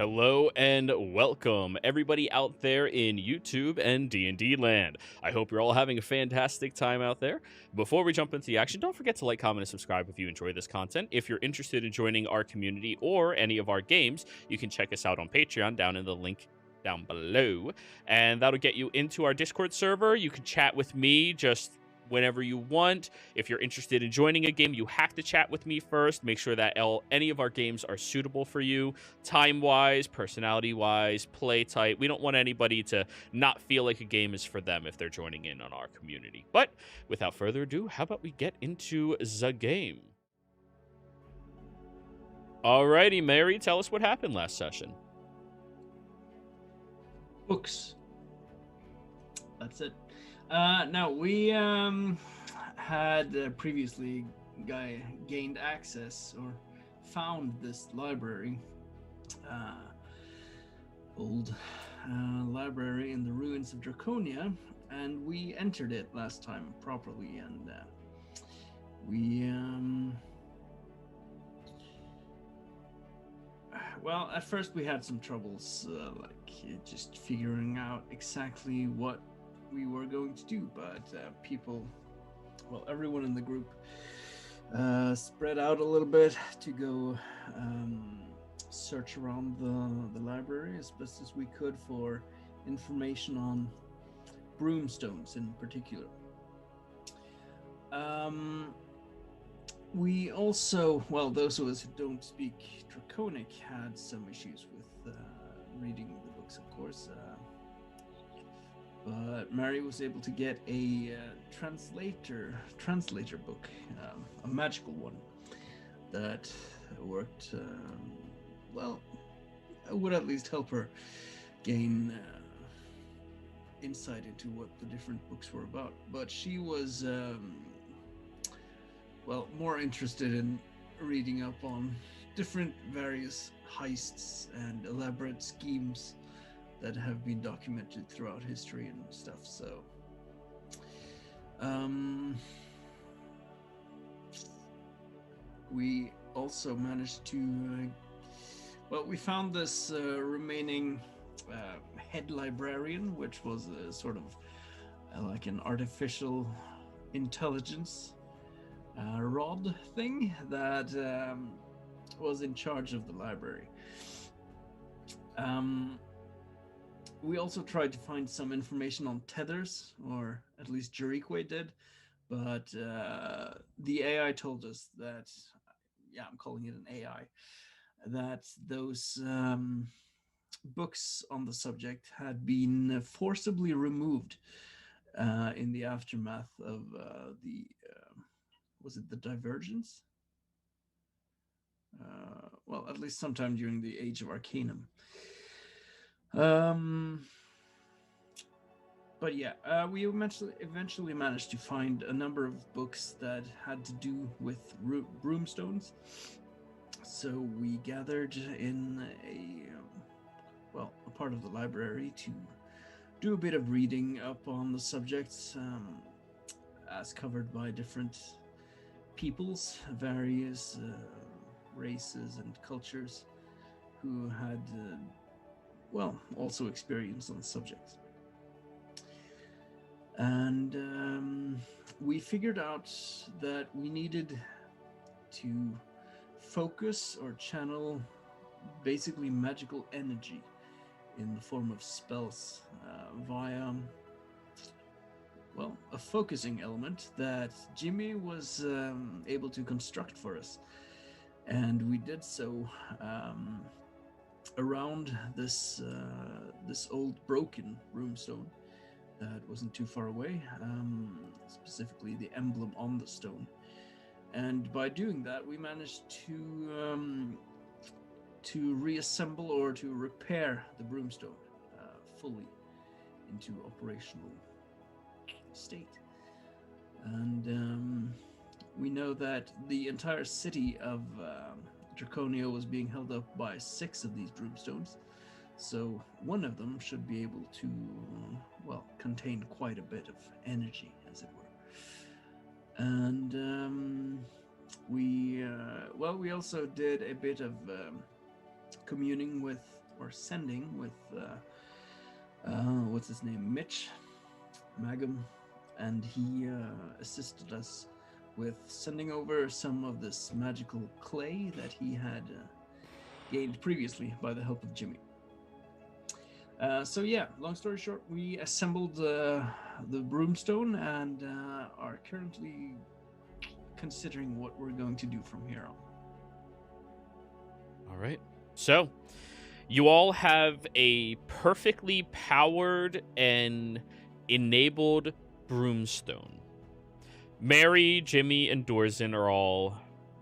Hello and welcome everybody out there in YouTube and D&D land. I hope you're all having a fantastic time out there. Before we jump into the action, don't forget to like, comment, and subscribe if you enjoy this content. If you're interested in joining our community or any of our games, you can check us out on Patreon down in the link down below, and that'll get you into our Discord server. You can chat with me just whenever you want. If you're interested in joining a game, you have to chat with me first. Make sure that any of our games are suitable for you, time-wise, personality-wise, play type. We don't want anybody to not feel like a game is for them if they're joining in on our community. But without further ado, how about we get into the game? Alrighty, Mary, tell us what happened last session. Books. That's it. Now, we had previously gained access or found this library, old library in the ruins of Draconia, and we entered it last time properly, and well, at first we had some troubles, just figuring out exactly what we were going to do, but everyone in the group spread out a little bit to go search around the library as best as we could for information on broomstones in particular. We also, those of us who don't speak Draconic had some issues with reading the books, of course. But Mary was able to get a translator book, a magical one that worked. It would at least help her gain insight into what the different books were about. But she was, more interested in reading up on different various heists and elaborate schemes that have been documented throughout history and stuff. So we also managed to we found this remaining head librarian, which was a sort of like an artificial intelligence rod thing that was in charge of the library. We also tried to find some information on tethers, or at least Quay did, but the AI told us that, I'm calling it an AI, that those books on the subject had been forcibly removed in the aftermath of was it the Divergence? At least sometime during the Age of Arcanum. We eventually managed to find a number of books that had to do with broomstones. So we gathered in a part of the library to do a bit of reading up on the subjects, as covered by different peoples, various races and cultures who had also experience on the subject. And we figured out that we needed to focus or channel basically magical energy in the form of spells via a focusing element that Jimmy was able to construct for us. And we did so around this old broken runestone that wasn't too far away, specifically the emblem on the stone. And by doing that, we managed to reassemble or to repair the broomstone fully into operational state. And we know that the entire city of Draconia was being held up by 6 of these broomstones, so one of them should be able to, contain quite a bit of energy, as it were. And we also did a bit of communing with, or sending with what's his name, Mitch Magum, and he assisted us with sending over some of this magical clay that he had gained previously by the help of Jimmy. So yeah, long story short, we assembled the broomstone and are currently considering what we're going to do from here on. All right. So, you all have a perfectly powered and enabled broomstone. Mary, Jimmy, and Dorzen are all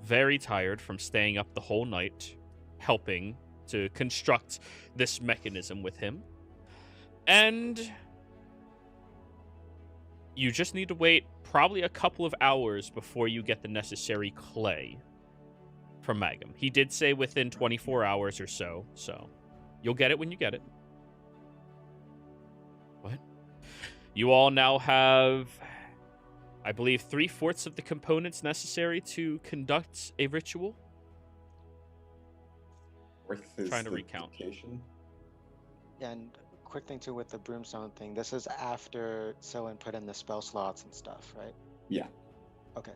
very tired from staying up the whole night helping to construct this mechanism with him. And you just need to wait probably a couple of hours before you get the necessary clay from Magum. He did say within 24 hours or so, so you'll get it when you get it. What? You all now have, I believe, 3/4 of the components necessary to conduct a ritual. Trying to recount. Yeah, and quick thing too with the broomstone thing. This is after Soen put in the spell slots and stuff, right? Yeah. Okay.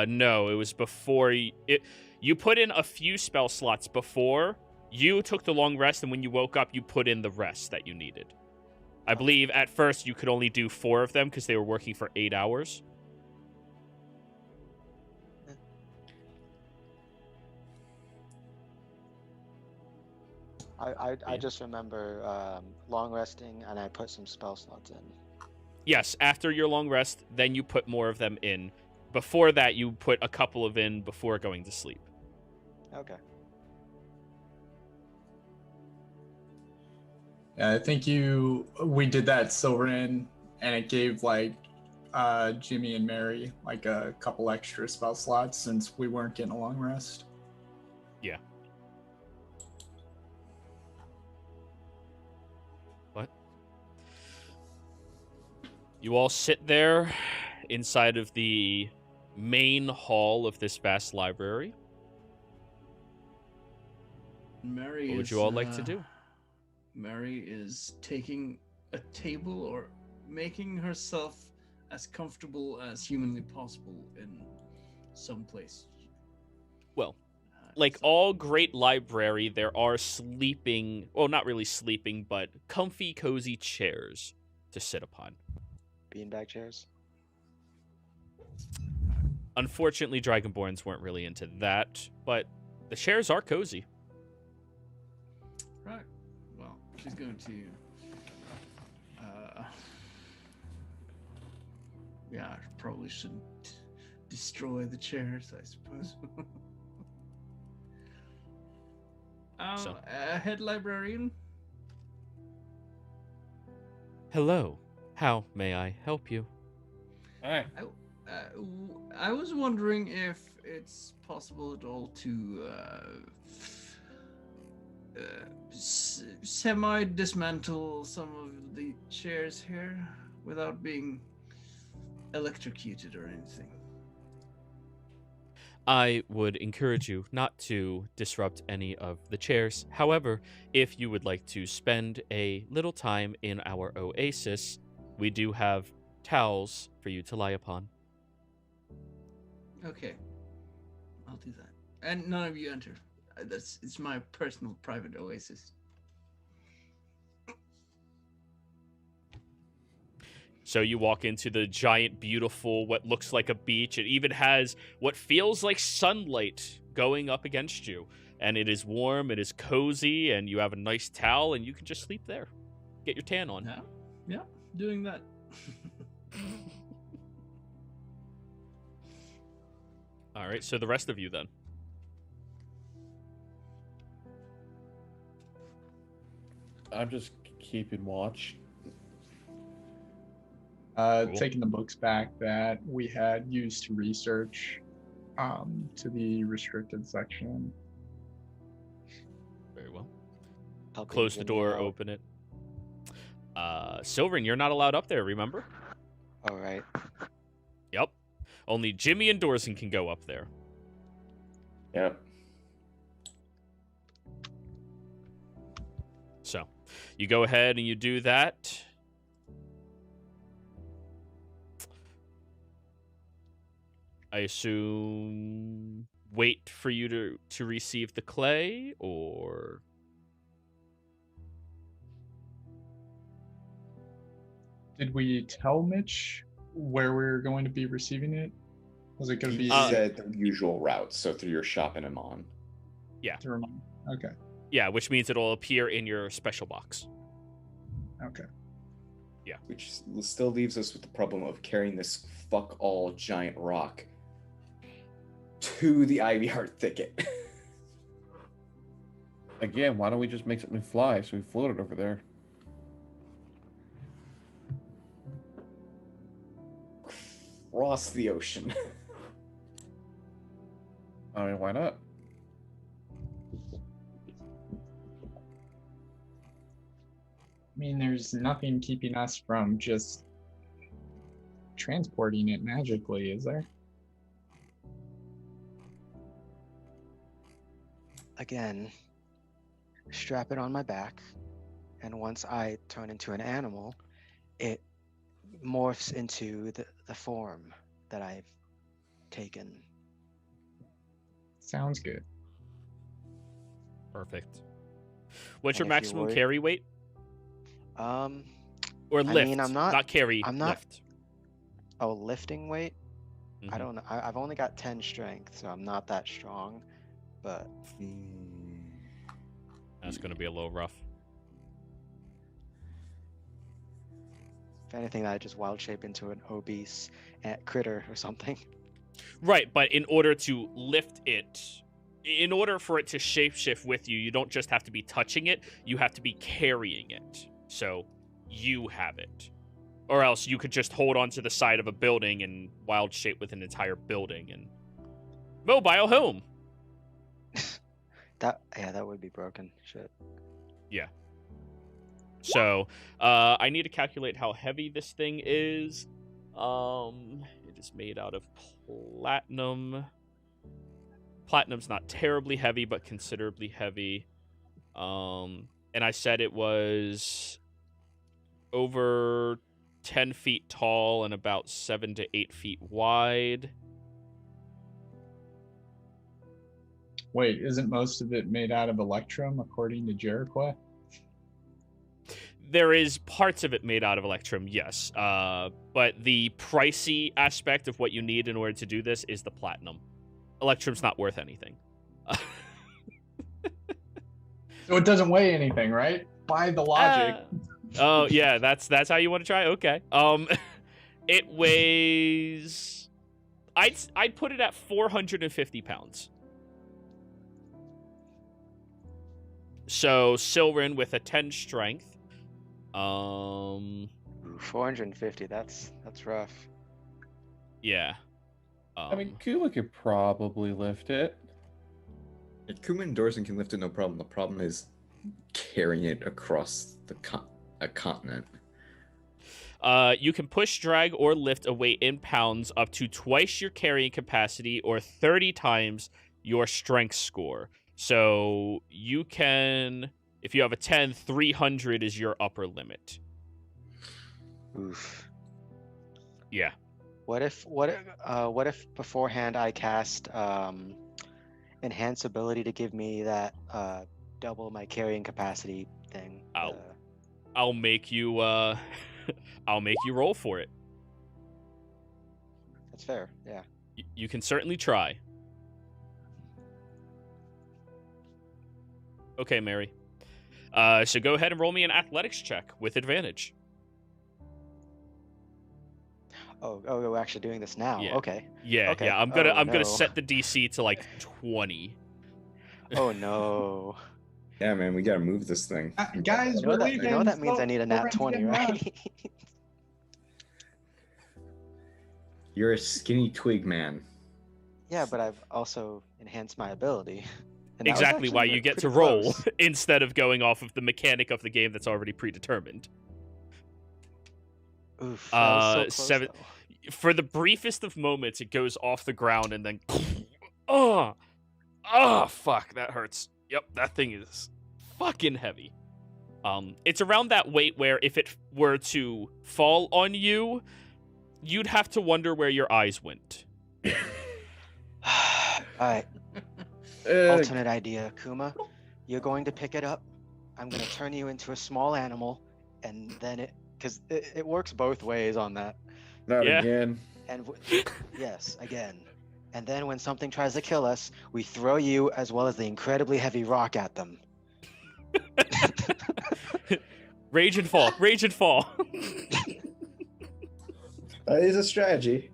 No, it was before you put in a few spell slots before. You took the long rest, and when you woke up, you put in the rest that you needed. I believe at first you could only do 4 of them because they were working for 8 hours. I just remember long resting, and I put some spell slots in. Yes, after your long rest, then you put more of them in. Before that, you put a couple of in before going to sleep. Okay. Yeah, I think we did that at Silverin, and it gave like Jimmy and Mary like a couple extra spell slots since we weren't getting a long rest. Yeah. What? You all sit there inside of the main hall of this vast library. Mary What would you all like to do? Mary is taking a table or making herself as comfortable as humanly possible in some place. Well, like all great library, there are sleeping, well, not really sleeping, but comfy, cozy chairs to sit upon. Beanbag chairs? Unfortunately, Dragonborns weren't really into that, but the chairs are cozy. Right. Well, she's going to... yeah, I probably shouldn't destroy the chairs, I suppose. Head librarian? Hello. How may I help you? Hi. I was wondering if it's possible at all to semi-dismantle some of the chairs here without being electrocuted or anything. I would encourage you not to disrupt any of the chairs. However, if you would like to spend a little time in our oasis, we do have towels for you to lie upon. Okay. I'll do that. And none of you enter. It's my personal private oasis. So you walk into the giant, beautiful, what looks like a beach. It even has what feels like sunlight going up against you. And it is warm, it is cozy, and you have a nice towel, and you can just sleep there. Get your tan on. Yeah, doing that. All right, so the rest of you then. I'm just keeping watch. Cool. Taking the books back that we had used to research to the restricted section. Very well. Helping Close the Jimmy door, out. open it. Silverin, you're not allowed up there, remember? All right. Yep. Only Jimmy and Dorson can go up there. Yep. You go ahead and you do that. I assume wait for you to receive the clay, or... Did we tell Mitch where we were going to be receiving it? Was it going to He be said the usual route, so through your shop in Amon. to remind? Okay. Yeah, which means it'll appear in your special box. Okay. Which still leaves us with the problem of carrying this fuck-all giant rock to the Ivy Heart Thicket. Again, why don't we just make something fly so we float it over there? Across the ocean. I mean, why not? I mean, there's nothing keeping us from just transporting it magically, is there? Again, strap it on my back, and once I turn into an animal, it morphs into the form that I've taken. Sounds good. Perfect. What's And your if you maximum would- carry weight? Or I lift? mean, I'm not- carry. I'm not- Lift. Oh, lifting weight? I Mhm. don't know. I've only got 10 strength, so I'm not that strong. But That's going to be a little rough. if anything, I just wild shape into an obese critter or something. Right, but in order to lift it, in order for it to shapeshift with you, you don't just have to be touching it, you have to be carrying it. So you have it. Or else you could just hold onto the side of a building and wild shape with an entire building and mobile home. That would be broken. Shit. So, I need to calculate how heavy this thing is. It is made out of platinum. Platinum's not terribly heavy, but considerably heavy. And I said it was over 10 feet tall and about 7 to 8 feet wide. Wait, isn't most of it made out of electrum, according to Jericho? There is parts of it made out of electrum, yes. But the pricey aspect of what you need in order to do this is the platinum. Electrum's not worth anything. So it doesn't weigh anything, right? By the logic. Oh yeah, that's how you want to try. Okay. It weighs. I'd put it at 450 pounds. So Silrin with a 10 strength. 450. That's rough. Yeah. I mean, Kuma could probably lift it. Kuma and Dorson can lift it, no problem. The problem is carrying it across a continent. You can push, drag, or lift a weight in pounds up to twice your carrying capacity or 30 times your strength score. So you can, if you have a 10, 300 is your upper limit. Oof. Yeah. What if beforehand I cast enhance ability to give me that double my carrying capacity thing? I'll make you I'll make you roll for it. That's fair. Yeah. You can certainly try. Okay, Mary. So go ahead and roll me an athletics check with advantage. Oh, we're actually doing this now. Yeah. Okay. Yeah, Okay. yeah. I'm Oh, gonna no. set the DC to like 20. Oh no. Yeah, man, we gotta move this thing. Guys, You know we're that, leaving. you know that means I So- need a we're nat ready to 20, get back. right? You're a skinny twig man. Yeah, but I've also enhanced my ability. And that was Exactly why actually you get to pretty roll close. instead of going off of the mechanic of the game that's already predetermined. Oof. That was so close, seven- though. For the briefest of moments, it goes off the ground and then oh fuck, that hurts. Yep, that thing is fucking heavy. It's around that weight where if it were to fall on you, you'd have to wonder where your eyes went. Alright, alternate idea, Kuma. You're going to pick it up. I'm going to turn you into a small animal, and then because it works both ways on that. Not Yeah. again. And yes, again. And then when something tries to kill us, we throw you as well as the incredibly heavy rock at them. Rage and fall. Rage and fall. That is a strategy.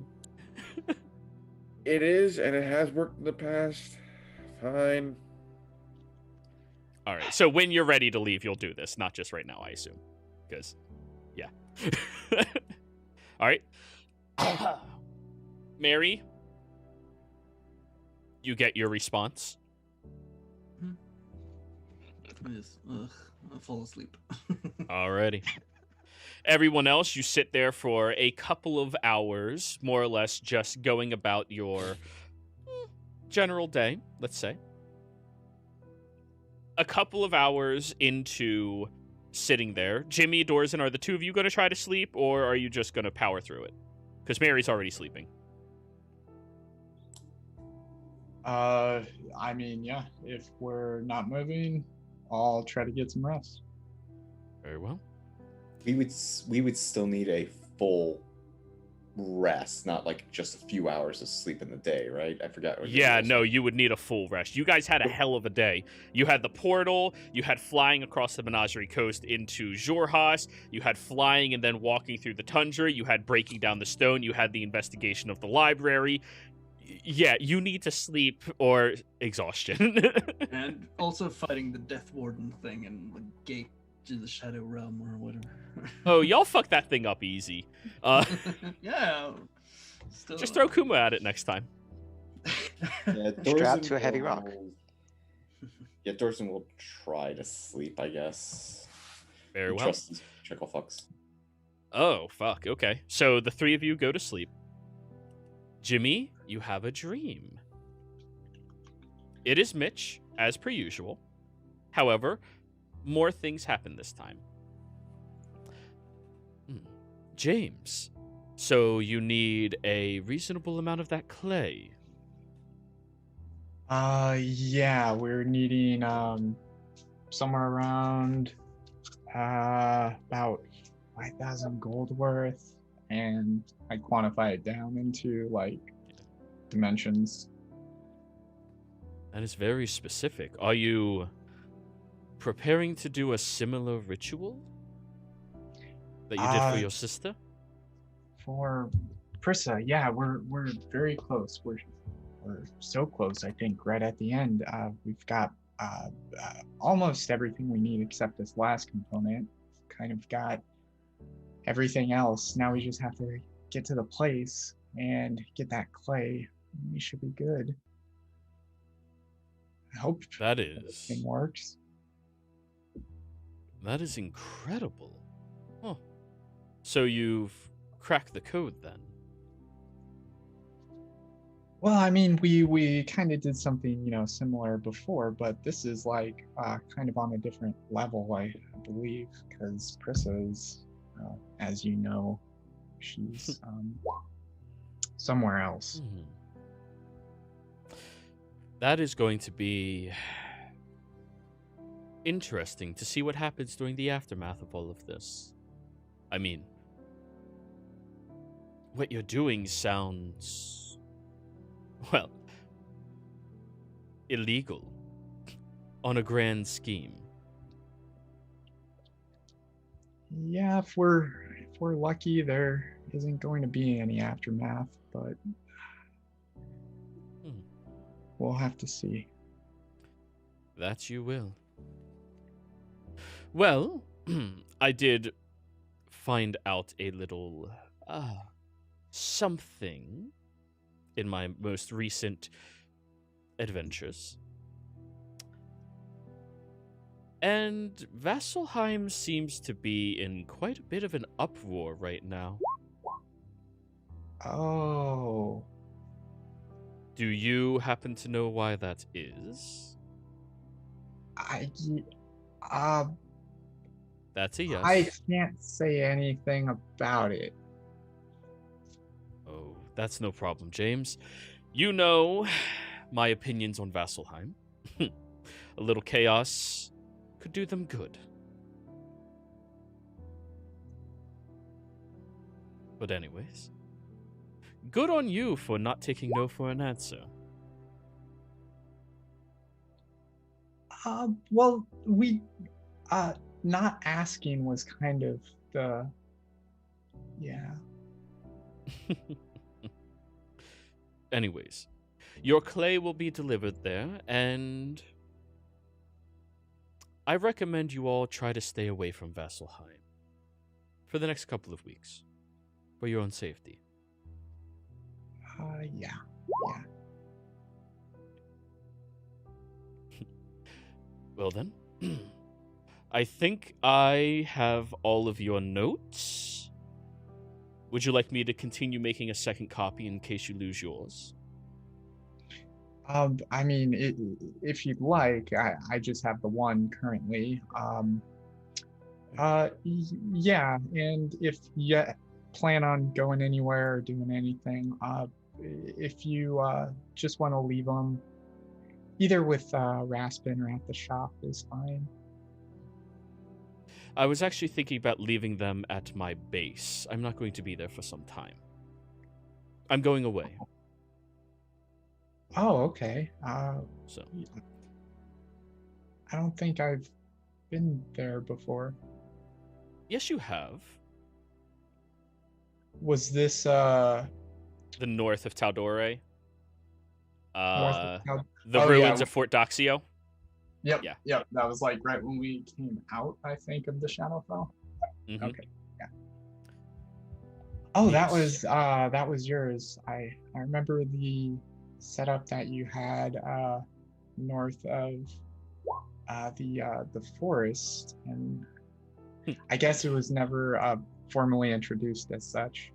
It is, and it has worked in the past. Fine. All right. So when you're ready to leave, you'll do this, not just right now, I assume. Because, yeah. All right. Mary, you get your response. Yes. Ugh, I'll fall asleep. Alrighty. Everyone else, you sit there for a couple of hours, more or less, just going about your general day, let's say. A couple of hours into sitting there, Jimmy, Dorzen, are the two of you going to try to sleep, or are you just going to power through it? Because Mary's already sleeping. I mean, yeah, if we're not moving, I'll try to get some rest. Very well. We would still need a full rest, not like just a few hours of sleep in the day, right? I forgot. What Yeah, it was. no, you would need a full rest. You guys had a hell of a day. You had the portal, you had flying across the Menagerie Coast into Xhorhas, you had flying and then walking through the tundra, you had breaking down the stone, you had the investigation of the library. Yeah, you need to sleep or exhaustion. And also fighting the Death Warden thing and the gate to the Shadow Realm or whatever. Oh, y'all fuck that thing up easy. Yeah. Still... Just throw Kuma at it next time. Yeah, Strapped Dorzen to a heavy rock. Yeah, Dorzen will try to sleep, I guess. Very well. Trust these trickle fucks. Oh, fuck. Okay. So the three of you go to sleep. Jimmy, you have a dream. It is Mitch, as per usual. However, more things happen this time. James, so you need a reasonable amount of that clay. Yeah, we're needing somewhere around about 5,000 gold worth, and I quantify it down into like dimensions. That is very specific. Are you preparing to do a similar ritual that you did for your sister? For Prissa, yeah, we're very close. We're so close. I think right at the end, we've got almost everything we need except this last component. Kind of got everything else. Now we just have to get to the place and get that clay. We should be good. I hope That is everything works. That is incredible. Huh. So you've cracked the code then? Well, I mean, we kind of did something, similar before, but this is like kind of on a different level, I believe, because Prissa is, as you know, she's somewhere else. That is going to be interesting to see what happens during the aftermath of all of this. I mean, what you're doing sounds, well, illegal on a grand scheme. Yeah, if we're lucky, there isn't going to be any aftermath, but we'll have to see. That you will. Well, I did find out a little something in my most recent adventures. And Vasselheim seems to be in quite a bit of an uproar right now. Oh. Do you happen to know why that is? That's a yes. I can't say anything about it. Oh, that's no problem, James. You know my opinions on Vasselheim. A little chaos could do them good. But anyways, good on you for not taking no for an answer. Well, not asking was kind of the, yeah. Anyways, your clay will be delivered there, and I recommend you all try to stay away from Vasselheim for the next couple of weeks, for your own safety. Yeah. Well then, I think I have all of your notes. Would you like me to continue making a second copy in case you lose yours? I mean, if you'd like, I just have the one currently. Yeah, and if you plan on going anywhere or doing anything, if you just want to leave them either with Raspin or at the shop is fine. I was actually thinking about leaving them at my base. I'm not going to be there for some time. I'm going away. Oh, okay. So I don't think I've been there before. yes, you have. Was this The north of Tal'Dorei. north of Cal- The Oh, ruins yeah. of Fort Doxio. Yep. Yeah. Yep. That was like right when we came out, I think, of the Shadowfell. Mhm. Okay. Yeah. Oh, Yes. that was yours. I remember the setup that you had north of the forest, and I guess it was never formally introduced as such.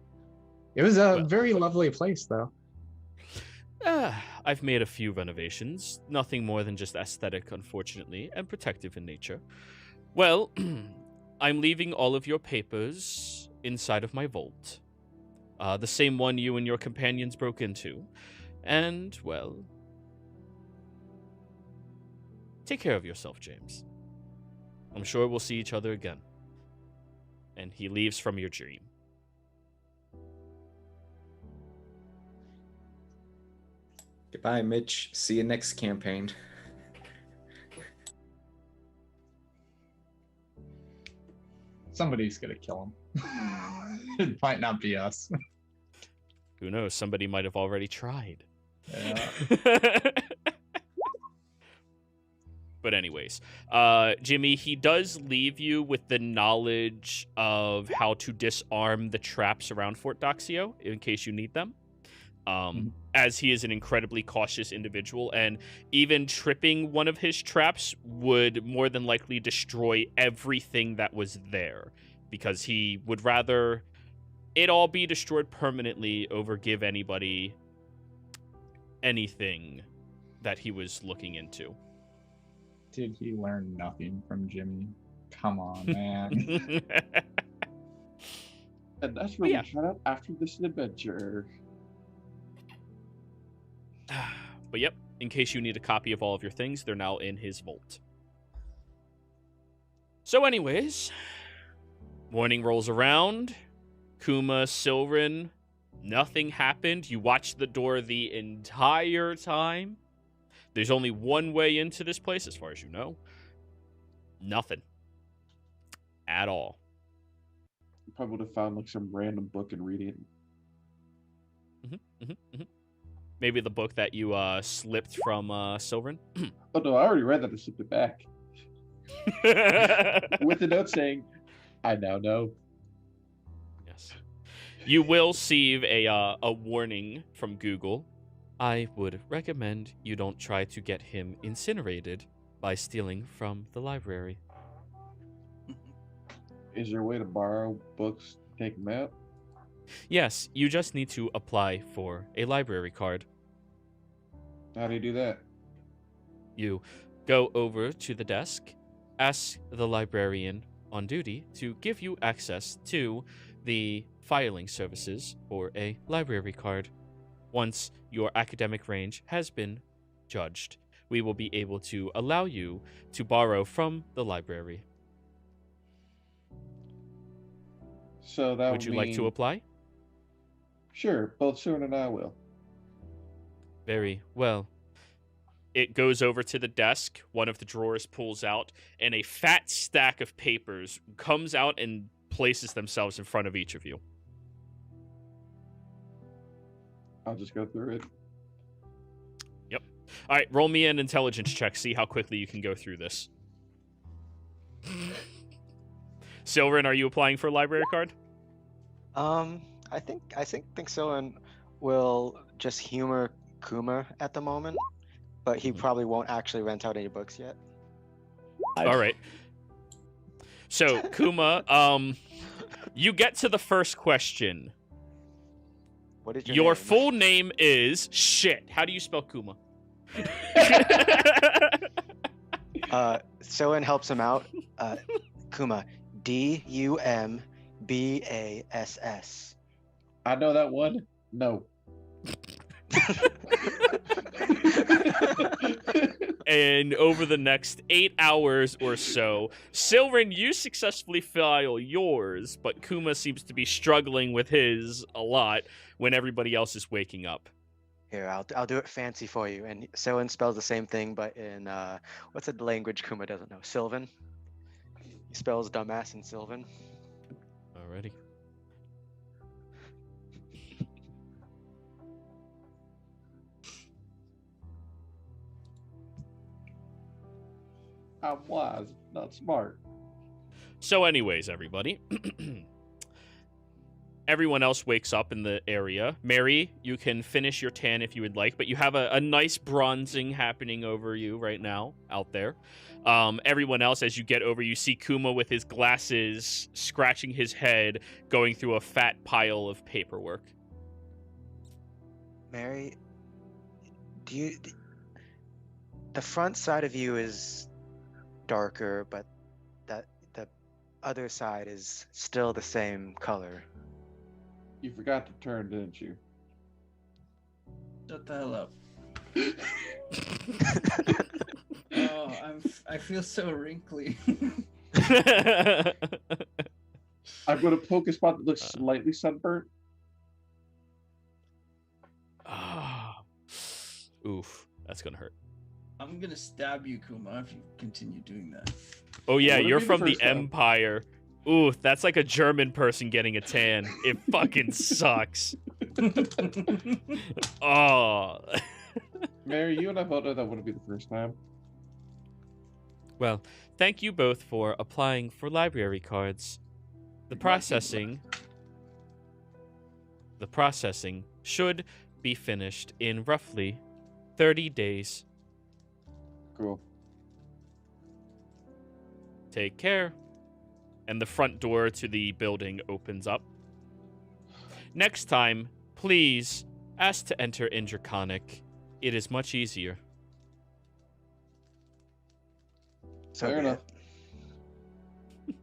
It was a Well. very lovely place, though. I've made a few renovations. Nothing more than just aesthetic, unfortunately, and protective in nature. Well, I'm leaving all of your papers inside of my vault. The same one you and your companions broke into. And, well, take care of yourself, James. I'm sure we'll see each other again. And he leaves from your dream. Goodbye, Mitch. See you next campaign. Somebody's gonna kill him. It might not be us. Who knows? Somebody might have already tried. Yeah. But anyways, Jimmy, he does leave you with the knowledge of how to disarm the traps around Fort Doxio in case you need them. As he is an incredibly cautious individual, and even tripping one of his traps would more than likely destroy everything that was there, because he would rather it all be destroyed permanently over give anybody anything that he was looking into. Did he learn nothing from Jimmy? Come on, man. And that's where we shut up after this adventure. But yep, in case you need a copy of all of your things, they're now in his vault. So anyways, morning rolls around. Kuma, Silrin, nothing happened. You watched the door the entire time. There's only one way into this place, as far as you know. Nothing. At all. Probably would have found like some random book and read it. Maybe the book that you slipped from Silrin. Oh no, I already read that. I slipped it back. With the note saying, I now know. Yes. You will receive a warning from Google. I would recommend you don't try to get him incinerated by stealing from the library. Is there a way to borrow books, take them out? Yes, you just need to apply for a library card. How do you do that? You go over to the desk, ask the librarian on duty to give you access to the filing services for a library card. Once your academic range has been judged, we will be able to allow you to borrow from the library. So that Would you like to mean- apply? Sure, both Soon and I will. Very well. It goes over to the desk. One of the drawers pulls out, and a fat stack of papers comes out and places themselves in front of each of you. I'll just go through it. All right, roll me an intelligence check. See how quickly you can go through this. Silverin, are you applying for a library card? I think Solen will just humor Kuma at the moment, but he probably won't actually rent out any books yet. All right. So, Kuma, you get to the first question. What is Your name? full name is... Shit, how do you spell Kuma? Solen helps him out. Kuma, Dumbbass. I know that one. No. And over the next 8 hours or so, Silverin, you successfully file yours, but Kuma seems to be struggling with his a lot when everybody else is waking up. Here, I'll do it fancy for you. And Solen spells the same thing, but in what's the language Kuma doesn't know? Sylvan. He spells dumbass in Sylvan. Alrighty. I'm wise, not smart. So anyways, everybody. Everyone else wakes up in the area. Mary, you can finish your tan if you would like, but you have a nice bronzing happening over you right now out there. Everyone else, as you get over, you see Kuma with his glasses, scratching his head, going through a fat pile of paperwork. Mary, the front side of you is darker, but the other side is still the same color. You forgot to turn, didn't you? Shut the hell up. Oh, I feel so wrinkly. I'm going to poke a spot that looks slightly sunburnt. Ah. Oof, that's gonna hurt. I'm gonna stab you, Kuma, if you continue doing that. Oh yeah, Wouldn't you're be the from the first time. Empire. Ooh, that's like a German person getting a tan. It fucking sucks. Oh. Mary, you and I both know that wouldn't be the first time. Well, thank you both for applying for library cards. The processing should be finished in roughly 30 days. Cool. Take care. And the front door to the building opens up. Next time, please ask to enter in Draconic. It is much easier. So Fair be enough. it.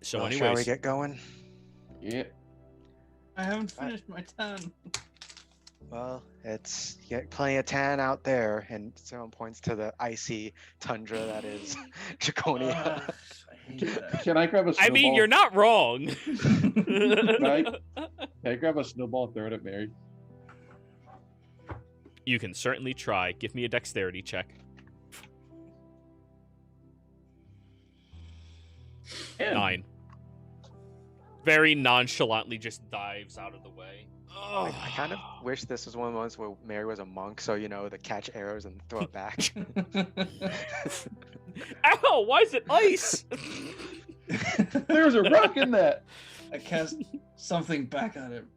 So Well, anyways, shall we get going? Yeah. I haven't finished my tan. Well, it's you get plenty of tan out there, and someone points to the icy tundra that is Draconia. Ugh, I hate that. Can I grab a snowball? I mean, you're not wrong. Can I grab a snowball and throw it at Mary? You can certainly try. Give me a dexterity check. 9. Very nonchalantly just dives out of the way. I kind of wish this was one of the ones where Mary was a monk, so the catch arrows and throw it back. Ow! Why is it ice? There's a rock in that. I cast something back at him.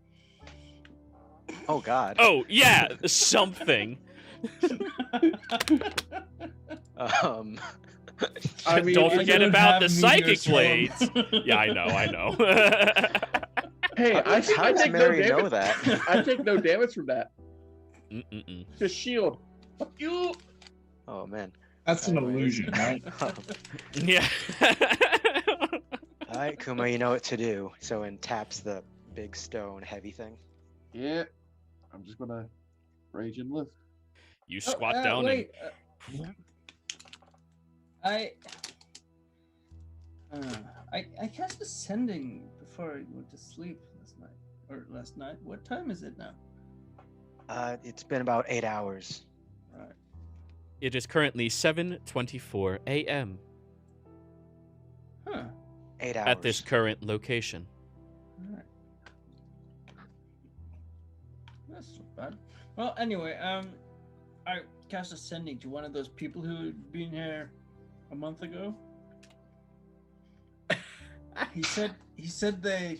Oh God. Oh yeah, something. I mean, Don't I forget don't about have the meteor psychic storm. blades. Yeah, I know. Hey, I How does take Mary no know damage. that? I take no damage from that. Mm-mm-mm. Just shield. Fuck you. Oh man. That's an Anyway. illusion, right? Yeah. All right, Kuma, you know what to do. So, and taps the big stone heavy thing. Yeah. I'm just gonna rage and lift. You squat down wait. and I cast Ascending before I went to sleep last night. What time is it now? It's been about 8 hours. Right. it is currently 7:24 a.m. Huh. 8 hours. at this current location. All right. That's not bad. Well, anyway, I cast Ascending to one of those people who had been here a month ago. He said they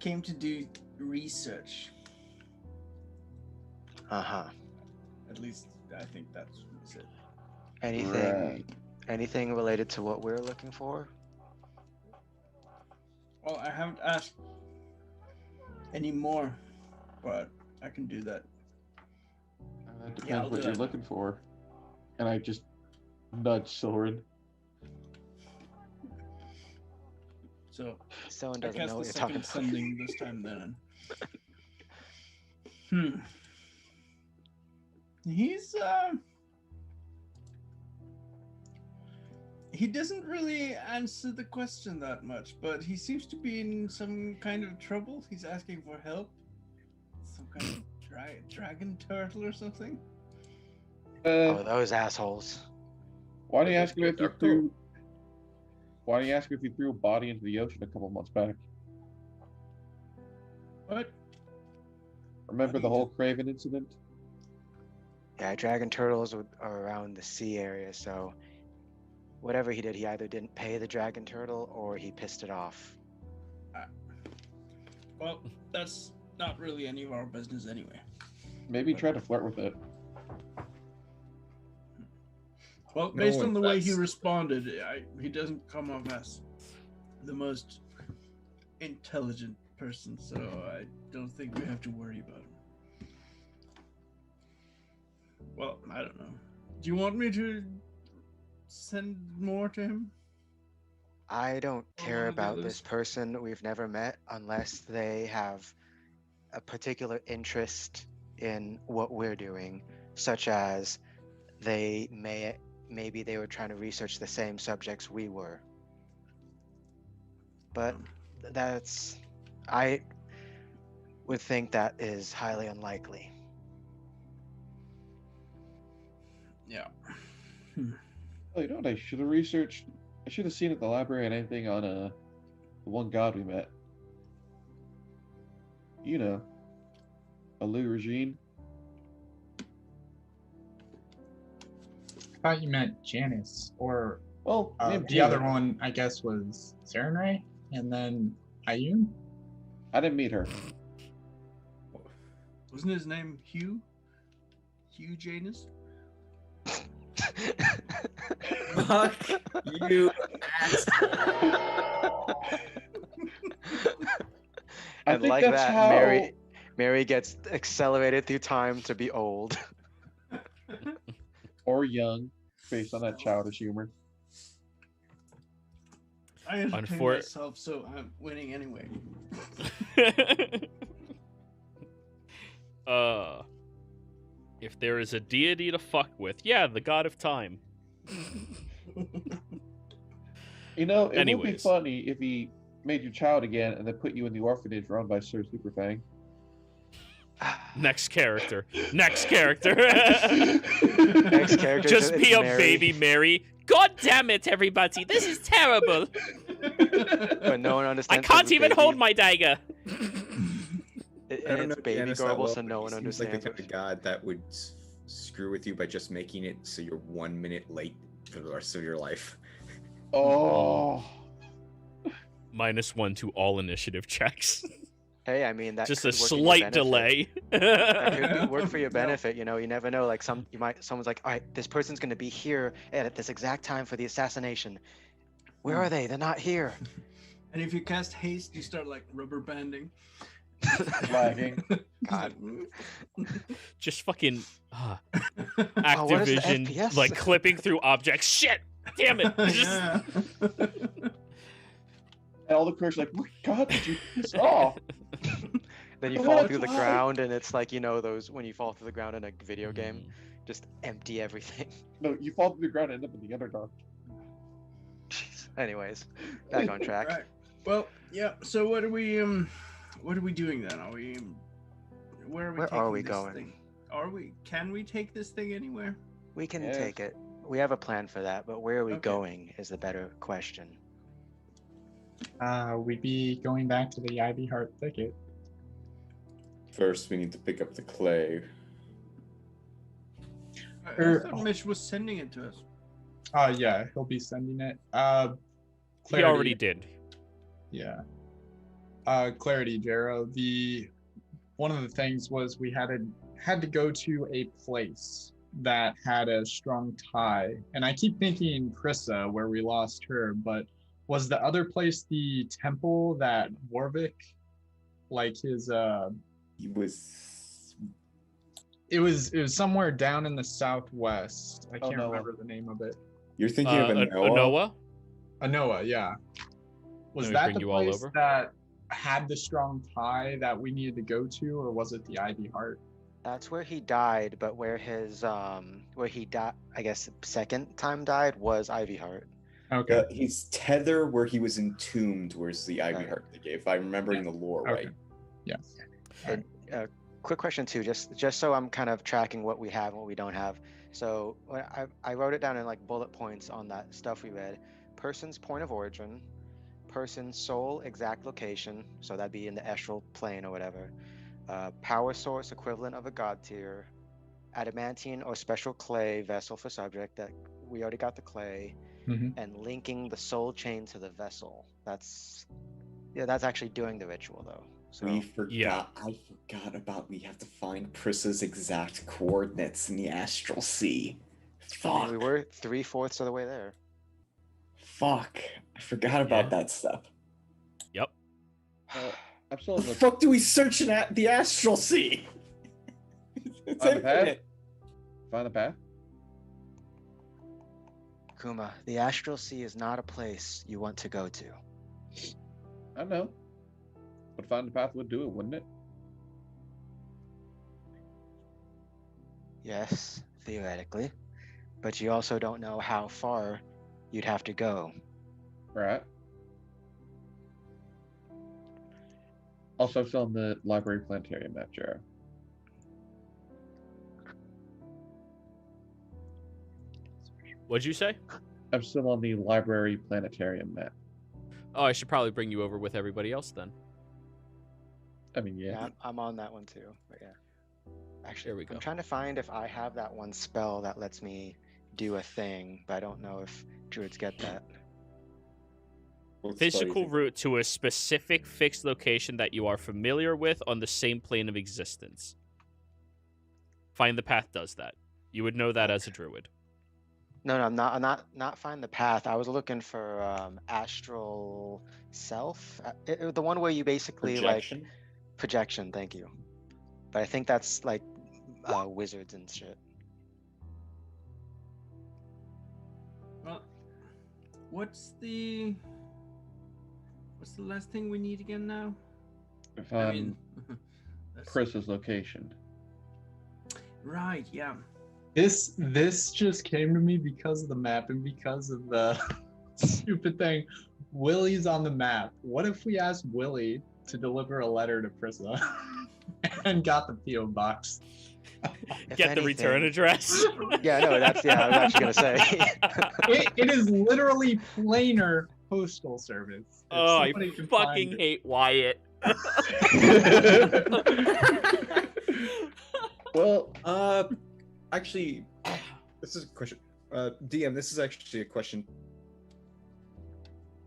came to do research. Uh-huh. At least I think that's what he said. Anything related to what we're looking for? Well, I haven't asked any more, but I can do that. That depends Yeah, I'll what do you're that. looking for. And I just nudge Soren. So Someone I doesn't cast know the what you're second talking about. Ascending this time then. He's he doesn't really answer the question that much, but he seems to be in some kind of trouble. He's asking for help. Some kind of dragon turtle or something. Oh, those assholes. Why do you ask him if you Dark threw? Why do you ask if you threw a body into the ocean a couple months back? What? Remember the whole Craven incident? Yeah, dragon turtles are around the sea area, so whatever he did, he either didn't pay the dragon turtle or he pissed it off. Well, that's not really any of our business anyway. Maybe try to flirt with it. Well, No based one on the way he does. responded, he doesn't come off as the most intelligent person, so I don't think we have to worry about him. Well, I don't know. Do you want me to send more to him? I don't Or care one of the about others? this person we've never met unless they have a particular interest in what we're doing, such as maybe they were trying to research the same subjects we were. But I would think that is highly unlikely. Yeah. Oh, you know what I should have researched? I should have seen at the library and anything on the one god we met. You know, Alu Regine. I thought you meant Janice, or Well, the other one, I guess, was Serenray, and then Ayun. I didn't meet her. Wasn't his name Hugh? Hugh Janus? Fuck you, asshole. I And think like that's that, how Mary gets accelerated through time to be old. or young, based on that childish humor. I entertain Unfor- myself, so I'm winning anyway. If there is a deity to fuck with, yeah, the god of time. You know, it would be Anyways. funny if he made you child again and then put you in the orphanage run by Sir Superfang. Next character. Next character. Next character. Just it's be a Mary, baby Mary. God damn it, everybody. This is terrible. but no one I understands. can't it's even baby. hold my dagger. And it's baby Janice that garble, well, so no but one he seems like understands. the kind of god that would screw with you by just making it so you're 1 minute late for the rest of your life. Oh, -1 to all initiative checks. Hey, I mean that Just could a work in your slight benefit. delay. That could work for your benefit. You know, you never know. Like someone's like, all right, this person's gonna be here at this exact time for the assassination. Where are they? They're not here. And if you cast haste, you start like rubber banding, Lagging. God. Just fucking what is the Activision, FPS? like clipping through objects. Shit! Damn it! Yeah. And all the clerks are like, what god did you piss off? Then you Oh, fall that's through the hot. ground, and it's like, you know, those when you fall through the ground in a video game, Mm. just empty everything. No, you fall to the ground and end up in the Underdark. Jeez. Anyways, back on track. Right. Well, yeah. So what are we doing then? Are we? Where Where taking are we this going? thing? Can we take this thing anywhere? We can Yes. take it. We have a plan for that, but where are we Okay. going is the better question. We'd be going back to the Ivy Heart Thicket. First, we need to pick up the clay. I Er, thought Mitch was sending it to us. Yeah, he'll be sending it. He already did. Yeah. Clarity, Jero. One of the things was we had to go to a place that had a strong tie, and I keep thinking Krissa, where we lost her, but was the other place the temple that Warwick, like his He was. it was somewhere down in the southwest. I Oh, can't no. remember the name of it. You're thinking of a Noah? Anoa, yeah. Was Let me that bring the you all place over. that had the strong tie that we needed to go to, or was it the Ivy Heart? That's where he died, but where he died, I guess second time died was Ivy Heart. Okay. His tether where he was entombed was the Ivy Right. Heart Thicket, if I'm remembering the lore Okay. right. Yeah. And quick question too, just so I'm kind of tracking what we have and what we don't have. So when I wrote it down in like bullet points on that stuff we read. Person's point of origin, person's soul exact location, so that'd be in the astral plane or whatever. Power source equivalent of a god tier, adamantine or special clay vessel for subject, that we already got the clay, Mhm. and linking the soul chain to the vessel. That's actually doing the ritual though. So I forgot about we have to find Prissa's exact coordinates in the astral sea. I mean, Fuck. we were 3/4 of the way there. Fuck. I forgot about Yeah. that stuff. Yep. I'm still What in the the fuck do we search in the astral sea? It's Find the path? infinite. Find the path. Kuma, the astral sea is not a place you want to go to. I know. But find the path would do it, wouldn't it? Yes, theoretically. But you also don't know how far you'd have to go. Right. Also, I'm still on the library planetarium map, Jero. What'd you say? I'm still on the library planetarium map. Oh, I should probably bring you over with everybody else then. I mean, yeah. Yeah, I'm on that one too. But yeah. Actually, There we go. I'm trying to find if I have that one spell that lets me do a thing, but I don't know if druids get that. What spell you Physical think? route to a specific fixed location that you are familiar with on the same plane of existence. Find the Path does that. You would know that as a druid. No, I'm not find the path. I was looking for astral self. The one where you basically Projection? like projection. Thank you. But I think that's like wizards and shit. Well, what's the last thing we need again now? If I I'm mean, that's- Chris's location. right, yeah. This just came to me because of the map and because of the stupid thing. Willie's on the map. What if we asked Willie to deliver a letter to Prissa and got the PO box? If Get the return anything- address. Yeah, no, I was actually gonna say. It is literally plainer postal service. If Oh, I somebody can fucking find hate Wyatt. it. Well, Actually, this is a question. DM, this is actually a question.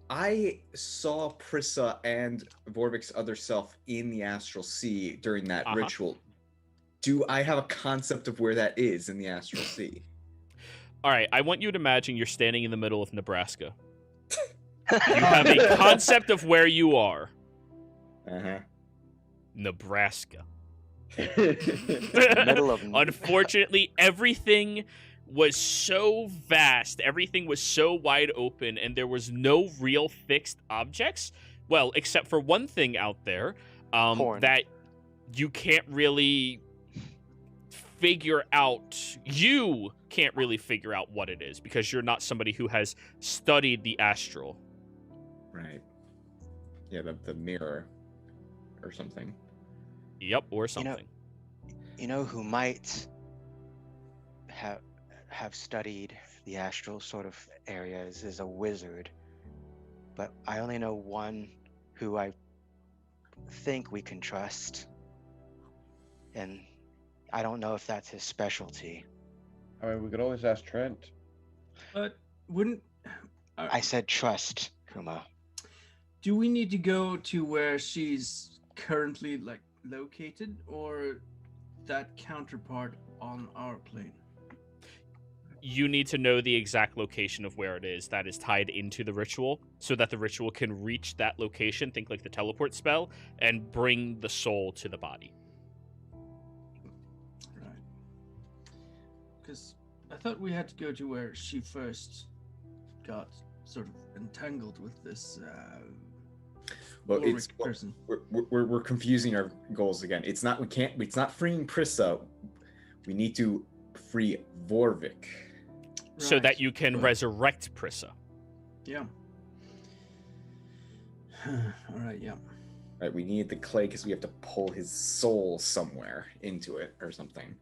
I saw Prissa and Vorvik's other self in the astral sea during that Uh-huh. ritual. Do I have a concept of where that is in the astral sea? All right, I want you to imagine you're standing in the middle of Nebraska. You have a concept of where you are. Uh-huh. Nebraska. Middle of Unfortunately, everything was so vast, everything was so wide open, and there was no real fixed objects. Well, except for one thing out there Corn. that you can't really figure out. You can't really figure out what it is because you're not somebody who has studied the astral. Right. Yeah, the mirror or something. Yep, or something. You know who might have studied the astral sort of areas is a wizard, but I only know one who I think we can trust, and I don't know if that's his specialty. I mean, we could always ask Trent. But wouldn't I said trust, Kuma. do we need to go to where she's currently like located, or that counterpart on our plane? You need to know the exact location of where it is that is tied into the ritual so that the ritual can reach that location, think like the teleport spell, and bring the soul to the body. Right. Because I thought we had to go to where she first got sort of entangled with this Well, Warwick it's person. we're confusing our goals again. It's not not freeing Prissa. We need to free Vorvik. So Right. that you can resurrect Prissa. Yeah. All right. Yeah. Right, we need the clay because we have to pull his soul somewhere into it or something.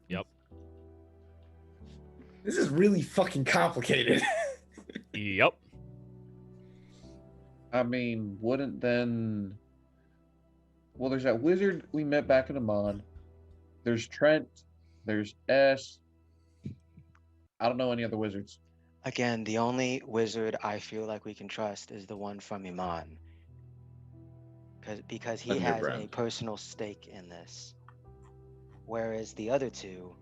Yep. This is really fucking complicated. Yep. I mean, wouldn't then... Well, there's that wizard we met back in Amon. There's Trent. There's S. I don't know any other wizards. Again, the only wizard I feel like we can trust is the one from Iman. Because he has a Thunderbrand. personal stake in this. Whereas the other two,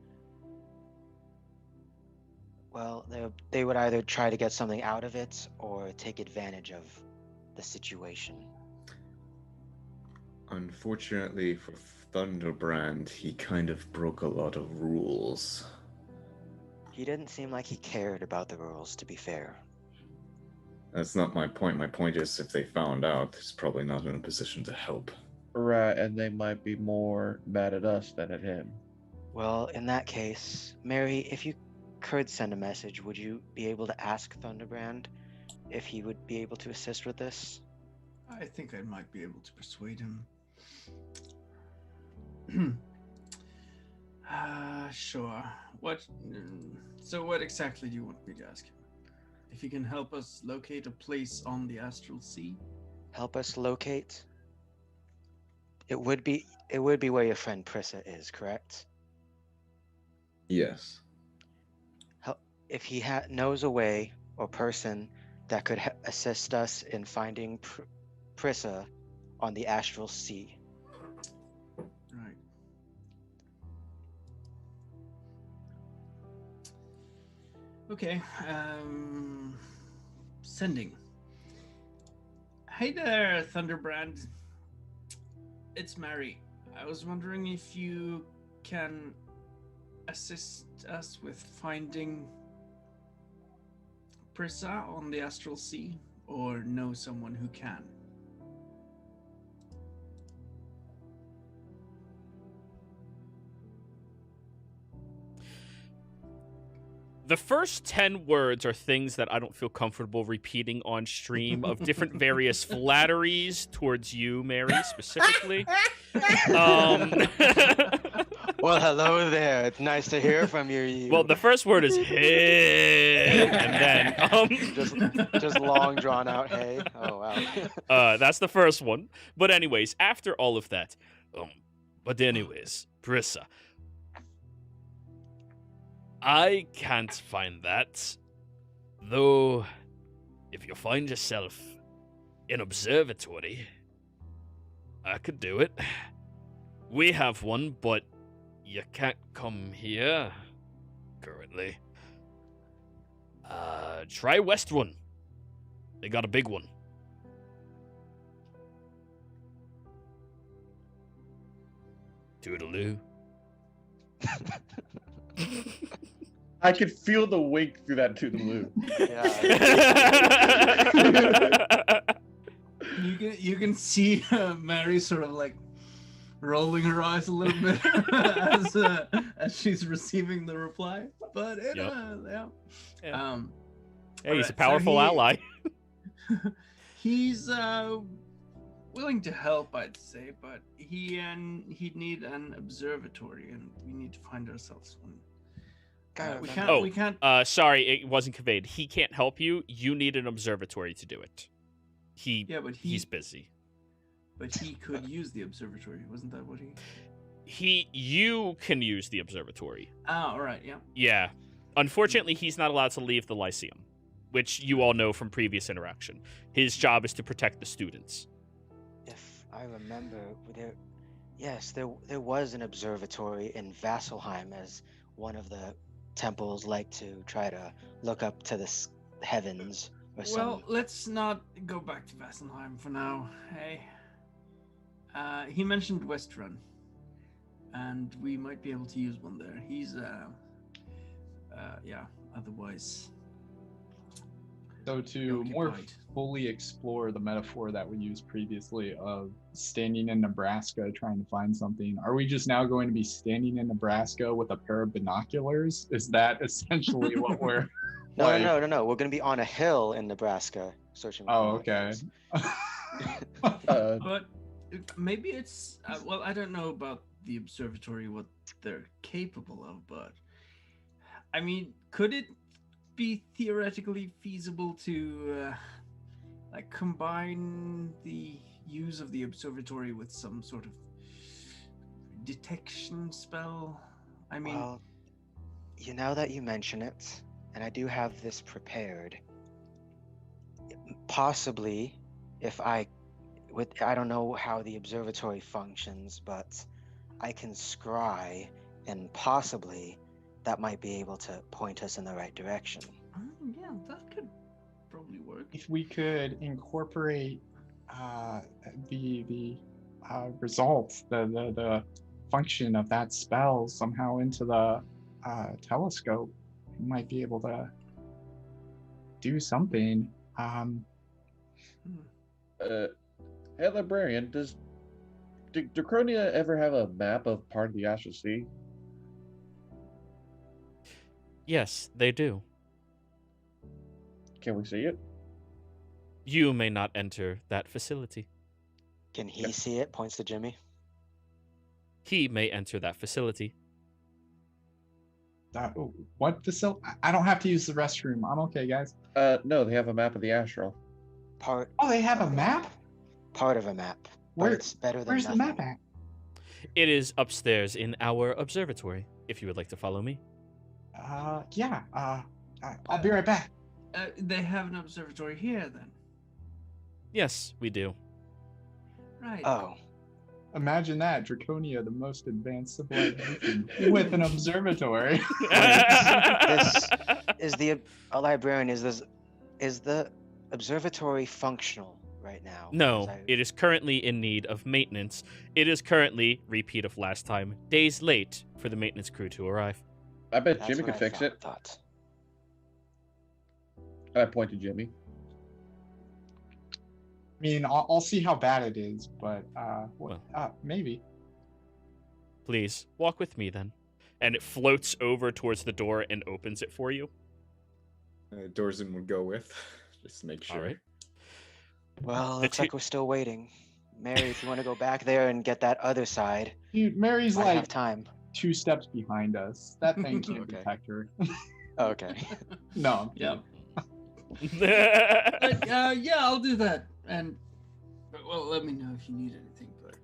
well, they would either try to get something out of it or take advantage of the situation. Unfortunately for Thunderbrand, he kind of broke a lot of rules. He didn't seem like he cared about the rules, to be fair. That's not my point. My point is if they found out, he's probably not in a position to help. Right, and they might be more mad at us than at him. Well, in that case, Mary, if you could send a message, would you be able to ask Thunderbrand if he would be able to assist with this? I think I might be able to persuade him. Sure. So what exactly do you want me to ask him? If he can help us locate a place on the astral sea? Help us locate? It would be where your friend Prissa is, correct? Yes. If he knows a way or person that could assist us in finding Prissa on the astral sea. Right. Okay. Sending. Hey there, Thunderbrand. It's Mary. I was wondering if you can assist us with finding Prissa on the astral sea, or know someone who can. The first 10 words are things that I don't feel comfortable repeating on stream of different various flatteries towards you, Mary, specifically. Well, hello there. It's nice to hear from you. Well, the first word is hey, and then just long drawn out hey. Oh wow. That's the first one. But anyways, after all of that, Prissa, I can't find that. Though, if you find yourself in Observatory, I could do it. We have one, but you can't come here currently. Try West one. They got a big one. Toodaloo. I could feel the wink through that toodaloo. You can see Mary sort of like rolling her eyes a little bit as she's receiving the reply. But yeah. Yeah. Hey, he's a alright, so powerful ally. He's willing to help, I'd say, but he'd need an observatory, and we need to find ourselves one. We can't. Sorry, it wasn't conveyed. He can't help you. You need an observatory to do it. He's busy. But he could use the observatory. Wasn't that what You can use the observatory. Ah, all right, yeah. Yeah. Unfortunately, he's not allowed to leave the Lyceum, which you all know from previous interaction. His job is to protect the students. If I remember, there was an observatory in Vasselheim, as one of the temples like to try to look up to the heavens or something. Well, let's not go back to Vasselheim for now. Hey. He mentioned Westrun, and we might be able to use one there. He's, otherwise. So to more fully explore the metaphor that we used previously of standing in Nebraska trying to find something, are we just now going to be standing in Nebraska with a pair of binoculars? Is that essentially what we're... No. We're going to be on a hill in Nebraska searching for okay. But maybe it's... well, I don't know about the observatory, what they're capable of, but... I mean, could it be theoretically feasible to combine the use of the observatory with some sort of detection spell? I mean, well, now that you mention it, and I do have this prepared, possibly if I don't know how the observatory functions, but I can scry, and possibly that might be able to point us in the right direction. Yeah, that could probably work. If we could incorporate the results, the function of that spell somehow into the telescope, we might be able to do something. Hey, librarian, does Dracronia ever have a map of part of the Astral Sea? Yes, they do. Can we see it? You may not enter that facility. Can he see it? Points to Jimmy. He may enter that facility. What facility? I don't have to use the restroom. I'm okay, guys. No, they have a map of the astral. Oh, they have a map? Part of a map. Where, it's better than where's nothing. the map at? It is upstairs in our observatory, if you would like to follow me. Yeah. I'll be right back. They have an observatory here, then? Yes, we do. Right. Oh. Imagine that, Draconia, the most advanced civilization, with an observatory. A librarian, is the observatory functional right now? No, it is currently in need of maintenance. It is currently, repeat of last time, days late for the maintenance crew to arrive. I bet Jimmy could fix it. I point to Jimmy. I mean, I'll see how bad it is, but maybe. Please, walk with me then. And it floats over towards the door and opens it for you. Dorzen would go with, just to make sure. All right. Well, looks like we're still waiting. Mary, if you want to go back there and get that other side. Dude, Mary's might like have time. 2 steps behind us. That thing can't Okay. detect her. Okay. No. Yeah. Yeah, I'll do that. And well, let me know if you need anything. But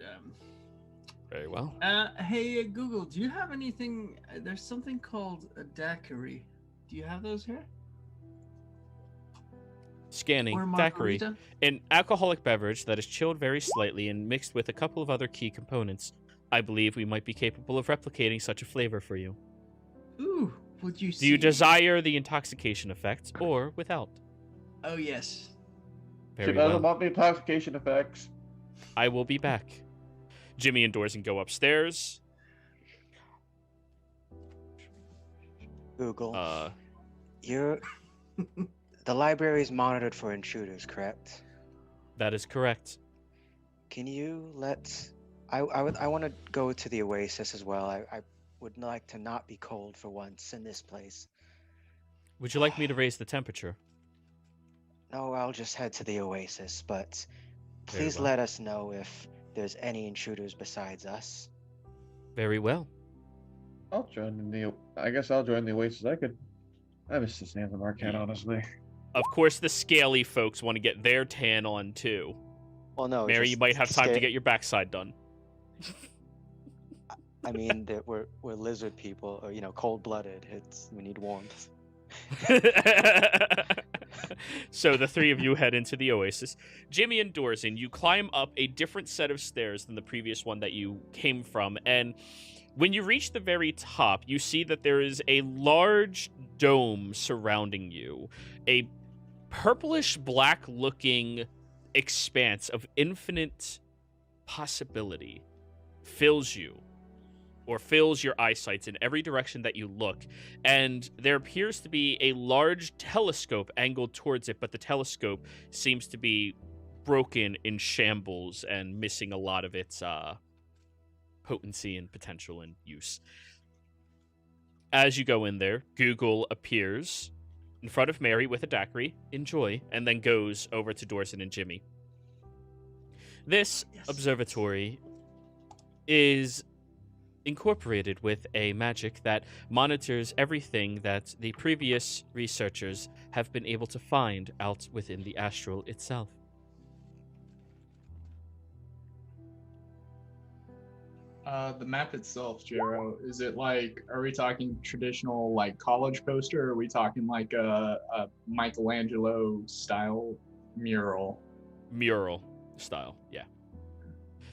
Very well. hey Google, do you have anything? There's something called a daiquiri. Do you have those here? Scanning. Or Daiquiri. margarita? An alcoholic beverage that is chilled very slightly and mixed with a couple of other key components. I believe we might be capable of replicating such a flavor for you. Ooh, would you? Do you desire the intoxication effect or without? Oh yes. Very She doesn't well. want the intoxication effects. I will be back. Jimmy and Dorzen go upstairs. Google. You're the library is monitored for intruders, correct? That is correct. Can you let? I want to go to the Oasis as well. I would like to not be cold for once in this place. Would you like me to raise the temperature? No, I'll just head to the Oasis, but Very please well. let us know if there's any intruders besides us. Very well. I'll join in the. I guess I'll join the Oasis. I miss the Santa Marquette, honestly. Of course, the scaly folks want to get their tan on too. Well, no, Mary, you just might have time to stay- get your backside done. I mean, that we're lizard people, or cold-blooded. We need warmth. So the three of you head into the Oasis. Jimmy and Dorzen, you climb up a different set of stairs than the previous one that you came from, and when you reach the very top, you see that there is a large dome surrounding you, a purplish black looking expanse of infinite possibility fills you, or fills your eyesight in every direction that you look, and there appears to be a large telescope angled towards it, but the telescope seems to be broken in shambles and missing a lot of its potency and potential and use. As you go in there, Google appears in front of Mary with a daiquiri, enjoy, and then goes over to Dorson and Jimmy. This Yes. observatory is incorporated with a magic that monitors everything that the previous researchers have been able to find out within the astral itself. The map itself, Jero, is it like, are we talking traditional like college poster, or are we talking like a Michelangelo style mural? Mural style, yeah.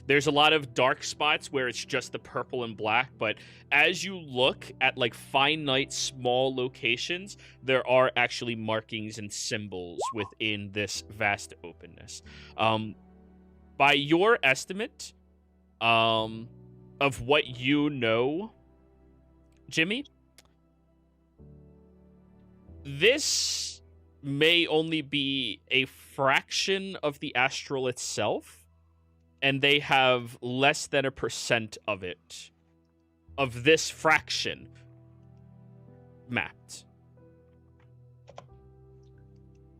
There's a lot of dark spots where it's just the purple and black, but as you look at like finite small locations, there are actually markings and symbols within this vast openness. By your estimate, of what you know, Jimmy, this may only be a fraction of the astral itself, and they have less than 1% of it, of this fraction, mapped.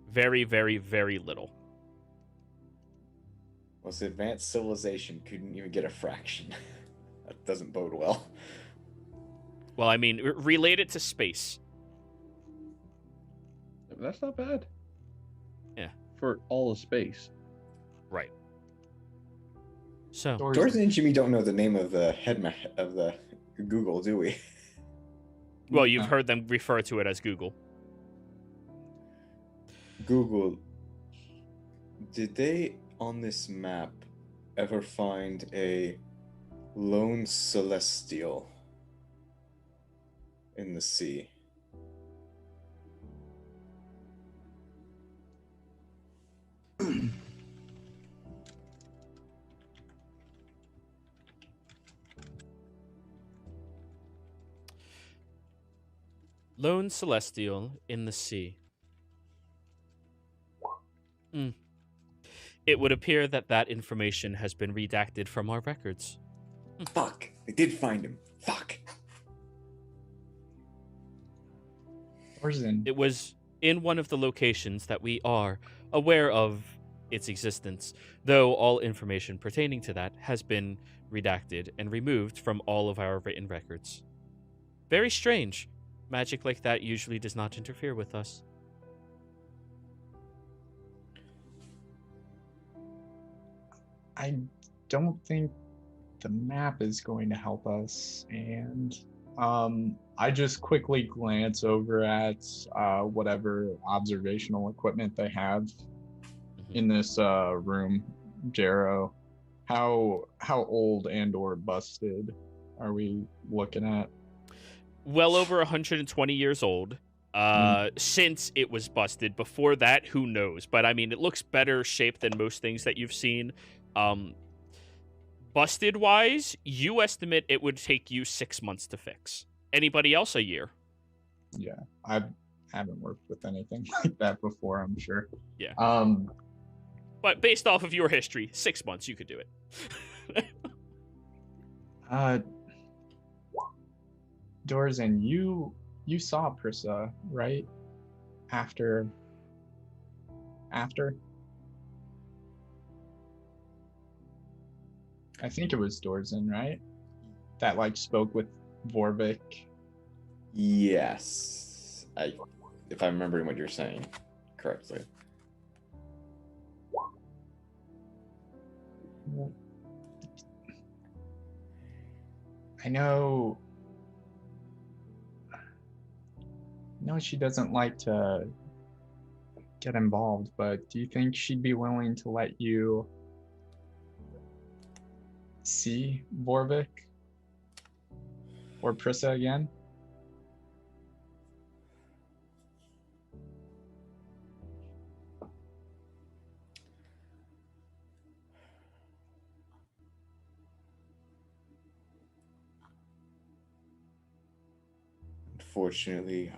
Very, very, very little. Most advanced civilization couldn't even get a fraction. That doesn't bode well. Well, I mean, relate it to space. That's not bad. Yeah. For all of space. Right. So, Dorothy and Jimmy don't know the name of the of the Google, do we? well, you've heard them refer to it as Google. Google, did they on this map ever find a lone celestial in the sea? Lone celestial in the sea. It would appear that that information has been redacted from our records. Fuck! I did find him. Fuck! Orson, It was in one of the locations that we are aware of its existence, though all information pertaining to that has been redacted and removed from all of our written records. Very strange. Magic like that usually does not interfere with us. I don't think the map is going to help us, and I just quickly glance over at whatever observational equipment they have in this room. Jero, how old and or busted are we looking at? Well over 120 years old. Since it was busted. Before that, who knows? But I mean, it looks better shaped than most things that you've seen. Busted wise, you estimate it would take you 6 months to fix. Anybody else a year? Yeah, I haven't worked with anything like that before, I'm sure. Yeah. Um, But based off of your history, 6 months, you could do it. Dorzan, you saw Prissa, right? After. I think it was Dorzan, right? That like spoke with Vorvik. Yes. If I'm remembering what you're saying correctly. I know she doesn't like to get involved, but do you think she'd be willing to let you see Vorvik or Prissa again? Unfortunately,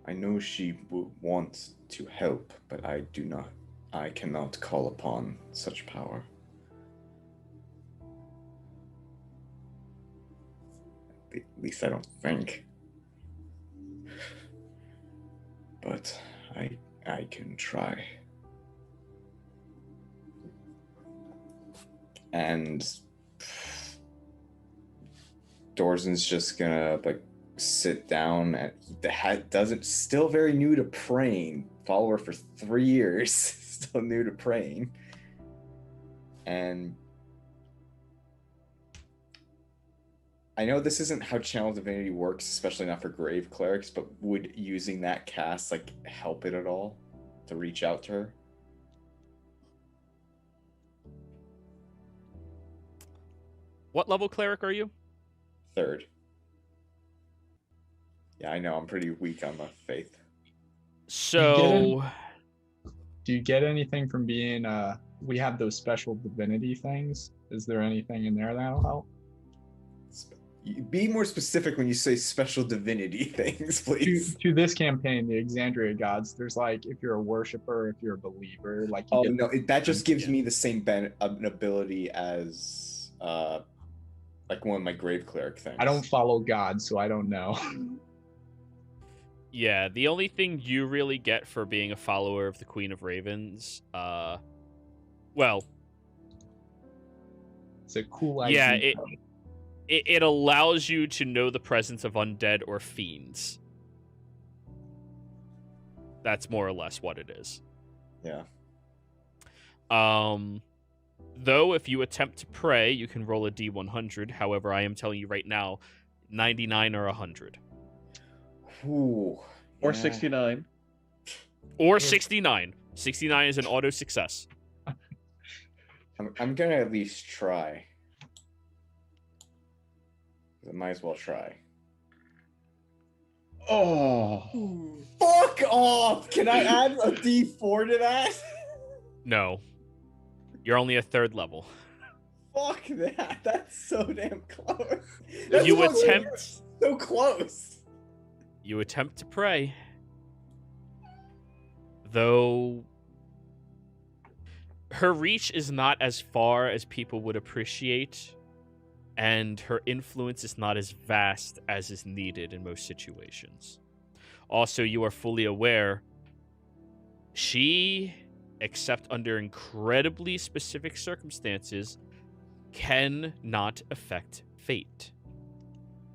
I know she would want to help, but I cannot call upon such power. At least I don't think. But I can try. And Dorzan's just gonna sit down, and he still very new to praying. Follower for 3 years, still new to praying. And I know this isn't how Channel Divinity works, especially not for grave clerics, but would using that cast help it at all to reach out to her? What level cleric are you? 3rd. Yeah, I know, I'm pretty weak on the faith. So do you get anything from being we have those special divinity things? Is there anything in there that'll help? Be more specific when you say special divinity things, please. To this campaign, the Exandria gods, there's if you're a worshiper, if you're a believer, that just gives me the same ability as one of my grave cleric things. I don't follow God, so I don't know. Yeah, the only thing you really get for being a follower of the Queen of Ravens, well, it's a cool Yeah, idea. it allows you to know the presence of undead or fiends. That's more or less what it is. Yeah. Though, if you attempt to pray, you can roll a D100. However, I am telling you right now, 99 or 100. Ooh. Or Yeah. 69. Or 69. 69 is an auto success. I'm gonna at least try. I might as well try. Oh. Fuck off! Can I add a D4 to that? No. You're only a 3rd level. Fuck that. That's so damn close. So close. You attempt to pray. Though her reach is not as far as people would appreciate, and her influence is not as vast as is needed in most situations. Also, you are fully aware she, except under incredibly specific circumstances, cannot affect fate.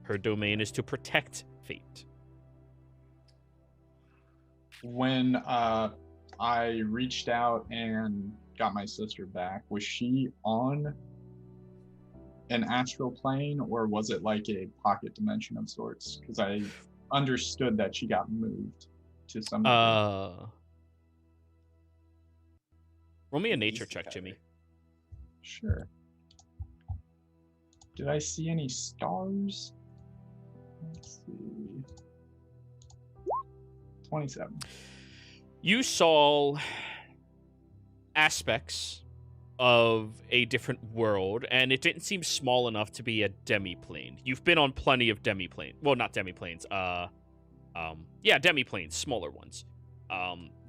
Her domain is to protect fate. When I reached out and got my sister back, was she on an astral plane, or was it a pocket dimension of sorts? Because I understood that she got moved to some degree. Roll me a nature check, Jimmy. Sure. Did I see any stars? Let's see. 27. You saw aspects of a different world, and it didn't seem small enough to be a demiplane. You've been on plenty of demiplanes. Well, not demiplanes. Demiplanes, smaller ones.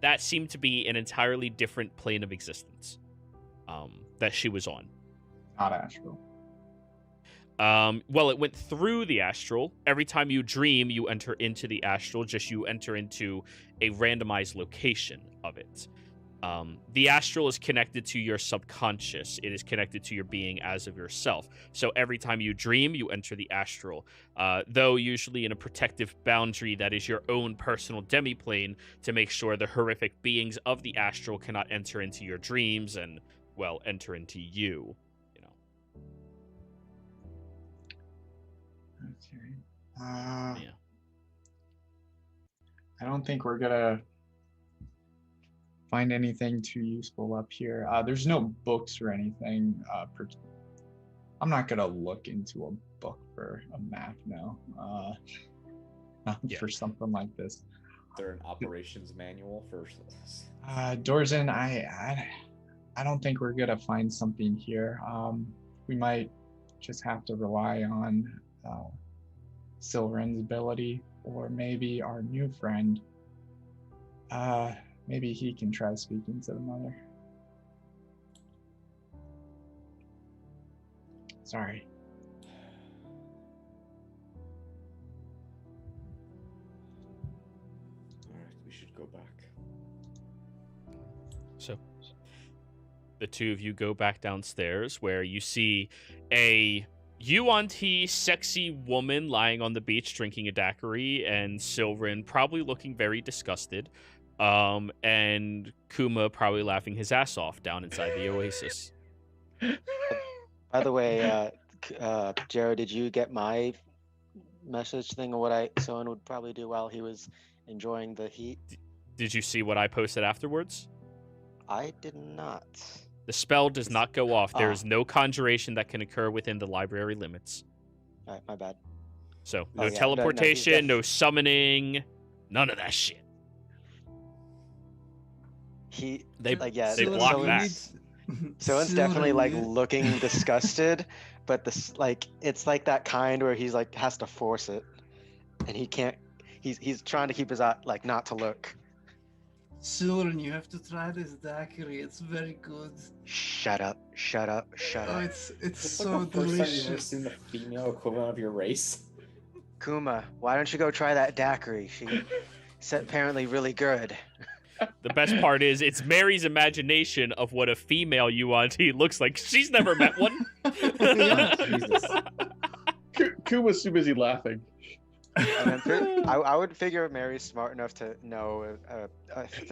That seemed to be an entirely different plane of existence. That she was on. Not astral. Well, it went through the astral. Every time you dream, you enter into the astral, just you enter into a randomized location of it. The astral is connected to your subconscious. It is connected to your being as of yourself. So every time you dream, you enter the astral, though usually in a protective boundary that is your own personal demiplane to make sure the horrific beings of the astral cannot enter into your dreams and, well, enter into you. Okay. Yeah. I don't think we're gonna find anything too useful up here. There's no books or anything. I'm not gonna look into a book for a map now. For something like this. Is there an operations manual for this? Dorzen, I don't think we're gonna find something here. We might just have to rely on Silveren's ability, or maybe our new friend. Maybe he can try speaking to the mother. Sorry. All right, we should go back. So the two of you go back downstairs, where you see a Yuan-Ti sexy woman lying on the beach drinking a daiquiri, and Silveren probably looking very disgusted, and Kuma probably laughing his ass off down inside the oasis. By the way, Jared, did you get my message thing of what someone would probably do while he was enjoying the heat? Did you see what I posted afterwards? I did not. The spell does not go off. There is no conjuration that can occur within the library limits. All right, my bad. So Oh, no yeah, teleportation, no summoning, none of that shit. They block that. Someone's definitely like looking disgusted, but it's like that kind where he's like has to force it, and he can't. He's trying to keep his eye like not to look. Silveren, you have to try this daiquiri. It's very good. Shut up! Shut up! Shut Oh, up! it's like so the first time you've ever delicious. seen the female equivalent of your race. Kuma, why don't you go try that daiquiri? She's apparently really good. The best part is it's Mary's imagination of what a female Yuan-Ti looks like. She's never met one. Jesus. Kuma's too busy laughing. I would figure Mary's smart enough to know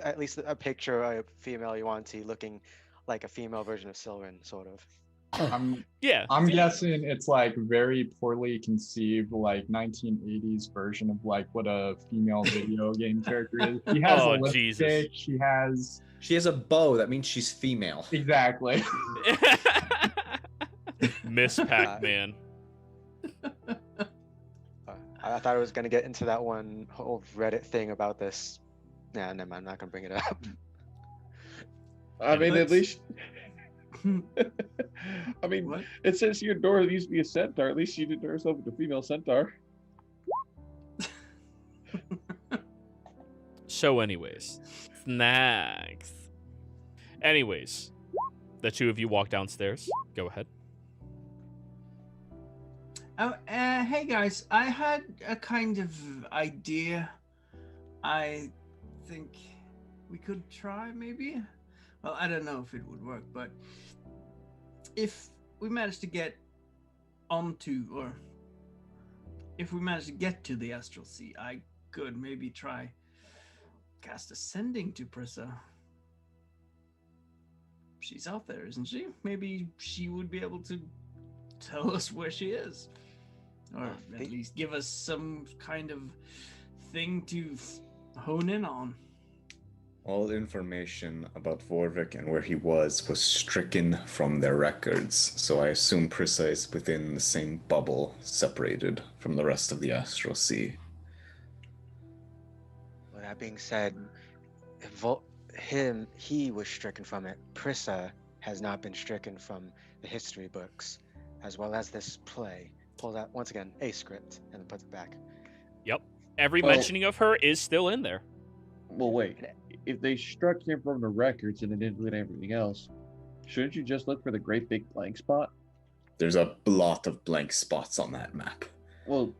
at least a picture of a female Yuan-Ti looking like a female version of Silveren, sort of. I'm Yeah. guessing it's like very poorly conceived, like 1980s version of like what a female video game character is. She has Oh, a lipstick. Jesus. She has a bow. That means she's female. exactly. Miss Pac-Man. I thought I was gonna get into that one whole Reddit thing about this. Nah, never mind. I'm not gonna bring it up. I mean, at least. I mean, What? it says your door used to be a centaur. At least she didn't turn herself into a female centaur. So anyways, snacks. Anyways, the two of you walk downstairs. Go ahead. Oh, hey guys, I had a kind of idea. I think we could try, maybe? Well, I don't know if it would work, but if we manage to get onto, or if we manage to get to the Astral Sea, I could maybe try cast Ascending to Prissa. She's out there, isn't she? Maybe she would be able to tell us where she is. Or at least give us some kind of thing to hone in on. All information about Vorvik and where he was stricken from their records, so I assume Prissa is within the same bubble, separated from the rest of the Astral Sea. Well, that being said, he was stricken from it. Prissa has not been stricken from the history books, as well as this play. Pulls out once again a script and puts it back. Yep. Every Well- mentioning of her is still in there. Well, wait. If they struck him from the records and they didn't include everything else, shouldn't you just look for the great big blank spot? There's a lot of blank spots on that map. Well,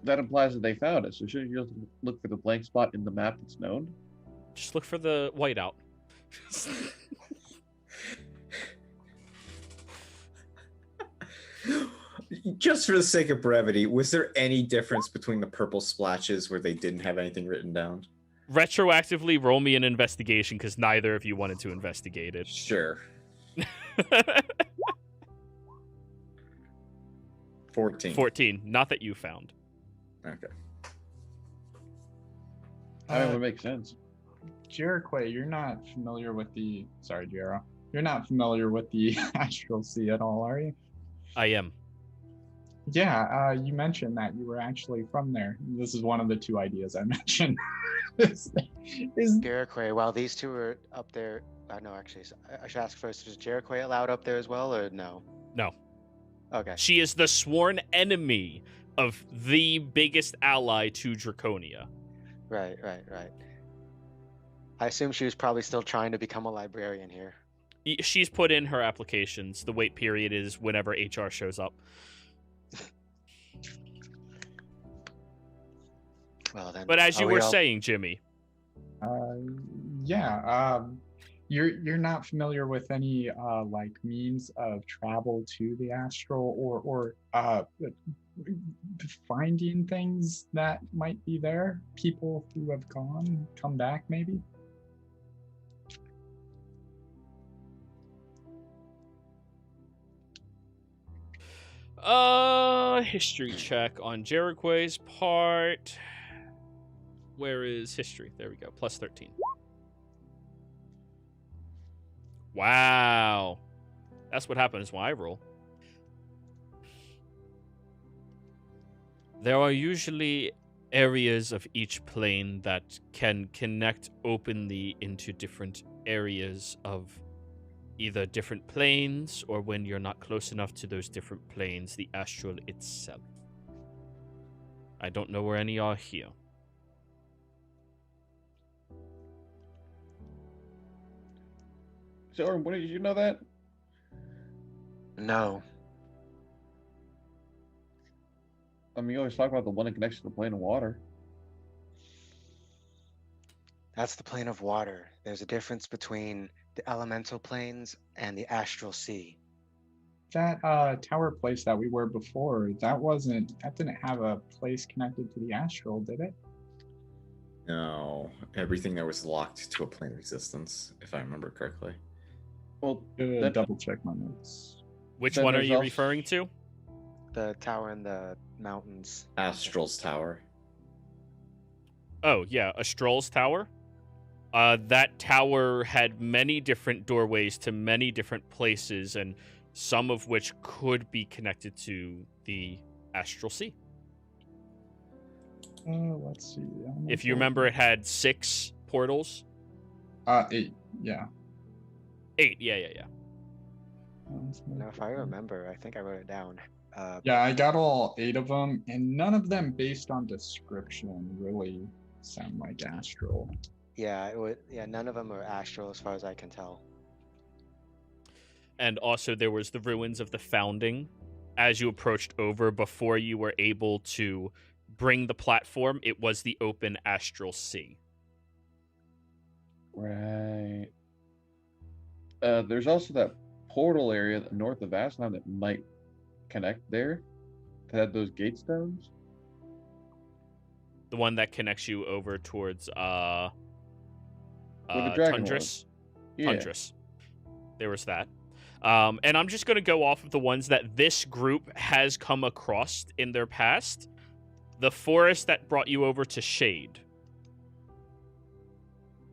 that implies that they found it. So shouldn't you just look for the blank spot in the map that's known? Just look for the whiteout. Just for the sake of brevity, was there any difference between the purple splashes where they didn't have anything written down? Retroactively, roll me an investigation because neither of you wanted to investigate it. Sure. 14. 14. Not that you found. Okay. I mean, it would make sense. Quay, you're not familiar with the... Sorry, Jero. You're not familiar with the Astral Sea at all, are you? I am. Yeah, you mentioned that you were actually from there. This is one of the two ideas I mentioned. is Jericho, while these two are up there, no, actually, I should ask first, is Jericho allowed up there as well, or no? No. Okay. She is the sworn enemy of the biggest ally to Draconia. Right. I assume she was probably still trying to become a librarian here. She's put in her applications. The wait period is whenever HR shows up. Well then. But as you are we were all- saying, Jimmy, yeah. You're not familiar with any like means of travel to the astral or finding things that might be there? People who have come back, maybe? history check on Jericho's part. Where is history? There we go. Plus 13. Wow. That's what happens when I roll. There are usually areas of each plane that can connect openly into different areas of either different planes, or when you're not close enough to those different planes, the astral itself. I don't know where any are here. So, what did you know that? No. I mean, you always talk about the one that connects to the plane of water. That's the plane of water. There's a difference between the elemental planes and the astral sea. That tower place that we were before, that didn't have a place connected to the astral, did it? No, everything there was locked to a plane of existence, if I remember correctly. Well, Good, double check my notes. Which Then one are there's you also- referring to? The tower in the mountains. Astral's Tower. Oh, yeah, Astral's Tower. That tower had many different doorways to many different places, and some of which could be connected to the Astral Sea. Let's see. If you remember, it had 6 portals. 8, yeah. 8, yeah. Now, if I remember, I think I wrote it down. Yeah, I got all 8 of them, and none of them, based on description, really sound like astral. Yeah, none of them are astral as far as I can tell. And also there was the ruins of the Founding. As you approached over, before you were able to bring the platform, it was the open Astral Sea. Right. There's also that portal area north of Aslan that might connect there. That had those gate stones. The one that connects you over towards Where the dragon Tundris. was. Yeah. Tundris. There was that. And I'm just going to go off of the ones that this group has come across in their past. The forest that brought you over to Shade.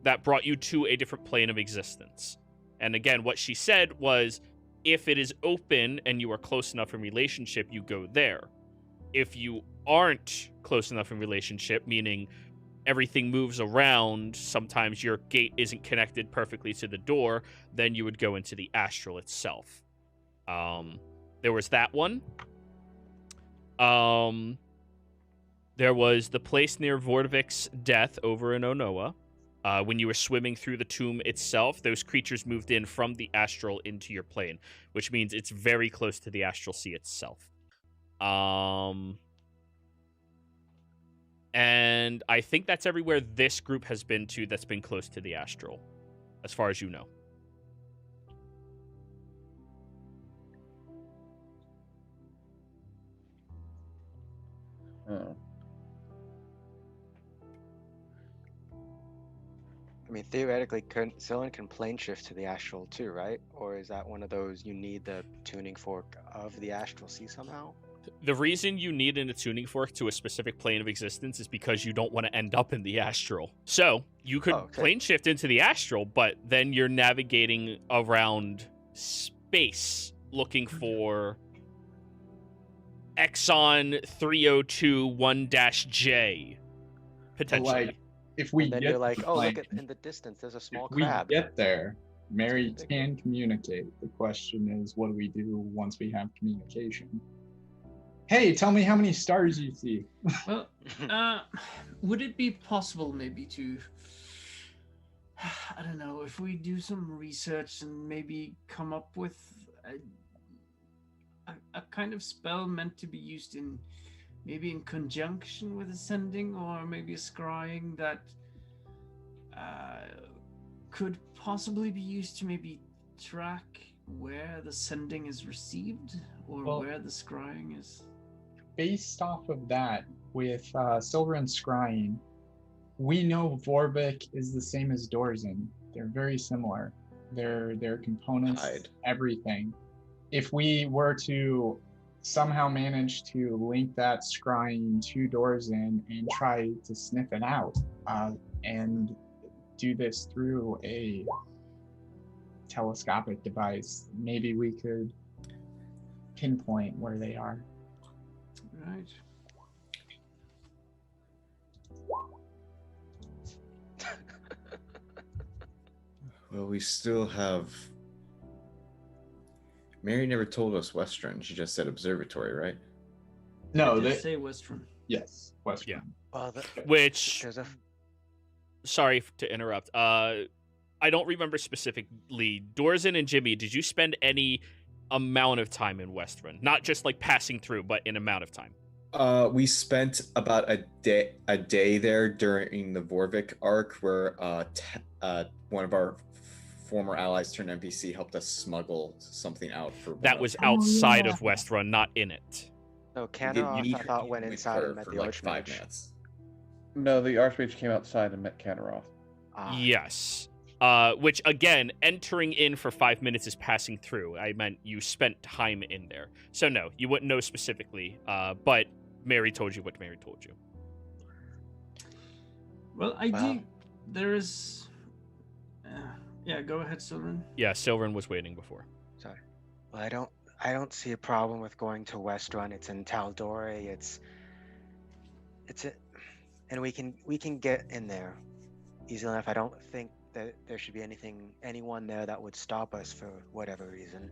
That brought you to a different plane of existence. And again, what she said was, if it is open and you are close enough in relationship, you go there. If you aren't close enough in relationship, meaning everything moves around, sometimes your gate isn't connected perfectly to the door, then you would go into the astral itself. There was that one. There was the place near Vorvik's death over in Onoa. When you were swimming through the tomb itself, those creatures moved in from the astral into your plane, which means it's very close to the astral sea itself. And I think that's everywhere this group has been to that's been close to the astral, as far as you know. Oh. I mean, theoretically, Sylvan can plane shift to the astral too, right? Or is that one of those you need the tuning fork of the astral sea somehow? The reason you need an attuning fork to a specific plane of existence is because you don't want to end up in the astral. So you could plane shift into the astral, but then you're navigating around space looking for Exxon 3021-J, potentially. Like, if we And then get you're like, the oh, plane, look in the distance, there's a small if we crab. get there, Mary can communicate. The question is, what do we do once we have communication? Hey, tell me how many stars you see. Well, would it be possible maybe to, I don't know, if we do some research and maybe come up with a kind of spell meant to be used in maybe in conjunction with ascending, or maybe a scrying that could possibly be used to maybe track where the sending is received, or where the scrying is? Based off of that, with Silver and Scrying, we know Vorvik is the same as Dorzen. They're very similar. Their components, everything. If we were to somehow manage to link that Scrying to Dorzen and try to sniff it out, and do this through a telescopic device, maybe we could pinpoint where they are. Right. Well, we still have... Mary never told us Western. She just said Observatory, right? No, they say Western. Yes, Western. Yeah. Well, Which... Sorry to interrupt. I don't remember specifically. Dorzen and Jimmy, did you spend any amount of time in Westrun? Not just like passing through, but in amount of time. We spent about a day there during the Vorvik arc, where one of our former allies turned NPC helped us smuggle something out for. That was outside of Westrun, not in it. So Canaroth, I thought, went inside and met for the like Archmage. 5 minutes. No, the Archmage came outside and met Canaroth. Yes. Which, again, entering in for 5 minutes is passing through. I meant you spent time in there. So, no, you wouldn't know specifically, but Mary told you what Mary told you. Well, there is... yeah, go ahead, Silverin. Yeah, Silverin was waiting before. Sorry. Well, I don't see a problem with going to Westrun. It's in Tal'Dorei. And we can get in there easily enough. I don't think that there should be anyone there that would stop us for whatever reason.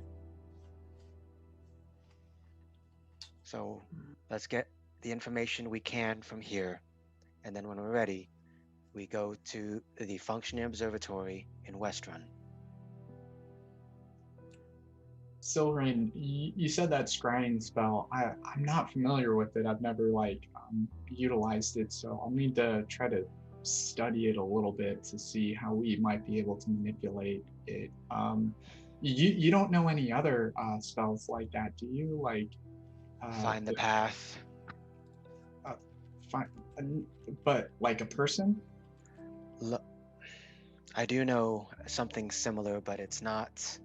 So let's get the information we can from here, and then when we're ready, we go to the functioning observatory in Westrun. Silverine, you said that scrying spell. I'm not familiar with it. I've never utilized it, so I'll need to try to study it a little bit to see how we might be able to manipulate it. You don't know any other spells like that, do you? Find the path. But like a person? I do know something similar, but it's not.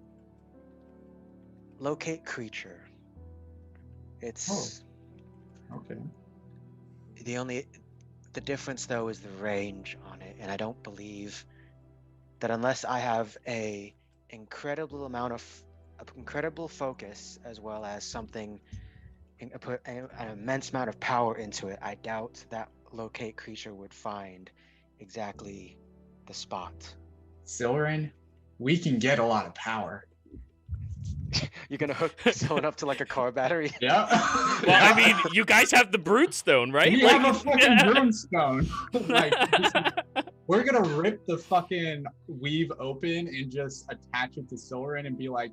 Locate creature. It's okay. The difference though is the range on it, and I don't believe that unless I have a incredible focus as well as something put an immense amount of power into it, I doubt that locate creature would find exactly the spot. Silverin, we can get a lot of power. You're gonna hook someone up to like a car battery? Yeah. Well, I mean, you guys have the Broodstone, right? we have a fucking broomstone. Like, we're gonna rip the fucking weave open and just attach it to Silverin and be like,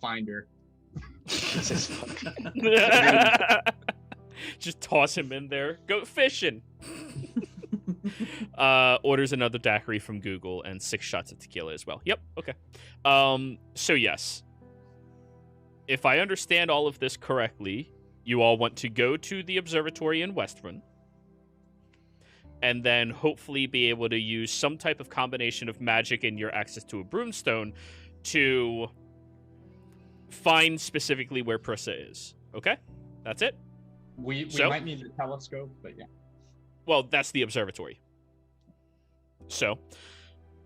find her. Jesus fuck. Just toss him in there. Go fishing. Orders another daiquiri from Google and 6 shots of tequila as well. Yep. Okay. So yes, if I understand all of this correctly, you all want to go to the observatory in Westrun, and then hopefully be able to use some type of combination of magic and your access to a broomstone to find specifically where Prissa is. Okay? That's it? We So? might need the telescope, but yeah. Well, that's the observatory. So,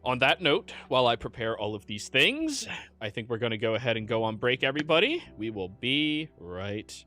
on that note, while I prepare all of these things, I think we're going to go ahead and go on break, everybody. We will be right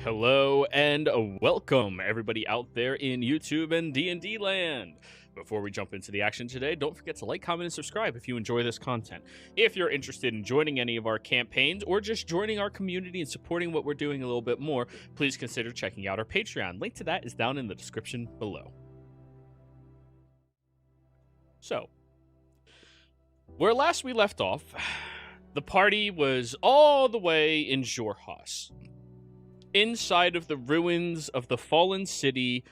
Hello and welcome everybody out there in YouTube and D&D land. Before we jump into the action today, don't forget to like, comment, and subscribe if you enjoy this content. If you're interested in joining any of our campaigns or just joining our community and supporting what we're doing a little bit more, please consider checking out our Patreon. Link to that is down in the description below. So, where last we left off, the party was all the way in Xhorhas, inside of the ruins of the fallen city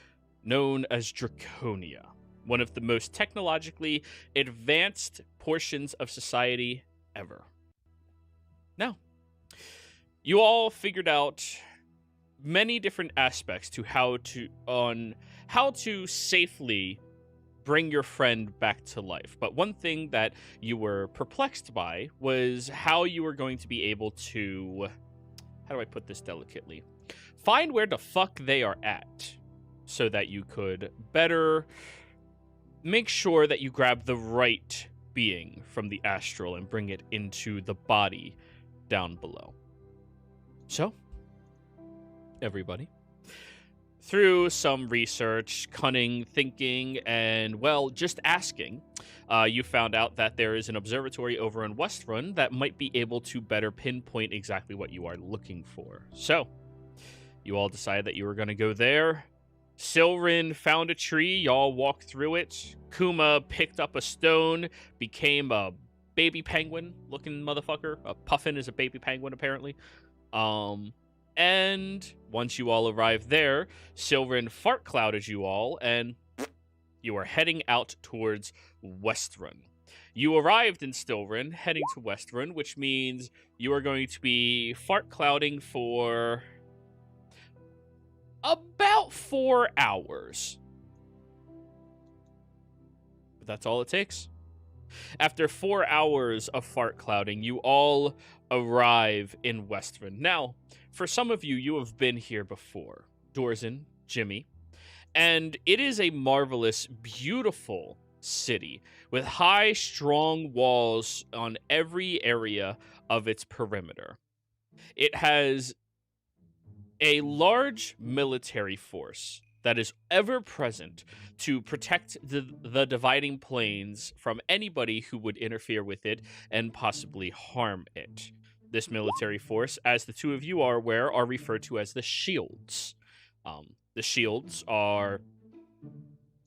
known as Draconia, one of the most technologically advanced portions of society ever. Now, you all figured out many different aspects to how to safely bring your friend back to life. But one thing that you were perplexed by was how you were going to be able to, how do I put this delicately, find where the fuck they are at so that you could better make sure that you grab the right being from the astral and bring it into the body down below. So, everybody, through some research, cunning thinking, and, well, just asking, you found out that there is an observatory over in Westrun that might be able to better pinpoint exactly what you are looking for. So, you all decided that you were going to go there. Silrin found a tree, y'all walked through it. Kuma picked up a stone, became a baby penguin-looking motherfucker. A puffin is a baby penguin, apparently. And once you all arrived there, Silrin fart clouded you all, and you are heading out towards Westrun. You arrived in Silrin, heading to Westrun, which means you are going to be fart clouding for about 4 hours. But that's all it takes. After 4 hours of fart clouding, you all arrive in Westrun. Now, for some of you, you have been here before. Dorzen, Jimmy. And it is a marvelous, beautiful city with high, strong walls on every area of its perimeter. It has a large military force that is ever present to protect the dividing plains from anybody who would interfere with it and possibly harm it. This military force, as the two of you are aware, are referred to as the Shields. The Shields are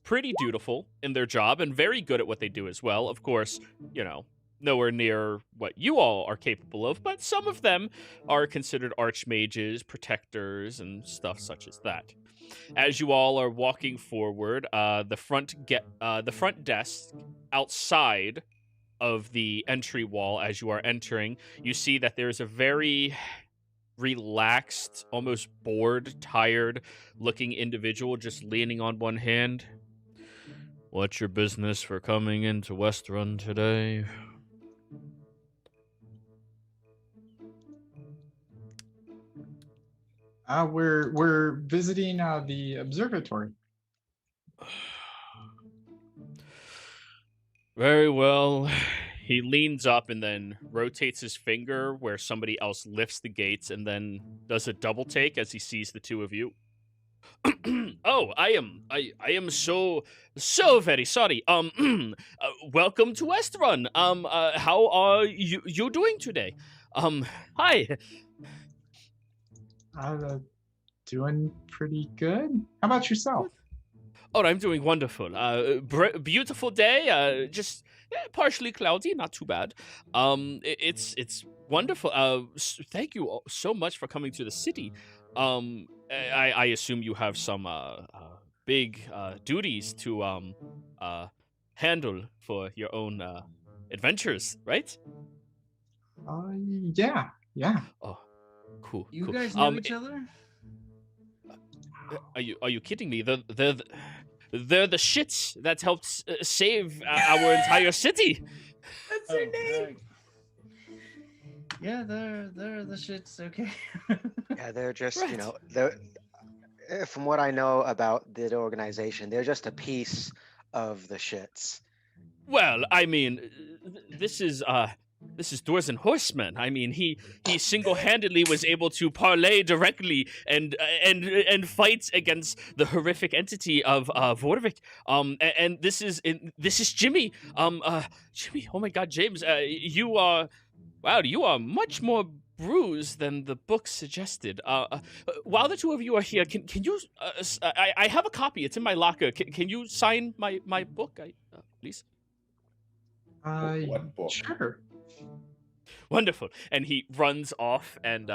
pretty dutiful in their job and very good at what they do as well. Of course, you know, nowhere near what you all are capable of, but some of them are considered archmages, protectors, and stuff such as that. As you all are walking forward, the front desk outside of the entry wall as you are entering, you see that there's a very relaxed, almost bored, tired-looking individual just leaning on one hand. What's your business for coming into Westrun today? We're visiting the observatory. Very well. He leans up and then rotates his finger where somebody else lifts the gates and then does a double take as he sees the two of you. Oh, I am so very sorry. Welcome to Westrun. How are you doing today? Hi. Doing pretty good. How about yourself? Oh, I'm doing wonderful. Beautiful day. Just partially cloudy, not too bad. It's wonderful. Thank you all so much for coming to the city. I assume you have some big duties to handle for your own adventures, right? Yeah. Oh, cool. You cool. guys know each other? Are you kidding me? They're the shits that helped save our entire city. That's their name. Right. Yeah, they're the shits. Okay. Yeah, they're just, Right. you know, from what I know about the organization, they're just a piece of the shits. Well, I mean, this is this is Doors and Horsemen. I mean, he single-handedly was able to parlay directly and fight against the horrific entity of Vorvik. And this is Jimmy. Jimmy. Oh my God, James. You are much more bruised than the book suggested. While the two of you are here, can you? I have a copy. It's in my locker. Can you sign my book, please? What book? Sure. Wonderful. And he runs off, and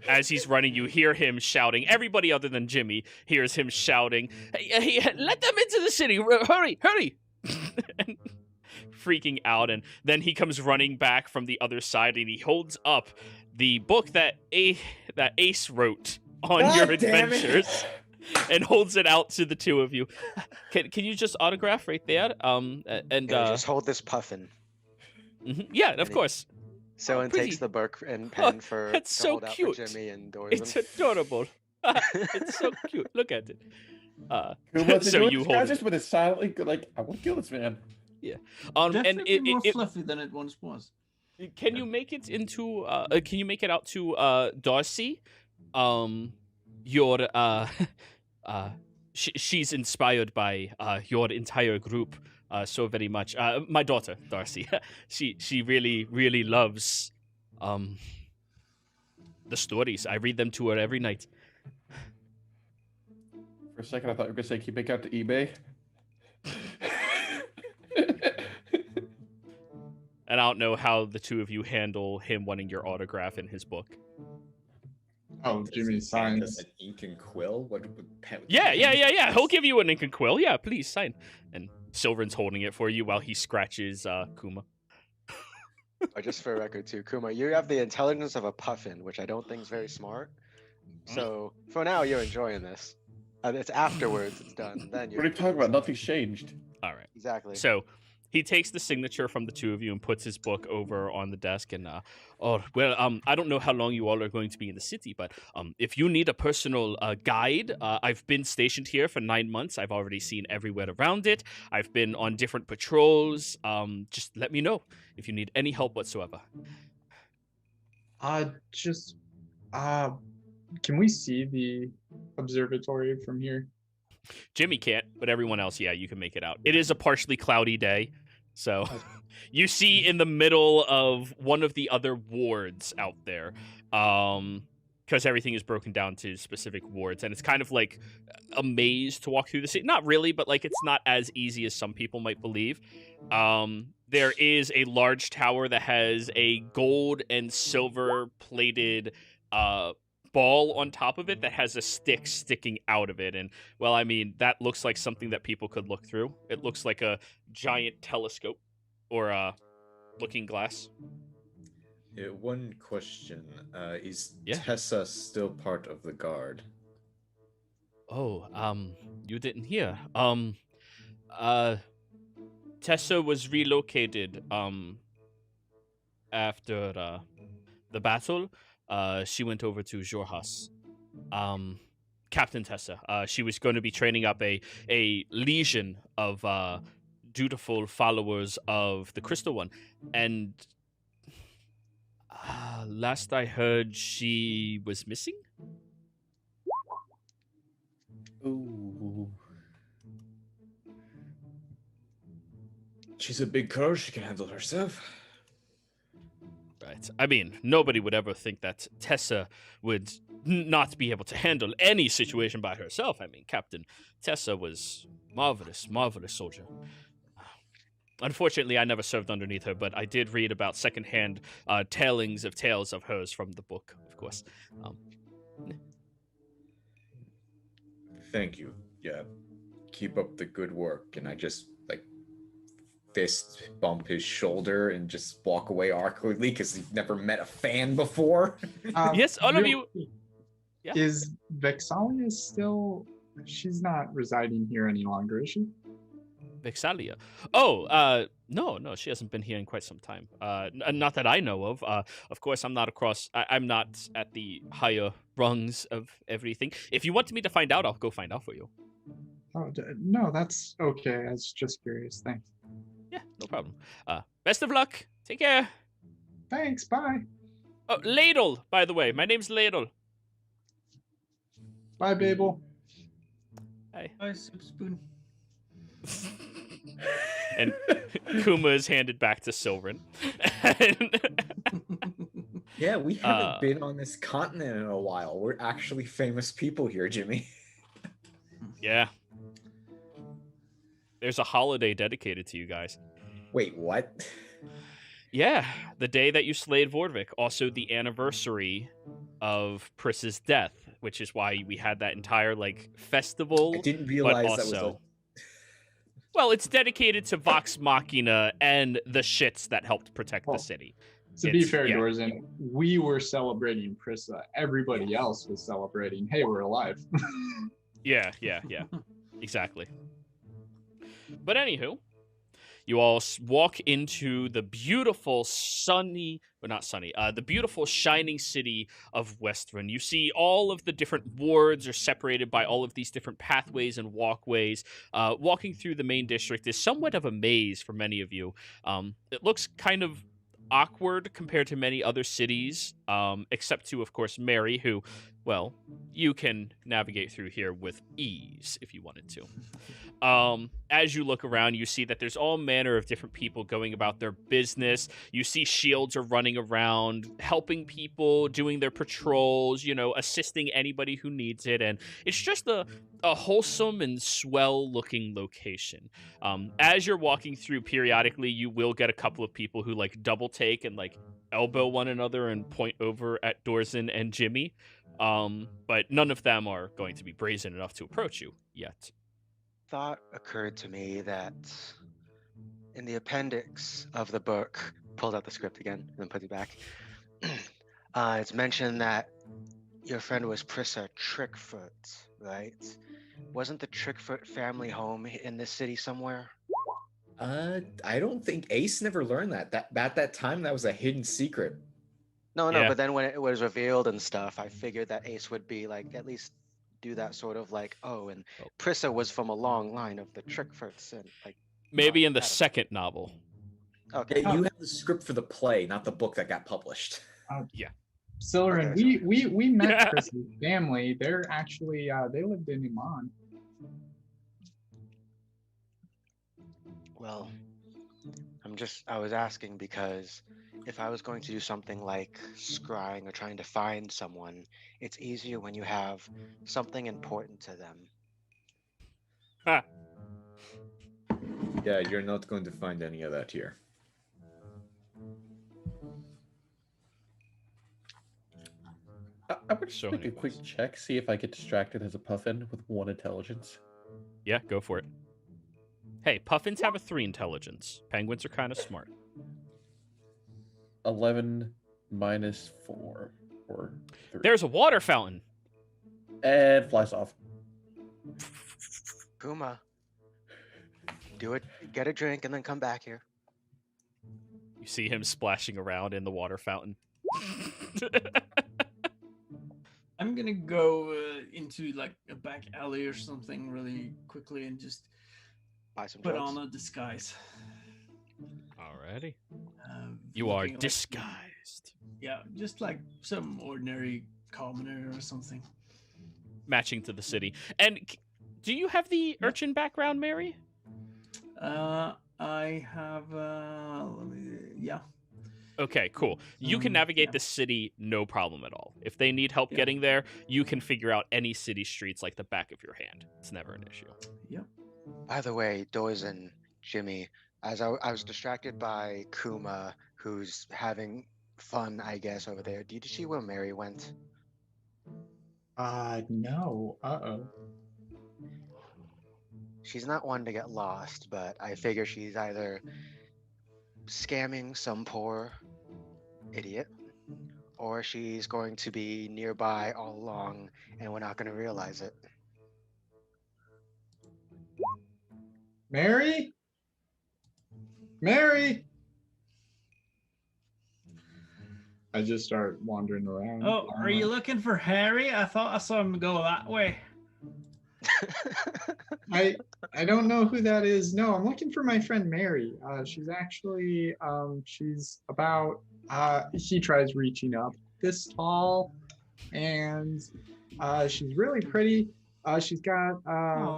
as he's running, you hear him shouting. Everybody other than Jimmy hears him shouting, hey, let them into the city! Hurry! And freaking out, and then he comes running back from the other side, and he holds up the book that Ace wrote on God your damn it. adventures. And holds it out to the two of you. Can you just autograph right there? And just hold this puffin. yeah, of course. Someone pretty. takes the book and pen for That's to so hold out cute. for Jimmy and It's Dorsman. adorable. It's so cute. Look at it. Kuma, So you hold it. just with his silently like, I want to kill this man. And Definitely more fluffy than it once was. can you make it into? Can you make it out to Darcy? She's inspired by your entire group so very much. My daughter, Darcy, she really loves the stories. I read them to her every night. For a second, I thought you were gonna say, "Can you make out to eBay?" And I don't know how the two of you handle him wanting your autograph in his book. Oh, Jimmy Does signs. an ink and quill? What would Yeah. He'll give you an ink and quill. Yeah, please sign. And Silverin's holding it for you while he scratches Kuma. Just for a record too, Kuma, you have the intelligence of a puffin, which I don't think is very smart. So for now, you're enjoying this. It's afterwards it's done. Then What you're are you talking about? Nothing's changed. All right. exactly. So he takes the signature from the two of you and puts his book over on the desk. And I don't know how long you all are going to be in the city, but if you need a personal guide, I've been stationed here for 9 months. I've already seen everywhere around it. I've been on different patrols. Just let me know if you need any help whatsoever. Can we see the observatory from here? Jimmy can't, but everyone else, yeah, you can make it out. It is a partially cloudy day, so you see in the middle of one of the other wards out there, because everything is broken down to specific wards, and it's kind of like a maze to walk through the city. Not really, but like it's not as easy as some people might believe. There is a large tower that has a gold and silver plated ball on top of it that has a stick sticking out of it. And, well, I mean, that looks like something that people could look through. It looks like a giant telescope or a looking glass. One question. Is Yeah. Tessa still part of the guard? Oh, you didn't hear. Tessa was relocated, after, the battle. She went over to Jorhas. Captain Tessa. She was going to be training up a legion of dutiful followers of the Crystal One. And last I heard, she was missing? Ooh. She's a big girl. She can handle herself. Right. I mean, nobody would ever think that Tessa would not be able to handle any situation by herself. I mean, Captain Tessa was marvelous soldier. Unfortunately, I never served underneath her, but I did read about secondhand tales of hers from the book, of course. Thank you. Yeah. Keep up the good work. And I just fist bump his shoulder and just walk away awkwardly because he's never met a fan before. Yes, all of real- you. Yeah. Is Vexalia still? She's not residing here any longer, is she? Vexalia. Oh, no, she hasn't been here in quite some time. Not that I know of. Of course, I'm not I'm not at the higher rungs of everything. If you want me to find out, I'll go find out for you. Oh, no, that's okay. I was just curious. Thanks. Yeah, no problem. Best of luck. Take care. Thanks. Bye. Oh, Ladle, by the way. My name's Ladle. Bye, Babel. Hey. Hi, Soup Spoon. And Kuma is handed back to Silverin. Yeah, we haven't been on this continent in a while. We're actually famous people here, Jimmy. Yeah. There's a holiday dedicated to you guys. Wait, what? Yeah, the day that you slayed Vordvik. Also the anniversary of Pris's death, which is why we had that entire, like, festival. I didn't realize but that was also, well, it's dedicated to Vox Machina and the shits that helped protect the city. To be It's- fair, yeah. Dorzen, we were celebrating Prissa. Everybody else was celebrating, hey, we're alive. Yeah. Exactly. But anywho, you all walk into the beautiful the beautiful shining city of Westrun. You see all of the different wards are separated by all of these different pathways and walkways. Walking through the main district is somewhat of a maze for many of you. It looks kind of awkward compared to many other cities, except to, of course, Mary, who, well, you can navigate through here with ease if you wanted to. As you look around, you see that there's all manner of different people going about their business. You see shields are running around, helping people, doing their patrols, assisting anybody who needs it. And it's just a wholesome and swell-looking location. As you're walking through, periodically, you will get a couple of people who, like, double take and, like, elbow one another and point over at Dorzen and Jimmy. But none of them are going to be brazen enough to approach you yet. Thought occurred to me that in the appendix of the book, pulled out the script again and then put it back. It's mentioned that your friend was Prissa Trickfoot, right? Wasn't the Trickfoot family home in this city somewhere? I don't think Ace never learned that. At that time, that was a hidden secret. No, Yeah. but then when it was revealed and stuff, I figured that Ace would be like, at least do that sort of like, and Prissa was from a long line of the Trickfoots, and like Maybe in the I don't- second novel. Okay. Yeah, you have the script for the play, not the book that got published. Silverin, Okay, we met Yeah. Prissa's family. They're actually, they lived in Iman. Well, I was asking because if I was going to do something like scrying or trying to find someone, it's easier when you have something important to them. Ha. Yeah, you're not going to find any of that here. I would just So make a quick anyways. check, see if I get distracted as a puffin with 1 intelligence. Yeah, go for it. Hey, puffins have a 3 intelligence. Penguins are kind of smart. 11 minus 4 or 3. There's a water fountain. And flies off. Kuma, do it. Get a drink and then come back here. You see him splashing around in the water fountain. I'm gonna go into like a back alley or something really quickly and just Buy some put drugs. on a disguise. Alrighty. You are looking like- disguised. Yeah, just like some ordinary commoner or something. Matching to the city. And do you have the urchin background, Mary? I have. Yeah. Okay, cool. You can navigate yeah. the city no problem at all. If they need help Yeah. getting there, you can figure out any city streets like the back of your hand. It's never an issue. Yep. By the way, Doz and Jimmy, as I was distracted by Kuma, who's having fun, I guess, over there. Did you see where Mary went? No. Uh-oh. She's not one to get lost, but I figure she's either scamming some poor idiot, or she's going to be nearby all along and we're not going to realize it. Mary? Mary? I just start wandering around. Oh, are you looking for Harry? I thought I saw him go that way. I don't know who that is. No, I'm looking for my friend Mary. She's actually she's about She tries reaching up this tall, and she's really pretty. She's got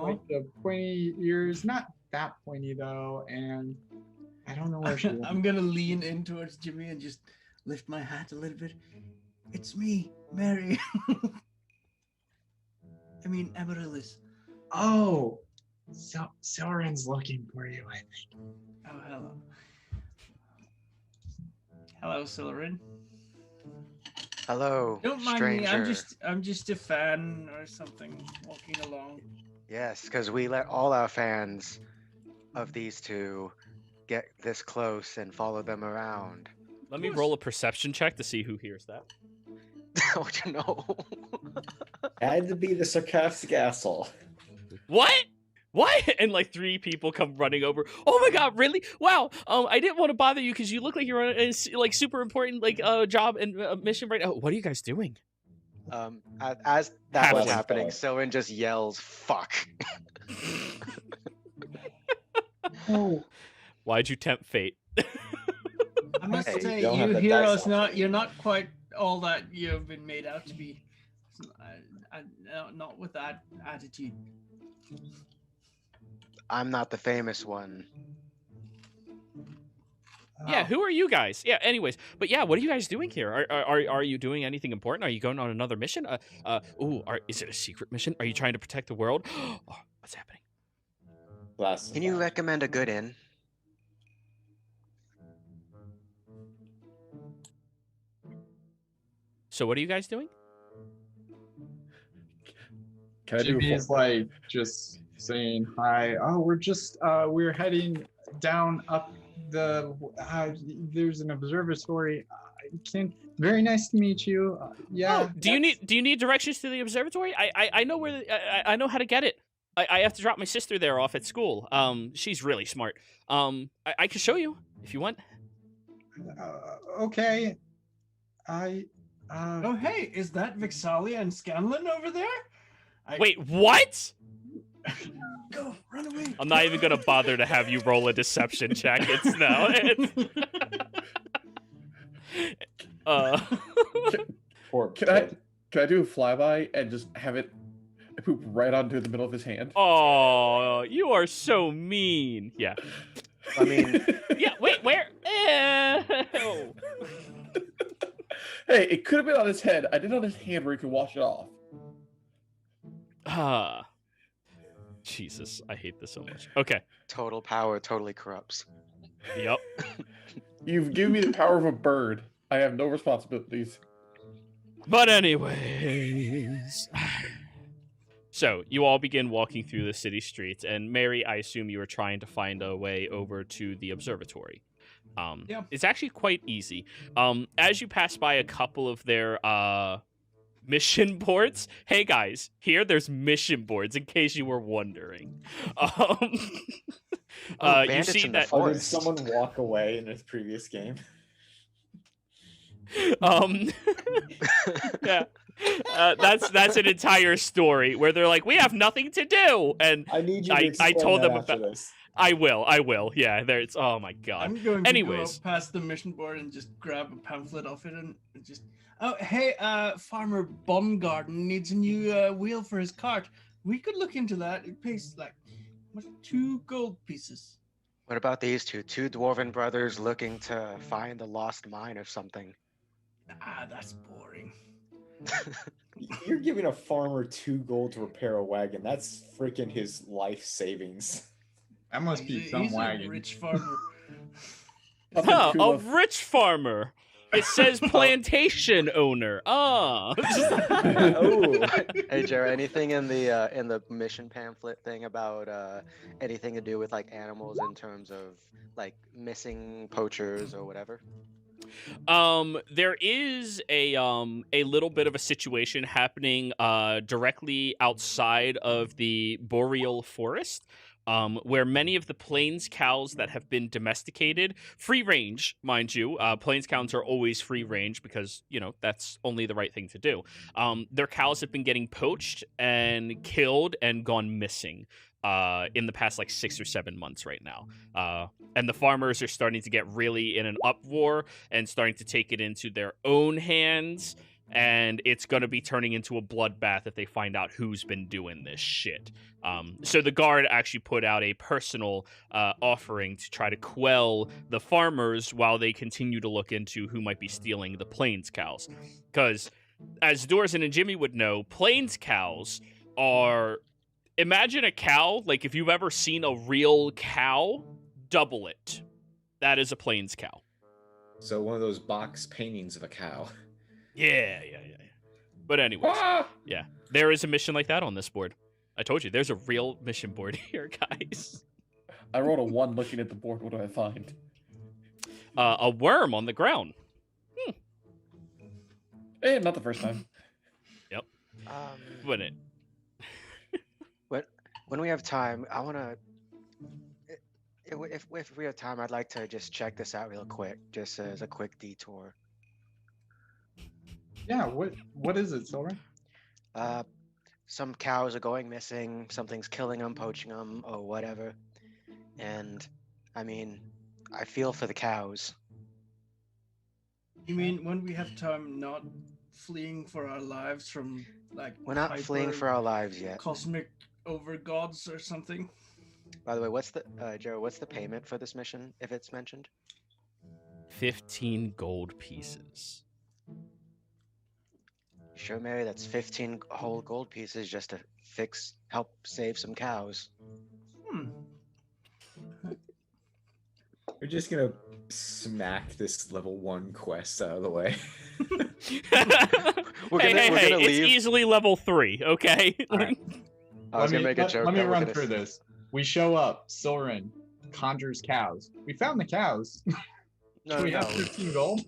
like the pointy ears, not that pointy though, and I don't know where she went. I'm gonna lean in towards Jimmy and just lift my hat a little bit. It's me, Mary. I mean, Amaryllis. Oh, so Soren's looking for you, I think. Oh, hello. Hello, Soren. Hello, Don't mind stranger. me. I'm just a fan or something walking along. Yes, because we let all our fans of these two get this close and follow them around. Let me roll a perception check to see who hears that. Oh no. Had to be the sarcastic asshole. What? What? And like 3 people come running over. Oh my god, really? Wow. I didn't want to bother you because you look like you're on a like super important like job and mission right now. What are you guys doing? As that was Halfling. happening, Soren just yells, "Fuck!" Oh, Why'd you tempt fate? I must Hey, say, you don't have you the hear dice us out. you're not quite all that you've been made out to be. Not with that attitude. I'm not the famous one. Yeah, who are you guys? Yeah, anyways, but yeah, what are you guys doing here? Are you doing anything important? Are you going on another mission? Is it a secret mission? Are you trying to protect the world? Oh, what's happening? Can you recommend a good inn? So what are you guys doing? Can I do Jimmy a is like just saying hi. Oh, we're heading down up the. There's an observatory. Very nice to meet you. Yeah. Oh, do you need directions to the observatory? I know where I know how to get it. I have to drop my sister there off at school. She's really smart. I can show you if you want. Okay. Oh, hey, is that Vixalia and Scanlan over there? Wait, what? Go, run away. I'm not even gonna bother to have you roll a deception check. It's no. Poor Can I do a flyby and just have it poop right onto the middle of his hand? Oh, you are so mean. Yeah. I mean, Yeah. Wait. Where? Oh. Hey, it could have been on his head. I did it on his hand where he could wash it off. Ah. Jesus, I hate this so much. Okay. total power totally corrupts. Yep. You've given me the power of a bird. I have no responsibilities. But anyways. So, you all begin walking through the city streets, and Mary, I assume you were trying to find a way over to the observatory. Yeah. It's actually quite easy. As you pass by a couple of their mission boards, hey guys, there's mission boards in case you were wondering. You Bandits see in the that Oh, did forest. someone walk away in his previous game? yeah. That's an entire story where they're like, we have nothing to do, and I need you to I explain told that them after about. this. I will. Yeah, there's. Oh my god. I'm going to Anyways. go past the mission board and just grab a pamphlet off it and just. Oh, hey, Farmer Baumgarten needs a new wheel for his cart. We could look into that. It pays like 2 gold pieces. What about these two dwarven brothers looking to find the lost mine or something? That's boring. You're giving a farmer 2 gold to repair a wagon. That's freaking his life savings. That must be He's some a wagon. rich farmer. Huh, Two a of- rich farmer. It says plantation owner. Ah. Oh, Hey, Jared, anything in the mission pamphlet thing about anything to do with like animals in terms of like missing poachers or whatever? There is a little bit of a situation happening directly outside of the boreal forest. Where many of the plains cows that have been domesticated, free range, mind you, plains cows are always free range because, that's only the right thing to do. Their cows have been getting poached and killed and gone missing. in the past like 6 or 7 months right now. And the farmers are starting to get really in an uproar and starting to take it into their own hands. And it's going to be turning into a bloodbath if they find out who's been doing this shit. So the guard actually put out a personal offering to try to quell the farmers while they continue to look into who might be stealing the plains cows. Because, as Dorson and Jimmy would know, plains cows are... Imagine a cow, like if you've ever seen a real cow, double it. That is a plains cow. So one of those box paintings of a cow. Yeah. But anyways, yeah, there is a mission like that on this board. I told you, there's a real mission board here, guys. I rolled a 1 looking at the board. What do I find? A worm on the ground. Eh, not the first time. Yep. Wouldn't it? When we have time, I want to. If we have time, I'd like to just check this out real quick, just as a quick detour. Yeah, what is it, Silver? Some cows are going missing. Something's killing them, poaching them, or whatever. And I mean, I feel for the cows. You mean when we have time, not fleeing for our lives from like We're not fleeing for our lives yet. cosmic over gods or something? By the way, what's the Joe? What's the payment for this mission, if it's mentioned? 15 gold pieces. Sure, Mary, that's 15 whole gold pieces just to help save some cows. We're just gonna smack this level 1 quest out of the way. We're Hey, gonna it's leave. easily level 3, okay? Alright. I was gonna make a joke. Let me that we're run gonna through this. We show up, Silrin conjures cows. We found the cows. No, we no, have 15 gold.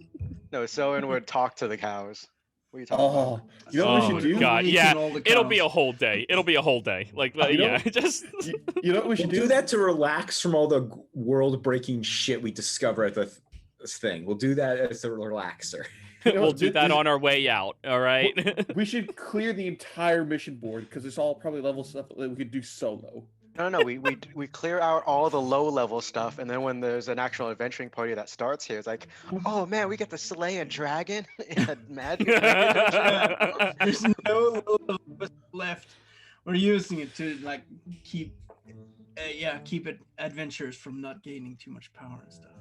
no. Soen would talk to the cows. What are you talking about? Oh, you know what we Oh, should do? God, Making yeah, all the it'll be cows. a whole day. It'll be a whole day. Like, You know- yeah, just... You know what we We'll should do that to relax from all the world-breaking shit we discover at the this thing. We'll do that as a relaxer. You know We'll what, do that on our way out, all right? We should clear the entire mission board because it's all probably level stuff that we could do solo. No. We clear out all the low level stuff, and then when there's an actual adventuring party that starts here, it's like, oh man, we get to slay a dragon in a magic adventure. There's no little left. We're using it to like keep it adventurers from not gaining too much power and stuff.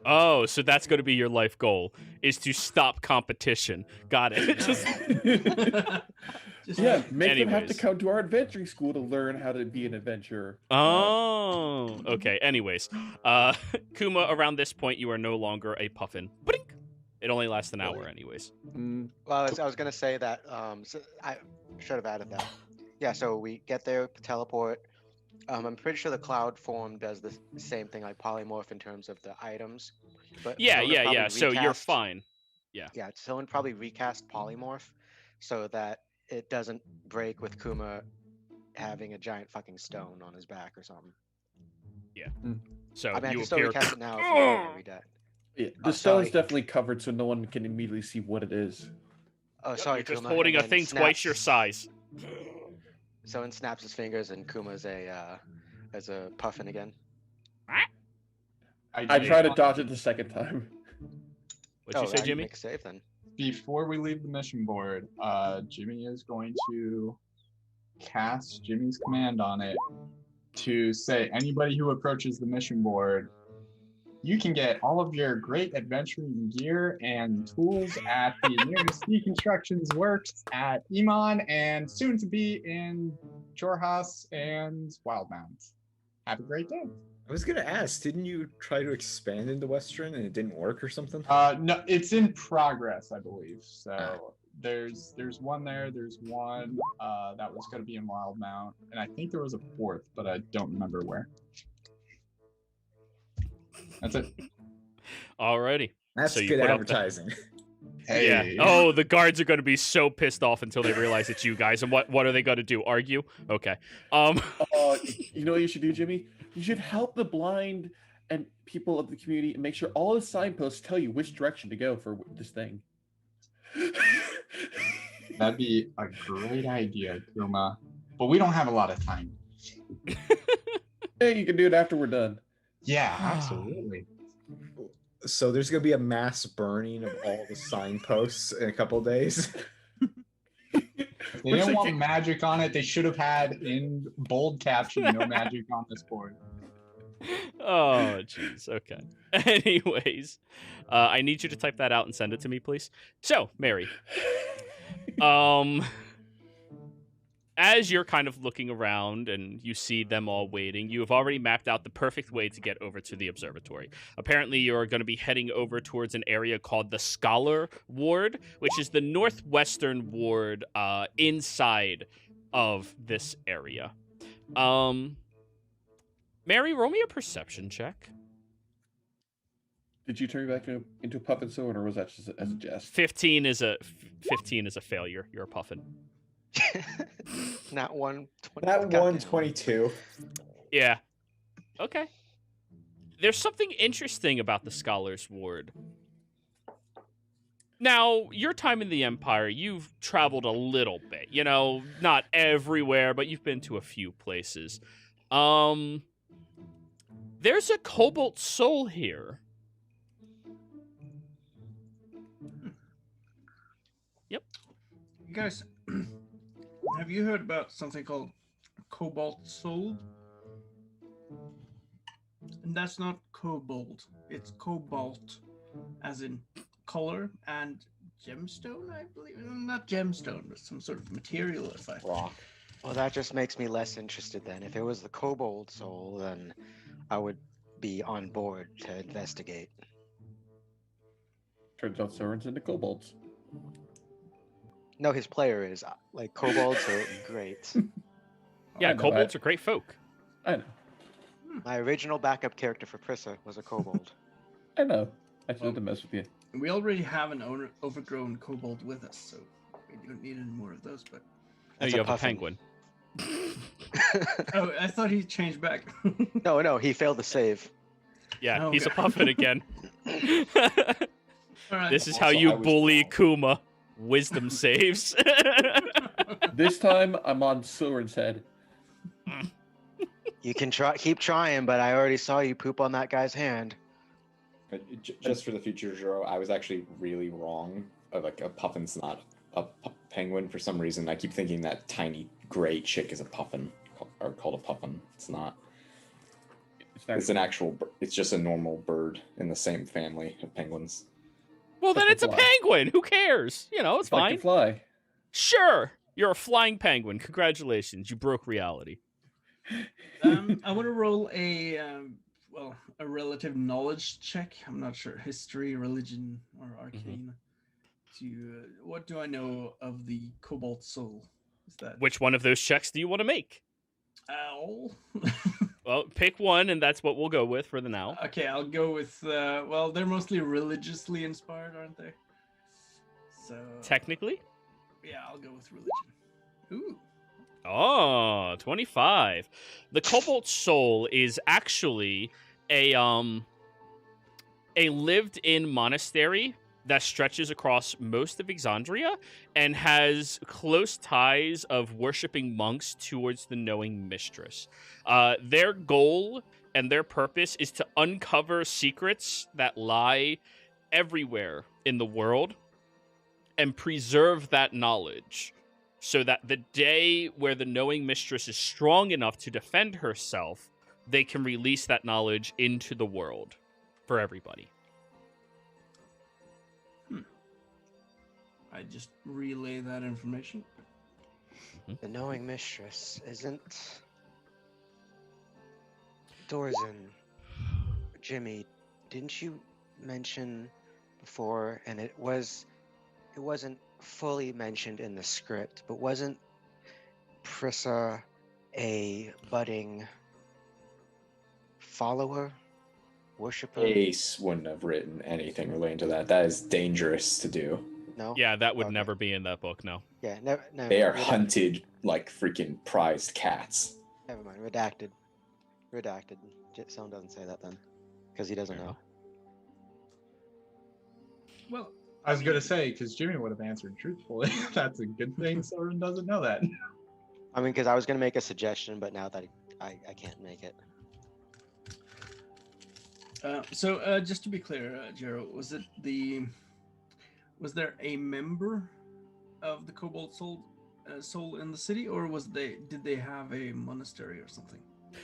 Oh, so that's going to be your life goal, is to stop competition. Got it. Just... Just Yeah, make them have to Anyways. come to our adventuring school to learn how to be an adventurer. Oh, okay. Anyways, Kuma, around this point, you are no longer a puffin. Blink. It only lasts an hour anyways. Mm, Well, I was gonna say that. So I should have added that. Yeah. So we get there, teleport. I'm pretty sure the cloud form does the same thing, like polymorph in terms of the items. But Yeah. someone probably So you're recast- fine. Yeah, someone probably recast polymorph so that it doesn't break with Kuma having a giant fucking stone on his back or something. So I mean, I you can still appear... recast it now if you want to read that. yeah, Oh, the stone's sorry. definitely covered so no one can immediately see what it is. Oh, Yep, sorry, you're just Kuma. holding a and then thing twice your snaps- size. Someone snaps his fingers and Kuma's as a puffin again. I tried to dodge it the second time. What'd you say, I can Jimmy? Make a save then. Before we leave the mission board, Jimmy is going to cast Jimmy's command on it to say anybody who approaches the mission board, you can get all of your great adventuring gear and tools at the nearest Deconstructions Works at Iman and soon to be in Jorhas and Wildemount. Have a great day. I was gonna ask, didn't you try to expand into Western and it didn't work or something? No, it's in progress, I believe. So there's one there. There's one that was going to be in Wildemount, and I think there was a fourth, but I don't remember where. That's it. Alrighty. That's so you good put up advertising. Yeah. Oh, the guards are going to be so pissed off until they realize it's you guys. And what are they going to do? Argue? Okay. You know what you should do, Jimmy? You should help the blind and people of the community and make sure all the signposts tell you which direction to go for this thing. That'd be a great idea, Kuma. But we don't have a lot of time. Hey, you can do it after we're done. Yeah, absolutely. So there's gonna be a mass burning of all the signposts in a couple days. If they Looks didn't like want magic on it, they should have had in bold caption, no magic on this board. Oh, jeez. Okay. Anyways, I need you to type that out and send it to me, please. So, Mary, as you're kind of looking around and you see them all waiting, you have already mapped out the perfect way to get over to the observatory. Apparently, you're going to be heading over towards an area called the Scholar Ward, which is the northwestern ward inside of this area. Mary, roll me a perception check. Did you turn me back into a puffin sword, or was that just as a jest? 15 is a failure. You're a puffin. Not 120. That 122. Yeah. Okay. There's something interesting about the Scholars Ward. Now, your time in the Empire, you've traveled a little bit. You know, not everywhere, but you've been to a few places. There's a Cobalt Soul here. Yep. You guys, have you heard about something called Cobalt Soul? And that's not cobalt. It's cobalt, as in color, and gemstone, I believe. Not gemstone, but some sort of material, if I... Rock. Well, that just makes me less interested then. If it was the Cobalt Soul, then I would be on board to investigate. Turns out Soren's into kobolds. No, his player is. Like, kobolds are great. Yeah, I know, kobolds are great folk. I know. My original backup character for Prissa was a kobold. I know. I just had to mess with you. We already have an overgrown kobold with us, so we don't need any more of those, but... Oh, That's you a have a puffin. penguin. Oh, I thought he changed back. No, he failed the save. Yeah, Oh, he's a God. puffin again. All right. This is how Also, you I was bully wrong. Kuma. Wisdom saves. This time, I'm on Soren's head. You can keep trying, but I already saw you poop on that guy's hand. But just for the future, Jiro, I was actually really wrong. Like, a puffin's not a penguin for some reason. I keep thinking that tiny gray chick is a puffin, or called a puffin. It's not. It's an actual. It's just a normal bird in the same family of penguins. Well, then Like it's a a fly. penguin. Who cares? You know, it's Like fine. to fly. Sure. You're a flying penguin. Congratulations. You broke reality. I want to roll a relative knowledge check. I'm not sure, history, religion, or arcane. To what do I know of the Cobalt Soul? Is that Which one of those checks do you want to make? owl? Well, pick one, and that's what we'll go with for the now. Okay, I'll go with. Well, they're mostly religiously inspired, aren't they? So Technically? yeah, I'll go with religion. Ooh. Oh, 25. The Cobalt Soul is actually a lived-in monastery that stretches across most of Exandria and has close ties of worshipping monks towards the knowing mistress. Their goal and their purpose is to uncover secrets that lie everywhere in the world and preserve that knowledge, so that the day where the knowing mistress is strong enough to defend herself, they can release that knowledge into the world for everybody. I just relay that information. The knowing mistress isn't Dorzen. Jimmy, didn't you mention before, and it wasn't fully mentioned in the script, but wasn't Prissa a budding follower, worshiper? Ace wouldn't have written anything relating to that. That is dangerous to do. No. Yeah, that would Okay. never be in that book, no. Yeah. Never. They are redacted. hunted like freaking prized cats. Never mind. Redacted. Someone doesn't say that then, because he doesn't Fair know. Well, I was gonna say, because Jimmy would have answered truthfully. That's a good thing Soren doesn't know that. I mean, because I was gonna make a suggestion, but now that I can't make it. So just to be clear, Jero, was there a member of the Cobalt Soul in the city, or did they have a monastery or something?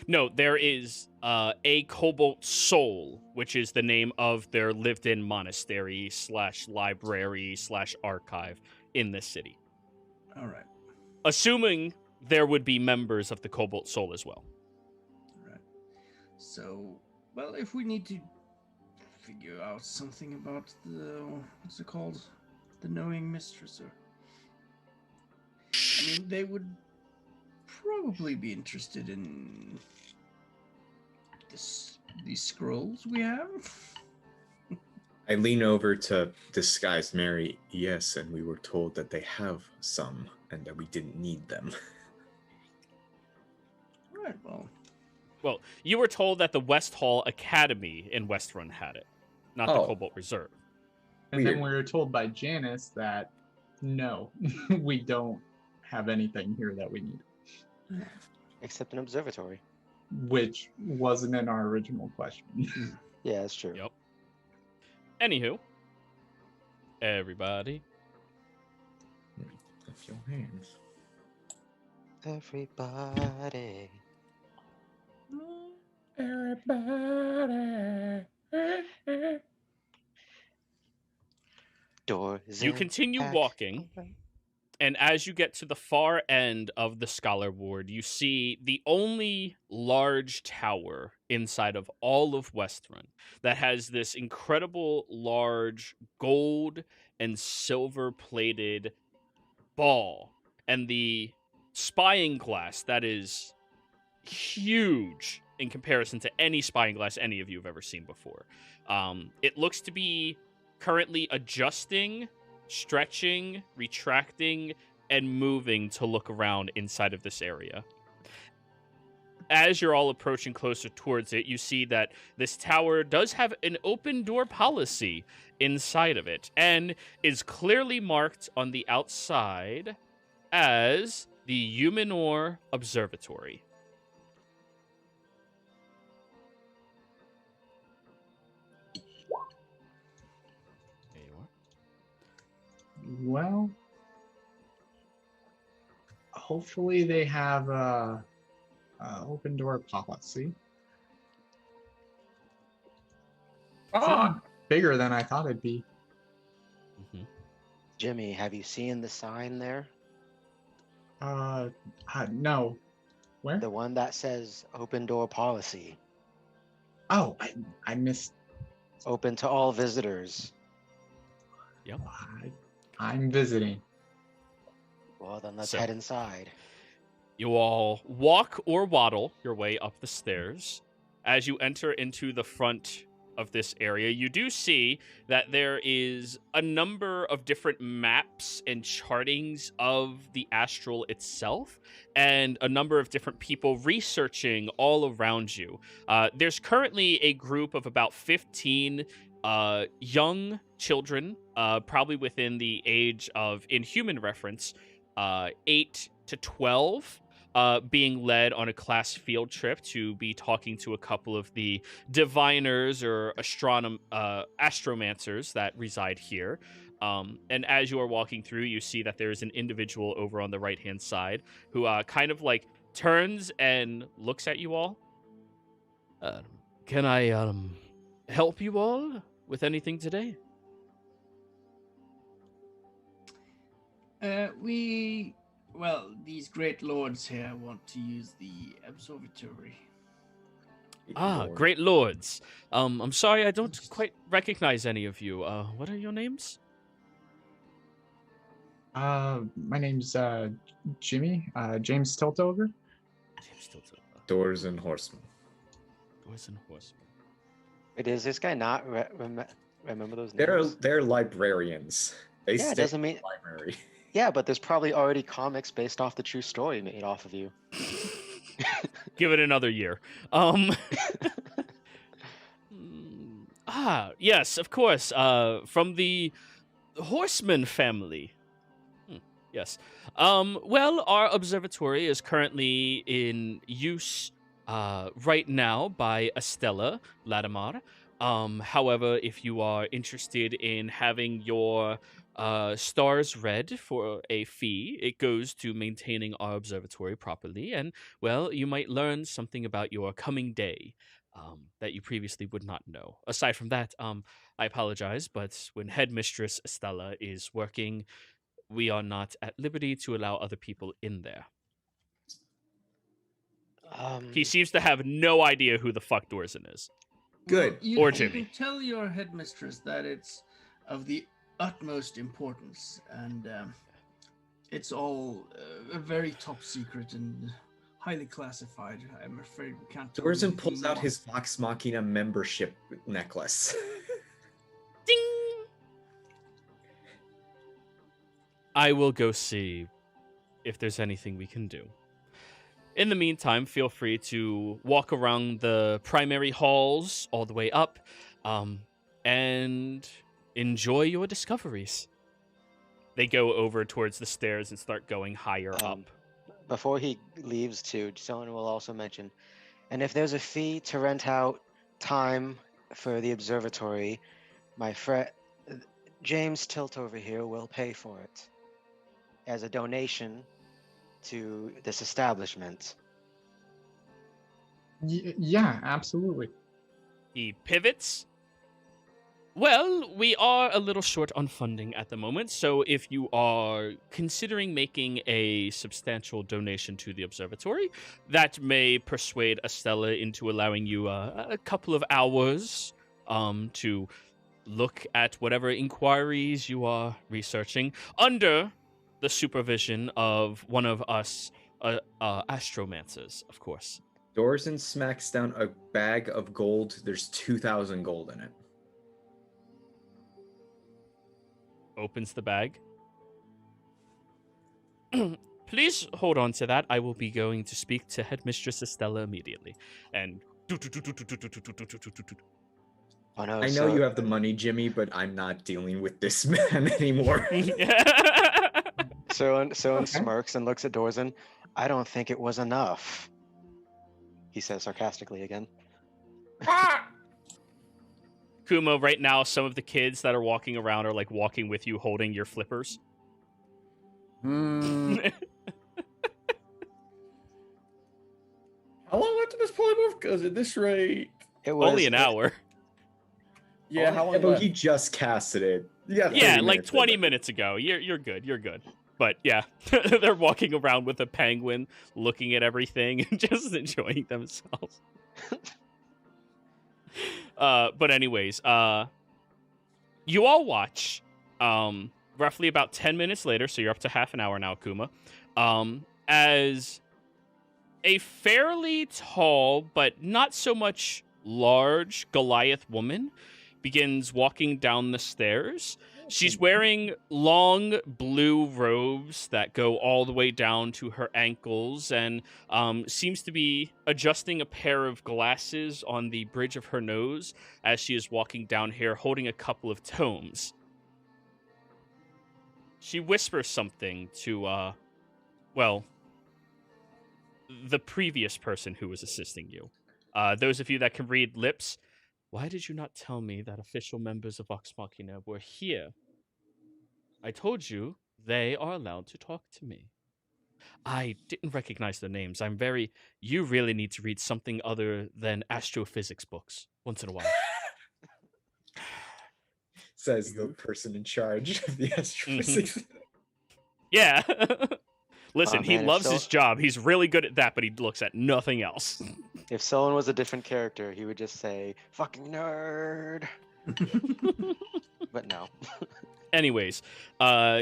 No, there is a Cobalt Soul, which is the name of their lived-in monastery / library / archive in this city. All right. Assuming there would be members of the Cobalt Soul as well. All right. So, well, if we need to figure out something about what's it called? The Knowing Mistress, or... I mean, they would probably be interested in these scrolls we have. I lean over to disguise Mary. Yes, and we were told that they have some and that we didn't need them. Right, Well, you were told that the West Hall Academy in Westrun had it, not the Cobalt Reserve. And then we were told by Janice that no, we don't have anything here that we need. Except an observatory. Which wasn't in our original question. Yeah, that's true. Yep. Anywho, everybody. Lift your hands. Everybody. Everybody. Doors. You continue walking, and as you get to the far end of the Scholar Ward, you see the only large tower inside of all of Westrun that has this incredible large gold and silver plated ball, and the spying glass that is huge in comparison to any spying glass any of you have ever seen before. It looks to be currently adjusting, stretching, retracting, and moving to look around inside of this area. As you're all approaching closer towards it, you see that this tower does have an open door policy inside of it and is clearly marked on the outside as the Humanor Observatory. There you are. Well, hopefully they have a open door policy. Bigger than I thought it'd be. Mm-hmm. Jimmy, have you seen the sign there? No. Where? The one that says open door policy. Oh, I missed. Open to all visitors. Yep. I'm visiting. Well, then let's So- head inside. You all walk or waddle your way up the stairs. As you enter into the front of this area, you do see that there is a number of different maps and chartings of the astral itself, and a number of different people researching all around you. There's currently a group of about 15 young children, probably within the age of, in human reference, 8 to 12, being led on a class field trip to be talking to a couple of the diviners or astromancers that reside here. And as you are walking through, you see that there is an individual over on the right-hand side who kind of like turns and looks at you all. Can I help you all with anything today? Well, these great lords here want to use the observatory. Great lords. I'm sorry, I don't quite recognize any of you. What are your names? My name's Jimmy. James Tiltover. James Tiltover. Doors and horsemen. Doors and horsemen. Wait, does this guy not remember those names? They're librarians. They Yeah, it stay doesn't in mean. the library. Yeah, but there's probably already comics based off the true story made off of you. Give it another year. Yes, of course. From the Horseman family. Yes. Well, our observatory is currently in use right now by Estella Laramar. However, if you are interested in having your stars read for a fee, it goes to maintaining our observatory properly, and, well, you might learn something about your coming day that you previously would not know. Aside from that, I apologize, but when Headmistress Estella is working, we are not at liberty to allow other people in there. He seems to have no idea who the fuck Dorzen is. Good. Well, you, Or you Jimmy. can tell your headmistress that it's of the utmost importance, and it's all very top secret and highly classified. I'm afraid we can't tell you Dorzen anything pulls out more. his Vox Machina membership necklace. Ding! I will go see if there's anything we can do. In the meantime, feel free to walk around the primary halls all the way up, and enjoy your discoveries. They go over towards the stairs and start going higher up. Before he leaves, too, someone will also mention, and if there's a fee to rent out time for the observatory, my friend James Tilt over here will pay for it as a donation to this establishment. Yeah, absolutely. He pivots. Well, we are a little short on funding at the moment, so if you are considering making a substantial donation to the observatory, that may persuade Estella into allowing you a couple of hours to look at whatever inquiries you are researching under the supervision of one of us astromancers, of course. Dorzen smacks down a bag of gold. There's 2,000 gold in it. Opens the bag. Please hold on to that. I will be going to speak to Headmistress Estella immediately. And Oh no! I know you have the money, Jimmy, but I'm not dealing with this man anymore. Soren Okay. smirks and looks at Dorzen. I don't think it was enough, he says sarcastically again. Kumo, right now, some of the kids that are walking around are like walking with you, holding your flippers. How long left in this polymorph? Because at this rate, It was Only an hour. yeah. How long? But left? he just casted it. Yeah, Yeah, 30 like minutes 20 later. minutes ago. You're good. You're good. But yeah, they're walking around with a penguin, looking at everything and just enjoying themselves. But anyways, you all watch. Roughly about 10 minutes later, so you're up to half an hour now, Kuma. As a fairly tall, but not so much large Goliath woman begins walking down the stairs. She's wearing long blue robes that go all the way down to her ankles and seems to be adjusting a pair of glasses on the bridge of her nose as she is walking down here holding a couple of tomes. She whispers something to, the previous person who was assisting you. Those of you that can read lips, why did you not tell me that official members of Vox Machina were here? I told you they are allowed to talk to me. I didn't recognize their names. You really need to read something other than astrophysics books once in a while. Says the person in charge of the astrophysics. Yeah. Listen, Aw, he man, if loves so- his job. He's really good at that, but he looks at nothing else. If Solon was a different character, he would just say, "Fucking nerd." But no. Anyways,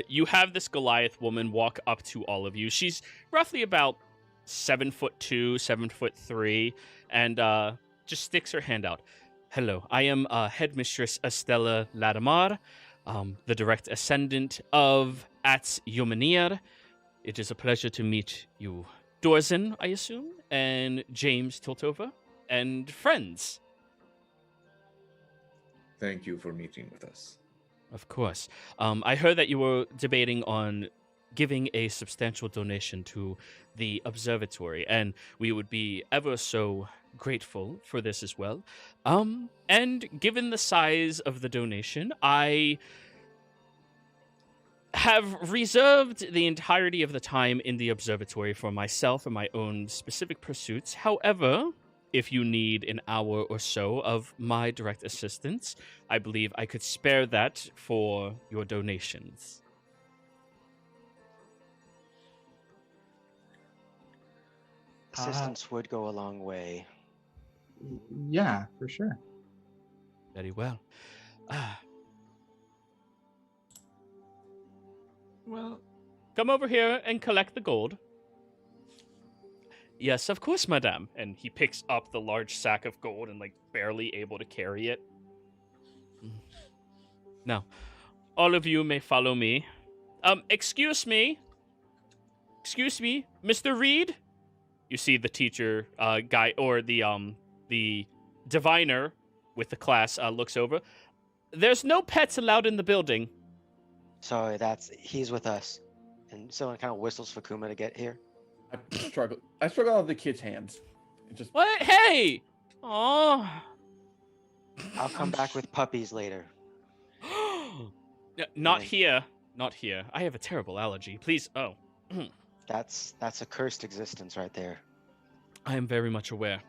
you have this Goliath woman walk up to all of you. She's roughly about 7'2", 7'3", and just sticks her hand out. Hello, I am Headmistress Estella Laramar, the direct ascendant of At Yumanir. It is a pleasure to meet you. Dorzen, I assume, and James Tiltova, and friends. Thank you for meeting with us. Of course. I heard that you were debating on giving a substantial donation to the observatory, and we would be ever so grateful for this as well. And given the size of the donation, I have reserved the entirety of the time in the observatory for myself and my own specific pursuits. However, if you need an hour or so of my direct assistance, I believe I could spare that for your donations. Assistance would go a long way. Yeah, for sure. Very well. Well, Come over here and collect the gold. Yes, of course, madame. And he picks up the large sack of gold and, barely able to carry it. Now, all of you may follow me. Excuse me. Excuse me, Mr. Reed? You see the teacher guy, or the diviner with the class looks over. There's no pets allowed in the building. Sorry, he's with us. And someone kind of whistles for Kuma to get here. I struggle with the kid's hands. It just What? Hey! Oh. I'll come back with puppies later. Not here. Not here. I have a terrible allergy. Please. Oh. That's a cursed existence right there. I am very much aware.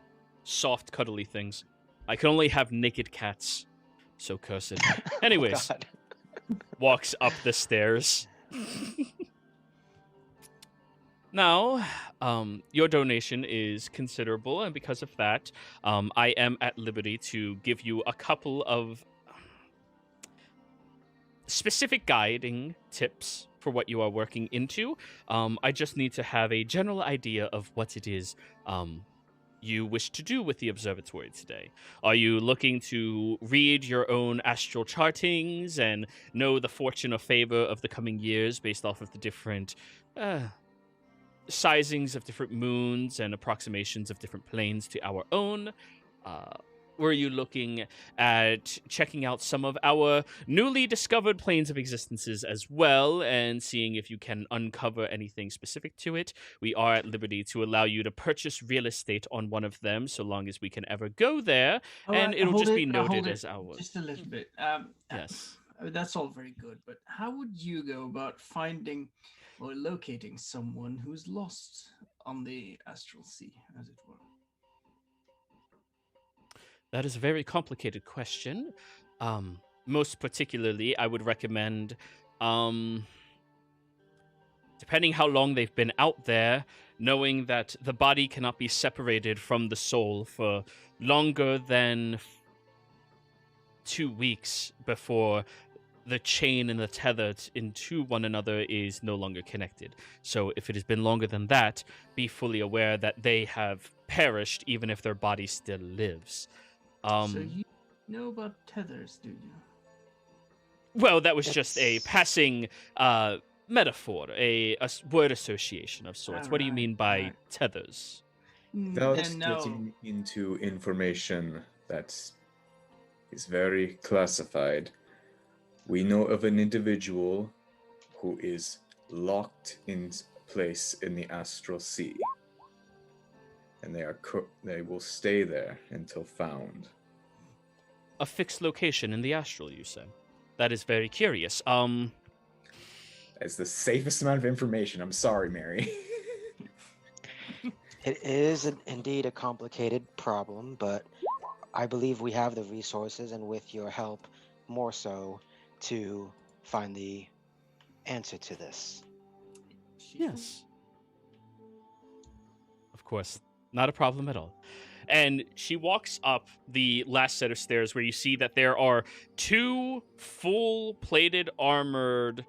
Soft, cuddly things. I can only have naked cats. So cursed. Anyways, God. walks up the stairs. Now, your donation is considerable, and because of that, I am at liberty to give you a couple of specific guiding tips for what you are working into. I just need to have a general idea of what it is you wish to do with the observatory today. Are you looking to read your own astral chartings and know the fortune or favor of the coming years based off of the different sizings of different moons and approximations of different planes to our own? Were you looking at checking out some of our newly discovered planes of existences as well and seeing if you can uncover anything specific to it? We are at liberty to allow you to purchase real estate on one of them so long as we can ever go there, and alright, it'll hold just be it, noted hold as it ours. just a little bit. Yes. That's all very good, but how would you go about finding or locating someone who's lost on the astral sea, as it were? That is a very complicated question. Most particularly, I would recommend, depending how long they've been out there, knowing that the body cannot be separated from the soul for longer than 2 weeks before the chain and the tether into one another is no longer connected. So if it has been longer than that, be fully aware that they have perished even if their body still lives. So you know about tethers, do you? Well, that was just a passing metaphor, a word association of sorts. What do you mean by Alright. tethers? Without And no, getting into information that is very classified, we know of an individual who is locked in place in the astral sea, and they will stay there until found. A fixed location in the astral, you say? That is very curious. That's the safest amount of information. I'm sorry, Mary. It is indeed a complicated problem, but I believe we have the resources, and with your help, more so, to find the answer to this. Yes. Of course, not a problem at all. And she walks up the last set of stairs where you see that there are 2 full-plated armored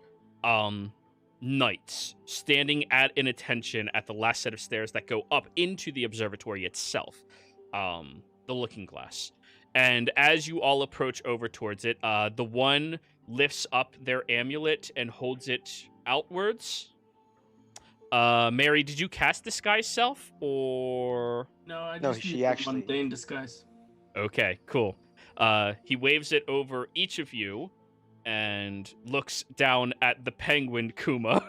knights standing at an attention at the last set of stairs that go up into the observatory itself, the looking glass. And as you all approach over towards it, the one lifts up their amulet and holds it outwards. Mary, did you cast Disguise Self, or...? no, I No, just she use the actually- mundane disguise. Okay, cool. He waves it over each of you and looks down at the penguin Kuma.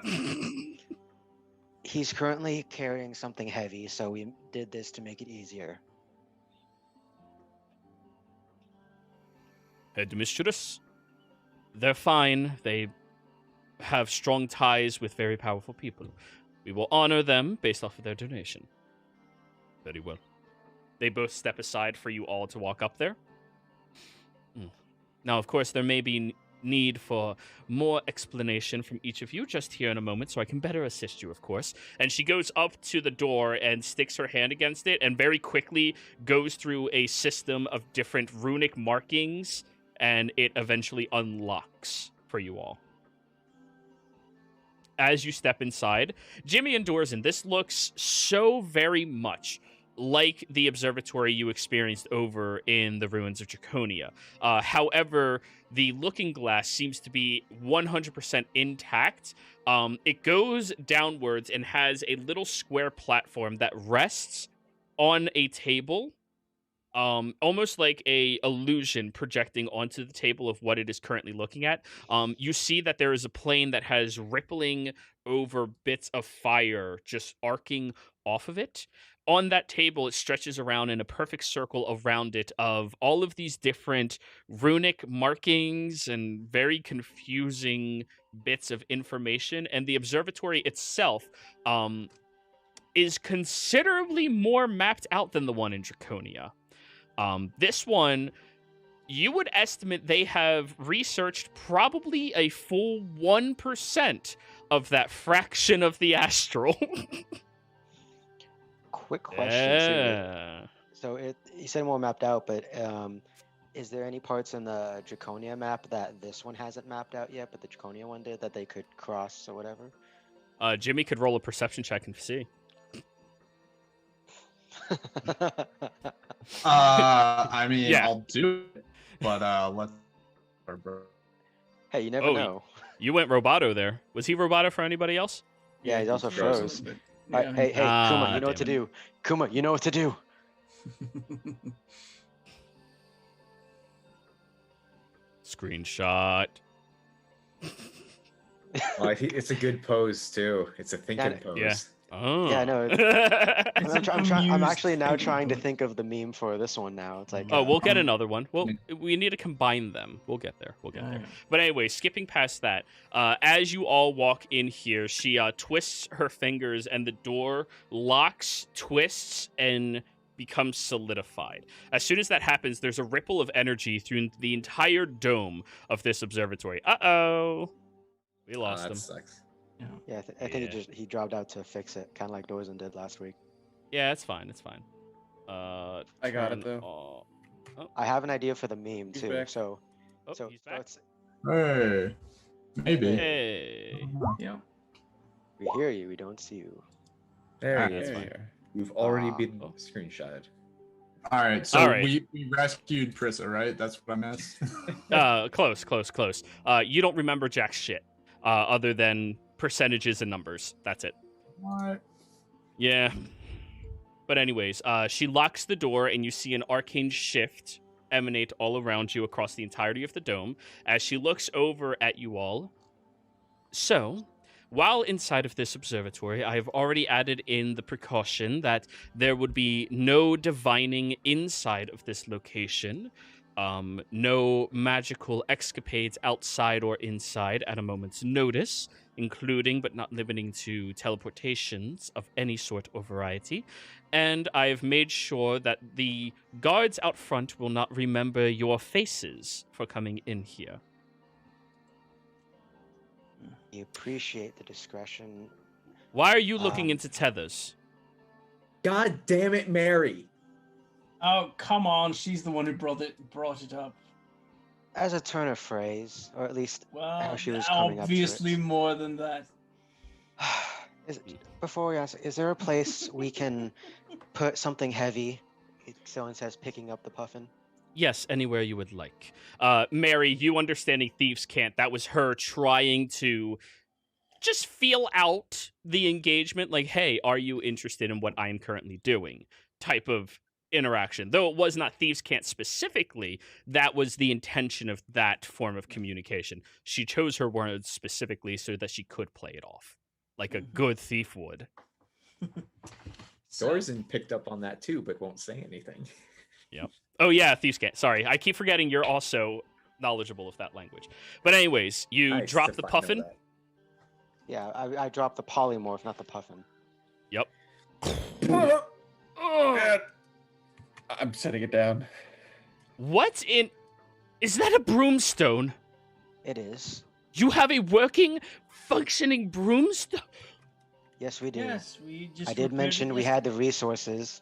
He's currently carrying something heavy, so we did this to make it easier. Headmistress, they're fine. They have strong ties with very powerful people. We will honor them based off of their donation. Very well. They both step aside for you all to walk up there. Now, of course, there may be need for more explanation from each of you just here in a moment, so I can better assist you, of course. And she goes up to the door and sticks her hand against it and very quickly goes through a system of different runic markings, and it eventually unlocks for you all. As you step inside, Jimmy and Dorzen, this looks so very much like the observatory you experienced over in the ruins of Draconia. However, the looking glass seems to be 100% intact. It goes downwards and has a little square platform that rests on a table, almost like a illusion projecting onto the table of what it is currently looking at. You see that there is a plane that has rippling over bits of fire just arcing off of it. On that table, it stretches around in a perfect circle around it of all of these different runic markings and very confusing bits of information. And the observatory itself is considerably more mapped out than the one in Draconia. This one, you would estimate they have researched probably a full 1% of that fraction of the astral. Quick question. Yeah. So you said more mapped out, but is there any parts in the Draconia map that this one hasn't mapped out yet, but the Draconia one did, that they could cross or whatever? Jimmy could roll a perception check and see. I mean, Yeah. I'll do it, but let's. Hey, you never Oh, know. You went Roboto there. Was he Roboto for anybody else? Yeah, he's also froze. Yeah. Hey, Kuma, you know what to damn do. Kuma, you know what to do. Screenshot. It's a good pose too. It's a thinking Yeah, pose. yeah. Oh. Yeah, I know. It's I'm amused actually now thinking trying to pose. think of the meme for this one now. It's like, Oh, we'll get Um, another one. Well, we need to combine them. We'll get there. We'll get there. But anyway, skipping past that, as you all walk in here, she twists her fingers and the door locks, twists, and becomes solidified. As soon as that happens, there's a ripple of energy through the entire dome of this observatory. Uh-oh. We lost that him. sucks. yeah, I think Yeah. he dropped out to fix it, kind of like Dorzen did last week. Yeah, it's fine. It's fine. I got it, turn though. I have an idea for the meme He's too. back. So He's back. let's. Hey, maybe. Hey. Yeah. We hear you, we don't see you. There Ah, you that's go. fine. We've already Ah. been Oh. screenshotted. All right, so All right. we rescued Prissa, right? That's what I missed. Close. You don't remember jack shit, other than percentages and numbers. That's it. What? Yeah. But anyways, she locks the door, and you see an arcane shift emanate all around you across the entirety of the dome as she looks over at you all. So, while inside of this observatory, I have already added in the precaution that there would be no divining inside of this location, no magical escapades outside or inside at a moment's notice, including but not limiting to teleportations of any sort or variety. And I've made sure that the guards out front will not remember your faces for coming in here. We appreciate the discretion. Why are you looking Um, into tethers? God damn it, Mary! Oh, come on. She's the one who brought it up. As a turn of phrase, or at least Well, she was coming up to obviously it. more than that. Before we answer, is there a place we can put something heavy? Someone says picking up the puffin. Yes, anywhere you would like. Mary, you understanding thieves can't. That was her trying to just feel out the engagement. Like, hey, are you interested in what I'm currently doing? Type of interaction. Though it was not thieves can't specifically, that was the intention of that form of communication. She chose her words specifically so that she could play it off like a good thief would. Dorzen picked up on that too, but won't say anything. Oh yeah, thieves can't. Sorry, I keep forgetting you're also knowledgeable of that language. But anyways, you Nice drop to the find out puffin. that. Yeah, I dropped the polymorph, not the puffin. Yep. And I'm setting it down. What in... Is that a broomstone? It is. You have a working, functioning broomstone? Yes, we do. Yes, we just. I did repaired mention it we had the resources.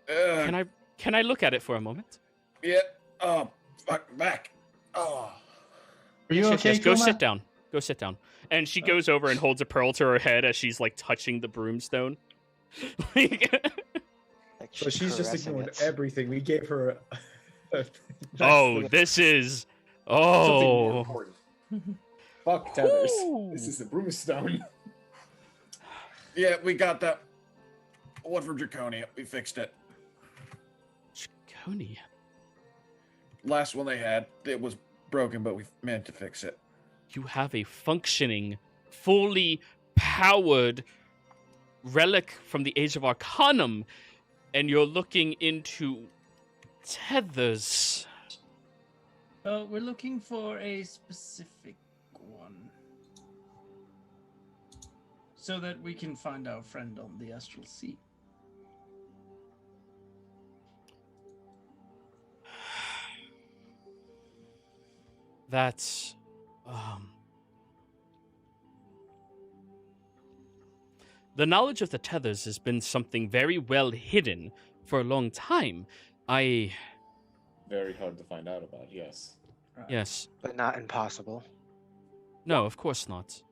Can I look at it for a moment? Yeah. Oh, fuck, back. Oh. Are you okay, Go Kuma? sit down. Go sit down. And she goes over and holds a pearl to her head as she's like touching the broomstone. Like, So she's just caressing ignored it. everything. We gave her. Oh, this is... Something more Oh. important. Fuck tethers. Ooh. This is the broomstone. Yeah, we got that one from Draconia. We fixed it. Draconia. Last one they had, it was broken, but we managed to fix it. You have a functioning, fully powered relic from the Age of Arcanum, and you're looking into tethers. We're looking for a specific one, so that we can find our friend on the astral sea. That's... The knowledge of the tethers has been something very well hidden for a long time. Very hard to find out about, yes. Yes. But not impossible. No, of course not.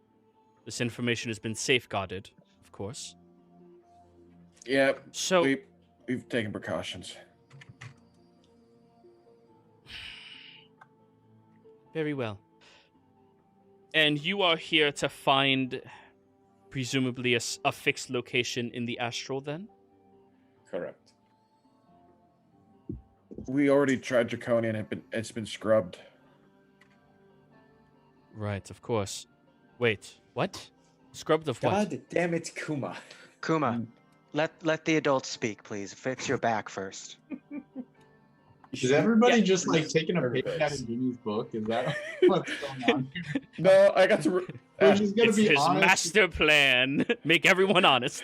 This information has been safeguarded, of course. Yeah, So, we've taken precautions. very well. And you are here to find, presumably, a fixed location in the astral, then? Correct. We already tried Draconian, and it's been scrubbed. Right, of course. Wait, what? Scrubbed of what? God damn it, Kuma. Kuma, let the adults speak, please. Fix your back first. Is everybody Yeah. just like taking a page out of Guinea's book? Is that what's going on here? No, I got to. We're just gonna It's be his honest. master plan. Make everyone honest.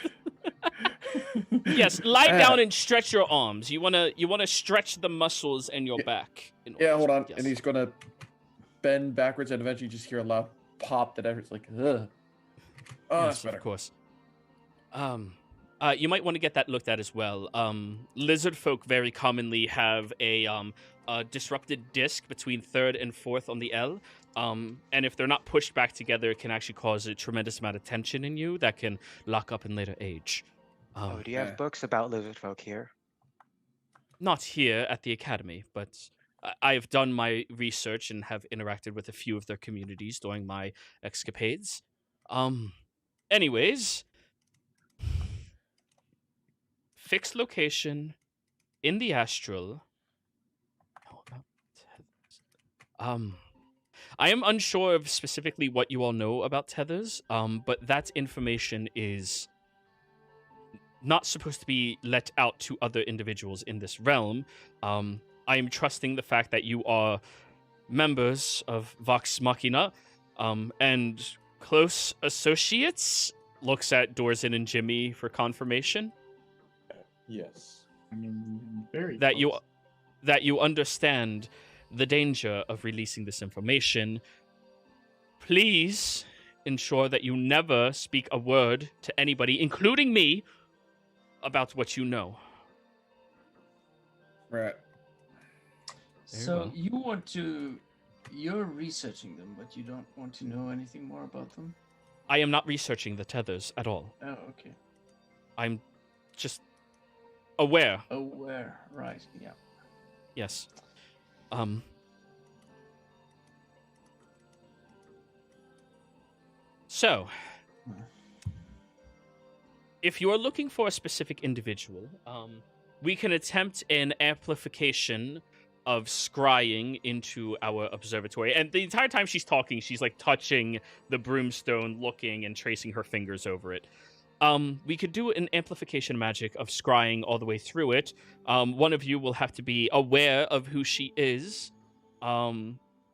Yes, lie down and stretch your arms. You wanna stretch the muscles in your back. in Yeah, order hold to- on. yes. And he's gonna bend backwards, and eventually just hear a loud pop that everyone's like, ugh. Oh, Yes, that's better. of course. You might want to get that looked at as well. Lizard folk very commonly have a disrupted disc between third and fourth on the L. And if they're not pushed back together, it can actually cause a tremendous amount of tension in you that can lock up in later age. Oh, do you have yeah. books about lizard folk here? Not here at the academy, but I have done my research and have interacted with a few of their communities during my escapades. Anyways, fixed location in the astral. How about tethers? I am unsure of specifically what you all know about tethers, but that information is not supposed to be let out to other individuals in this realm. I am trusting the fact that you are members of Vox Machina and close associates. Looks at Dorzen and Jimmy for confirmation Yes. I mean, very that close. you understand the danger of releasing this information. Please ensure that you never speak a word to anybody, including me, about what you know. Right. Very So well. you want to, you're researching them, but you don't want to know anything more about them? I am not researching the tethers at all. Oh, okay. I'm just aware. Aware, right, yeah. Yes. So, if you are looking for a specific individual, we can attempt an amplification of scrying into our observatory. And the entire time she's talking, she's like touching the broomstone, looking and tracing her fingers over it. We could do an amplification magic of scrying all the way through it. One of you will have to be aware of who she is.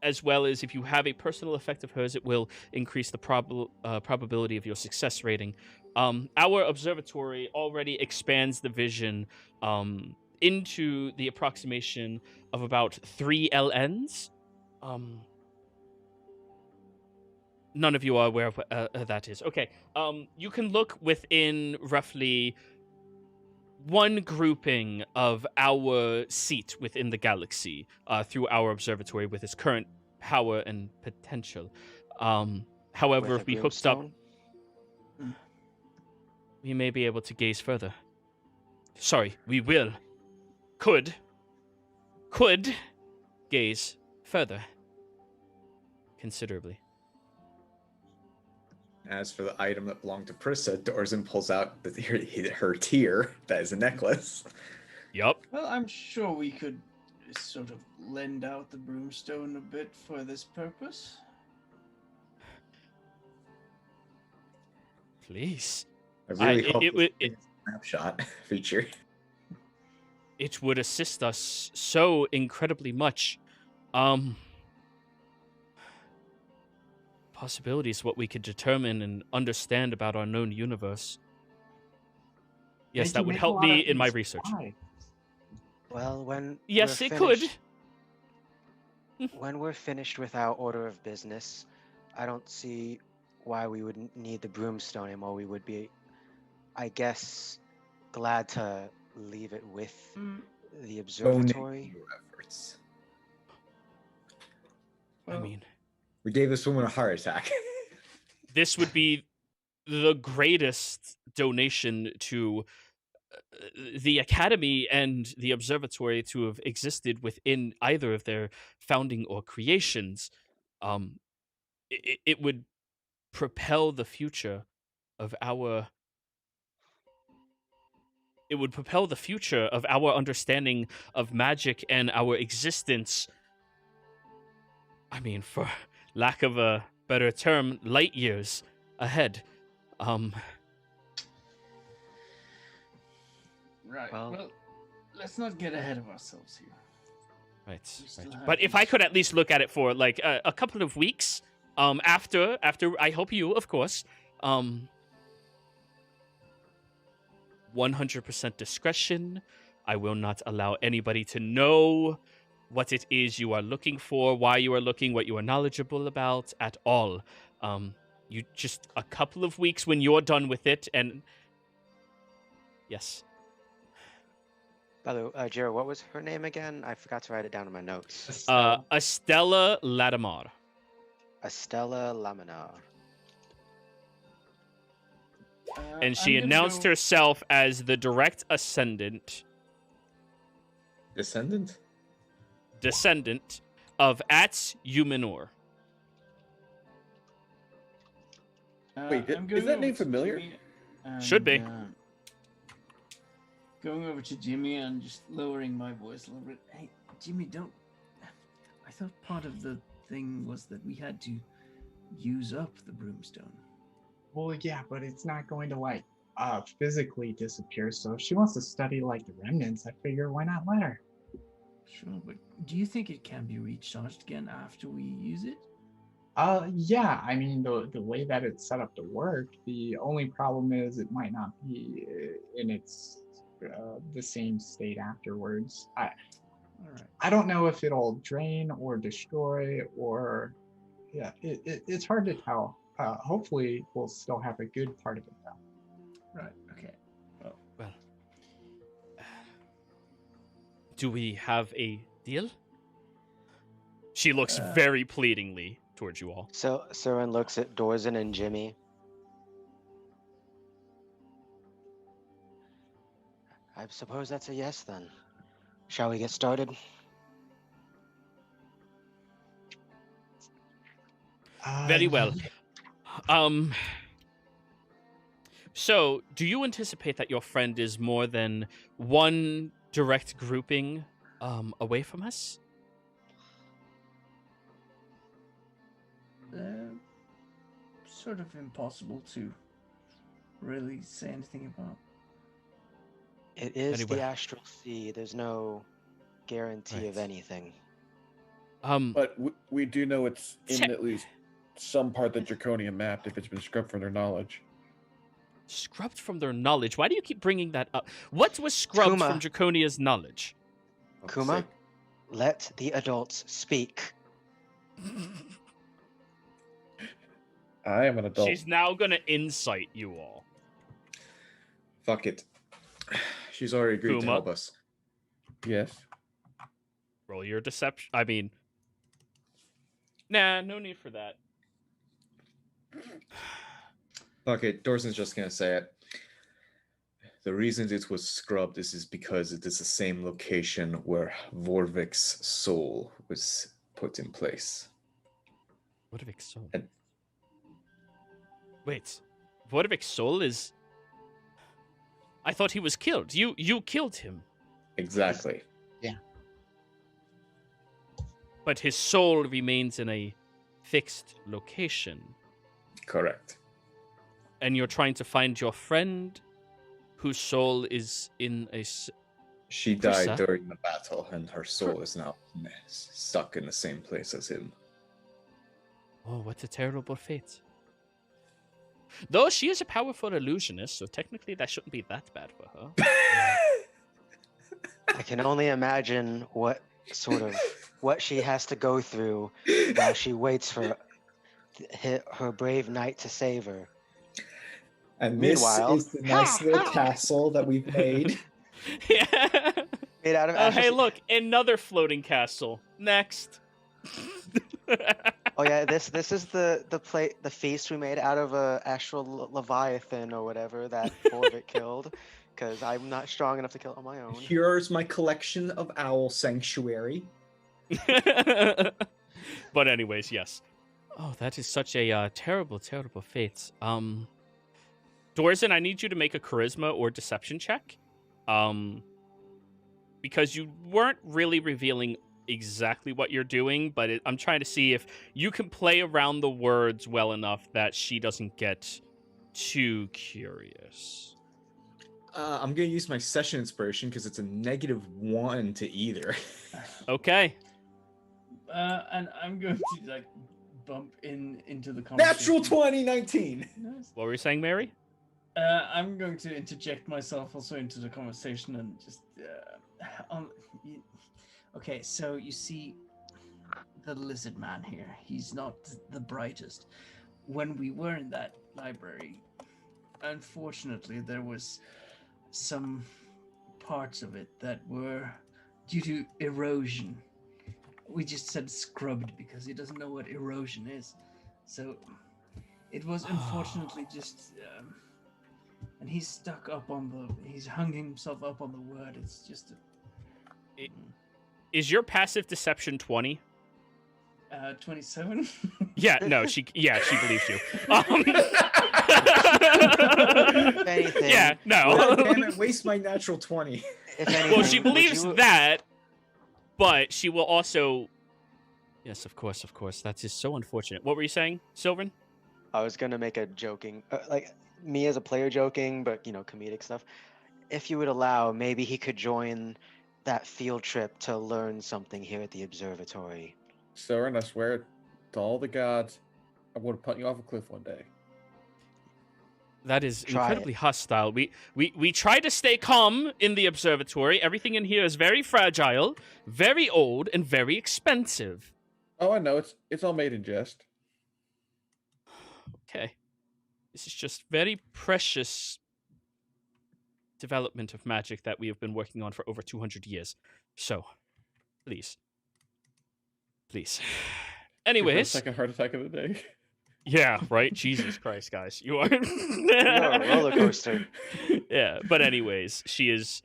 as well as if you have a personal effect of hers, it will increase the probability of your success rating. Our observatory already expands the vision into the approximation of about 3 LNs. None of you are aware of what that is. Okay. You can look within roughly one grouping of our seat within the galaxy through our observatory with its current power and potential. However, With if a we hooked up, broomstone? we may be able to gaze further. Sorry, we will. Could gaze further. Considerably. As for the item that belonged to Prissa, Dorzen pulls out her tear. That is a necklace. Yup. Well, I'm sure we could sort of lend out the broomstone a bit for this purpose. Please. I really it hope would- this snapshot feature. It would assist us so incredibly much. Possibilities, what we could determine and understand about our known universe. Yes, They that can would make a help lot me of in my these research. fly. Well, when Yes, we're it could. finished- When we're finished with our order of business, I don't see why we would need the broomstone anymore. We would be, I guess, glad to leave it with the observatory. Donate your efforts. I mean, We gave this woman a heart attack. this would be the greatest donation to the Academy and the Observatory to have existed within either of their founding or creations. It would propel the future of our. It would propel the future of our understanding of magic and our existence. I mean, for lack of a better term, light years ahead. Right. Well- Well, let's not get ahead of ourselves here. Right. We still right. have But if I these- could at least look at it for like a couple of weeks, after I hope you, of course, 100% discretion. I will not allow anybody to know what it is you are looking for, why you are looking, what you are knowledgeable about at all. You just a couple of weeks when you're done with it, and yes, By the way, Jared, what was her name again? I forgot to write it down in my notes. Estella Laramar. Estella Laramar. And she I'm gonna announced go- herself as the direct descendant Descendant? of Ats Uminor. Wait, I'm is going that over name to familiar? Jimmy and, Should be. Going over to Jimmy and just lowering my voice a little bit. Hey, Jimmy, don't. I thought part of the thing was that we had to use up the broomstone. Well, yeah, but it's not going to like physically disappear. So if she wants to study like the remnants, I figure why not let her? Sure, but do you think it can be recharged again after we use it? Yeah. I mean, the way that it's set up to work, the only problem is it might not be in its the same state afterwards. All right. I don't know if it'll drain or destroy or yeah, it's hard to tell. Hopefully, we'll still have a good part of it though. Right. Okay. Well, do we have a deal? She looks very pleadingly towards you all. So Soren looks at Dorzen and Jimmy. I suppose that's a yes then. Shall we get started? Very well. So, do you anticipate that your friend is more than one direct grouping away from us? Sort of impossible to really say anything about. It is Anyway. the astral sea. There's no guarantee of Right. anything. But we do know it's in at least some part of the Draconian map if it's been scrubbed from their knowledge. Scrubbed from their knowledge. Why do you keep bringing that up? What was scrubbed Kuma. from Draconia's knowledge? Kuma, let the adults speak. I am an adult. She's now gonna incite you all. Fuck it. She's already agreed to Kuma? help us. Yes. Roll your deception. I mean, nah, no need for that. Fuck it. Dorson's just gonna say it. The reason it was scrubbed is because it is the same location where Vorvik's soul was put in place. Vorvik's soul. And- Wait, Vorvik's soul is. I thought he was killed. You killed him. Exactly. But his soul remains in a fixed location. Correct. And you're trying to find your friend whose soul is in a... She died Prissa? during the battle, and her soul is now stuck in the same place as him. Oh, what a terrible fate. Though she is a powerful illusionist, so technically that shouldn't be that bad for her. I can only imagine what she has to go through while she waits for her brave knight to save her. And Meanwhile- this is the nice little castle that we've made. Yeah. Made out of Oh, ashes. hey, look, another floating castle. Next. Oh yeah, this is the feast we made out of a actual leviathan or whatever that Vorvik killed, because I'm not strong enough to kill it on my own. Here's my collection of owl sanctuary. But anyways, yes. Oh, that is such a terrible, terrible fate. Dorzen, I need you to make a charisma or deception check. Because you weren't really revealing exactly what you're doing, but I'm trying to see if you can play around the words well enough that she doesn't get too curious. I'm gonna use my session inspiration because it's a -1 to either. Okay. And I'm going to like bump into the conversation. Natural 2019. Nice. What were you saying, Mary? I'm going to interject myself also into the conversation and just okay, so you see the lizard man here. He's not the brightest. When we were in that library, unfortunately, there was some parts of it that were due to erosion. We just said scrubbed because he doesn't know what erosion is. So it was unfortunately just and he's stuck up on he's hung himself up on the word. It's just Is your passive deception 20? 27. Yeah, no, she believes you. If anything, Yeah, no. God damn it, waste my natural 20. if anything, Well, she would believes you- that, but she will also. Yes, of course, of course. That is so unfortunate. What were you saying, Sylvan? I was gonna make a joking, like me as a player joking, but comedic stuff. If you would allow, maybe he could join that field trip to learn something here at the observatory. Soren, I swear to all the gods, I'm going to punt you off a cliff one day. That is Try incredibly hostile. We try to stay calm in the observatory. Everything in here is very fragile, very old, and very expensive. Oh, I know. It's all made in jest. Okay. This is just very precious development of magic that we have been working on for over 200 years. So, please. Please. Your Anyways. second heart attack of the day. Yeah, right? Jesus Christ, guys. You are... You're a roller coaster. Yeah, but anyways, she is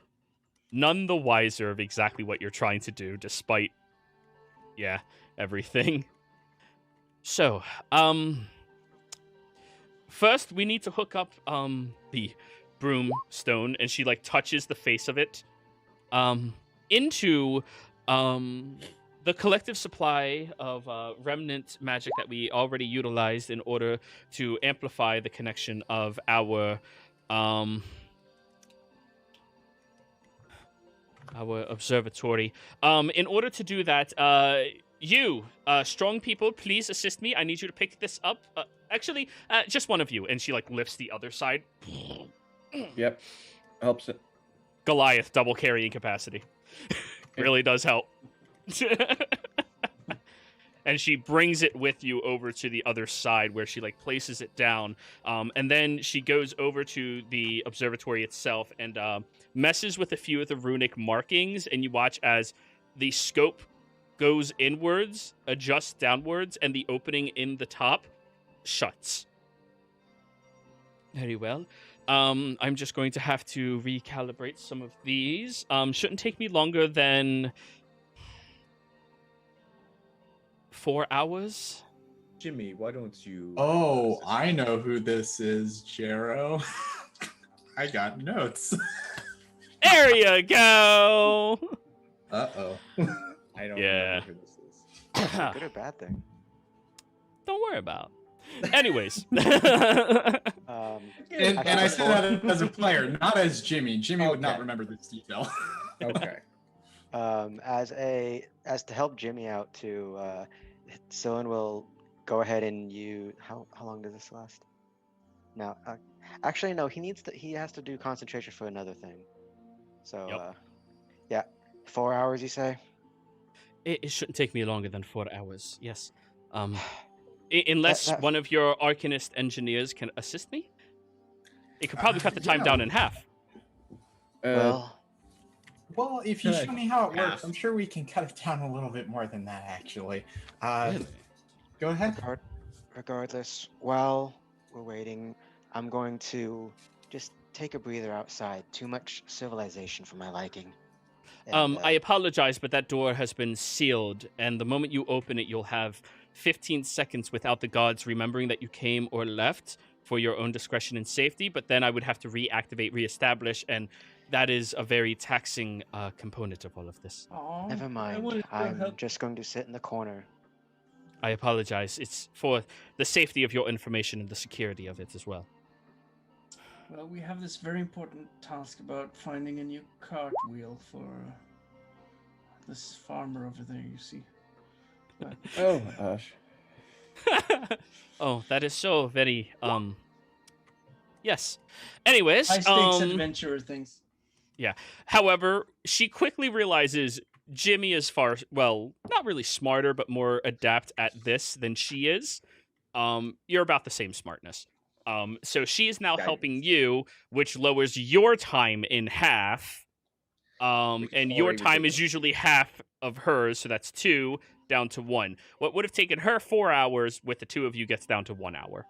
none the wiser of exactly what you're trying to do, despite, everything. So, first we need to hook up, the broomstone, and she, touches the face of it, into, the collective supply of remnant magic that we already utilized in order to amplify the connection of our observatory. In order to do that, You, strong people, please assist me. I need you to pick this up. Actually, just one of you. And she, like, lifts the other side. Yep. Helps it. Goliath, double carrying capacity. Really does help. And she brings it with you over to the other side where she, like, places it down. And then she goes over to the observatory itself and messes with a few of the runic markings. And you watch as the scope goes inwards, adjusts downwards, and the opening in the top shuts. Very well. I'm just going to have to recalibrate some of these. Shouldn't take me longer than 4 hours. Jimmy, why don't you? Oh, I know who this is, Jero. I got notes. There you go. Uh-oh. I don't Yeah. remember who this is. Good or bad thing? Don't worry about. Anyways. And I say that as a player, not as Jimmy. Jimmy would not Okay. remember this detail. Okay. As to help Jimmy out too, Sylvan will go ahead and how long does this last? No, actually no. He has to do concentration for another thing. So Yep. yeah, 4 hours you say? It shouldn't take me longer than 4 hours. Yes. Unless That- one of your Arcanist engineers can assist me. It could probably cut the time yeah. down in half. Well, Well, if you Good. show me how it Half. works, I'm sure we can cut it down a little bit more than that, actually. Go ahead. regardless, while we're waiting, I'm going to just take a breather outside. Too much civilization for my liking. And, I apologize, but that door has been sealed, and the moment you open it, you'll have 15 seconds without the gods remembering that you came or left for your own discretion and safety, but then I would have to reestablish, and that is a very taxing component of all of this. Aw, never I mind. wanted to I'm help. just going to sit in the corner. I apologize. It's for the safety of your information and the security of it as well. Well, we have this very important task about finding a new cartwheel for this farmer over there, you see. But Oh my gosh. Oh, that is so very yes. Anyways, high stakes adventurer things. however, she quickly realizes Jimmy is not really smarter, but more adept at this than she is. You're about the same smartness. So she is now Yikes. helping you, which lowers your time in half. Which is And your already time is ridiculous. usually half of hers, so that's 2 down to 1. What would have taken her 4 hours with the 2 of you gets down to 1 hour.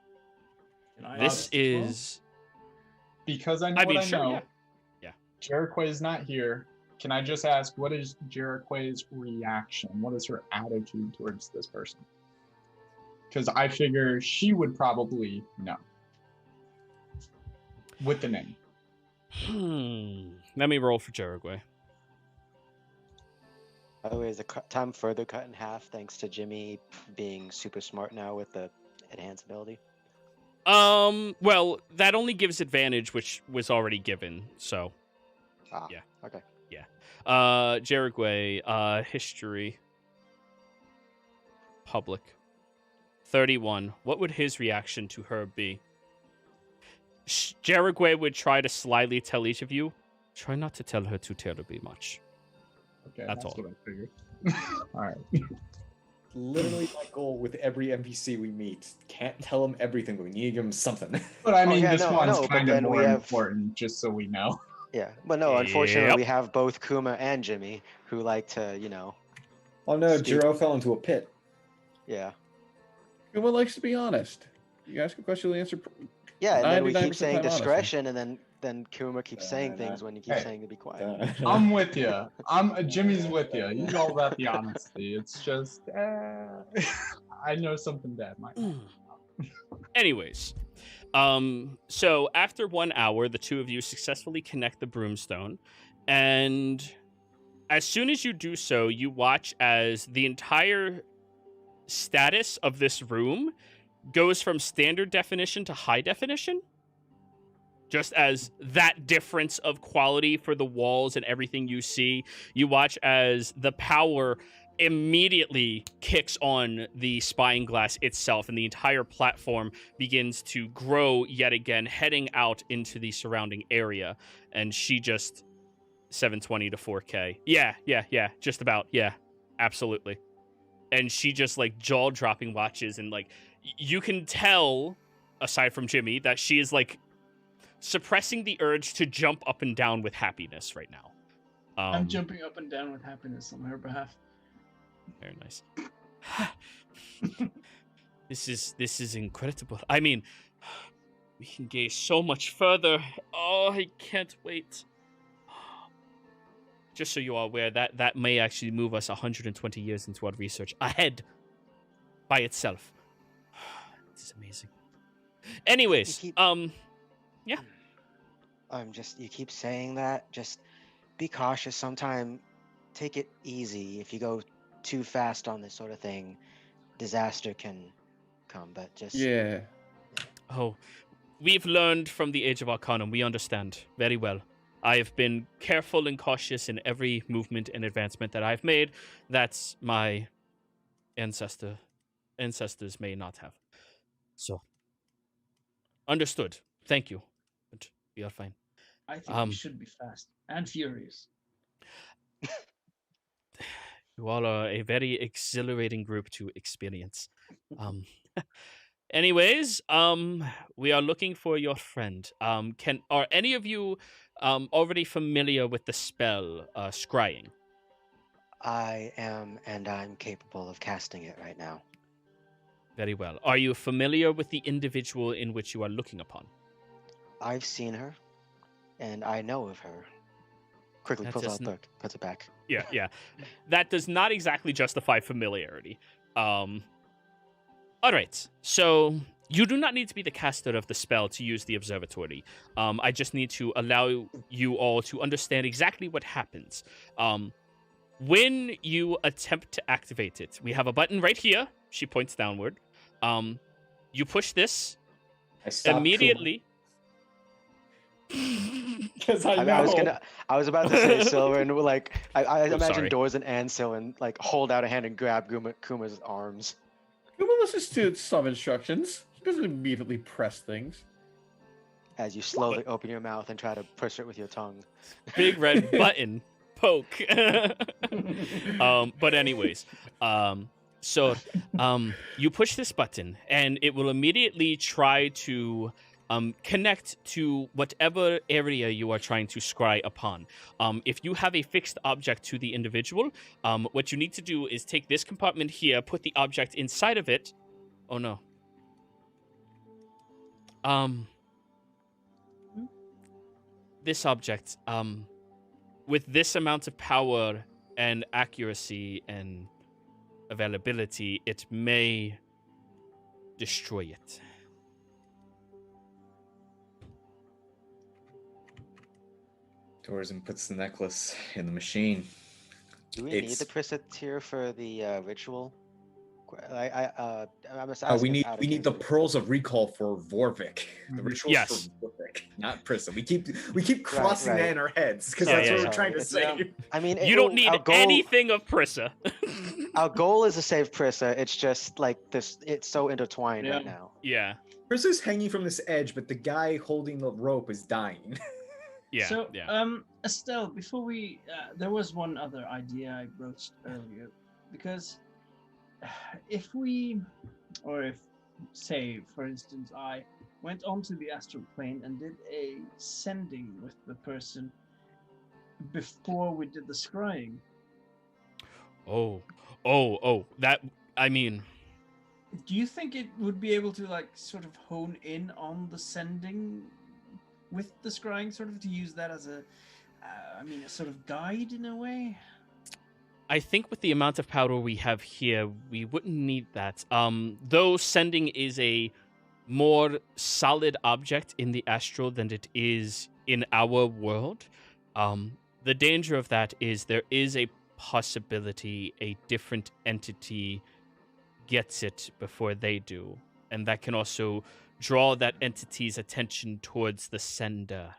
Can I This assist as well? is Because I know what I sure, know. yeah. Yeah. Jericho is not here. Can I just ask, what is Jericho's reaction? What is her attitude towards this person? Because I figure she would probably know. With the name. Let me roll for Jerigway. By the way, is the time further cut in half thanks to Jimmy being super smart now with the enhanced ability? Well, that only gives advantage, which was already given, so. Yeah. Okay. Jerigway, history. Public. 31. What would his reaction to her be? Jerigway would try to slyly tell each of you, try not to tell her too terribly much. Okay, That's all. what I figured. All right. Literally my goal with every NPC we meet. Can't tell them everything, but we need to give them something. But I mean, yeah, this no, one's but kind of then we more have- important, just so we know. Yeah, but no, unfortunately, Yep. we have both Kuma and Jimmy who like to, Oh no, Speak. Jiro fell into a pit. yeah. Everyone likes to be honest. You ask a question, we answer. Yeah, and then we 99% keep saying time honestly. discretion, and then Kuma keeps saying Nah. things when you keep Hey. saying to be quiet. I'm with you. Jimmy's with you. He's all about the honesty. It's just, I know something bad might happen. Anyways, so after 1 hour, the 2 of you successfully connect the broomstone, and as soon as you do so, you watch as the entire status of this room goes from standard definition to high definition. Just as that difference of quality for the walls and everything you see, you watch as the power immediately kicks on the spying glass itself, and the entire platform begins to grow yet again, heading out into the surrounding area. And she just 720 to 4K. Yeah, just about. Yeah, absolutely. And she just like jaw-dropping watches, and like you can tell, aside from Jimmy, that she is like suppressing the urge to jump up and down with happiness right now. I'm jumping up and down with happiness on her behalf. Very nice. This is incredible. I mean, we can gaze so much further. Oh, I can't wait. Just so you are aware, that may actually move us 120 years into our research ahead by itself. This is amazing. Anyways, yeah. You keep saying that. Just be cautious. Sometime take it easy. If you go too fast on this sort of thing, disaster can come. But just Yeah. Oh, we've learned from the Age of Arcanum. We understand very well. I have been careful and cautious in every movement and advancement that I've made. That's my ancestors may not have. So, understood. Thank you. But we are fine. I think we should be fast and furious. You all are a very exhilarating group to experience. Anyways, we are looking for your friend. Are any of you already familiar with the spell Scrying? I am, and I'm capable of casting it right now. Very well. Are you familiar with the individual in which you are looking upon? I've seen her, and I know of her. Quickly That pulls out doesn't- the book, puts it back. Yeah. That does not exactly justify familiarity. All right. So you do not need to be the caster of the spell to use the Observatory. I just need to allow you all to understand exactly what happens. When you attempt to activate it, we have a button right here. She points downward. You push this I stopped immediately. Because I know. I was about to say Silver, and like I imagine sorry. Doors and Ansel and like hold out a hand and grab Kuma's arms. Kuma listens to some instructions. He doesn't immediately press things. As you slowly open your mouth and try to push it with your tongue. Big red button. Poke. But anyways, so you push this button, and it will immediately try to connect to whatever area you are trying to scry upon. If you have a fixed object to the individual, what you need to do is take this compartment here, put the object inside of it. Oh no. This object, with this amount of power and accuracy and availability, it may destroy it. Dorsum puts the necklace in the machine. Do we need It's- the Prisateer for the ritual? I'm just we asking need out of we need the curiosity. pearls of recall for Vorvik. The rituals Yes. for Vorvik, not Prissa. We keep crossing right. that in our heads because Yeah, that's yeah, what yeah. we're trying to Sorry. say. I mean, You don't need our goal, anything of Prissa. Our goal is to save Prissa. It's just like this. It's so intertwined right Yeah. now. Yeah, Prissa's hanging from this edge, but the guy holding the rope is dying. yeah, So, yeah. Estelle, before we, there was one other idea I broached earlier, because if we, or if, say, for instance, I went onto the astral plane and did a sending with the person before we did the scrying. Oh, that, I mean, Do you think it would be able to like sort of hone in on the sending with the scrying, sort of to use that as a, a sort of guide in a way? I think with the amount of power we have here, we wouldn't need that. Though sending is a more solid object in the astral than it is in our world, the danger of that is there is a possibility a different entity gets it before they do, and that can also draw that entity's attention towards the sender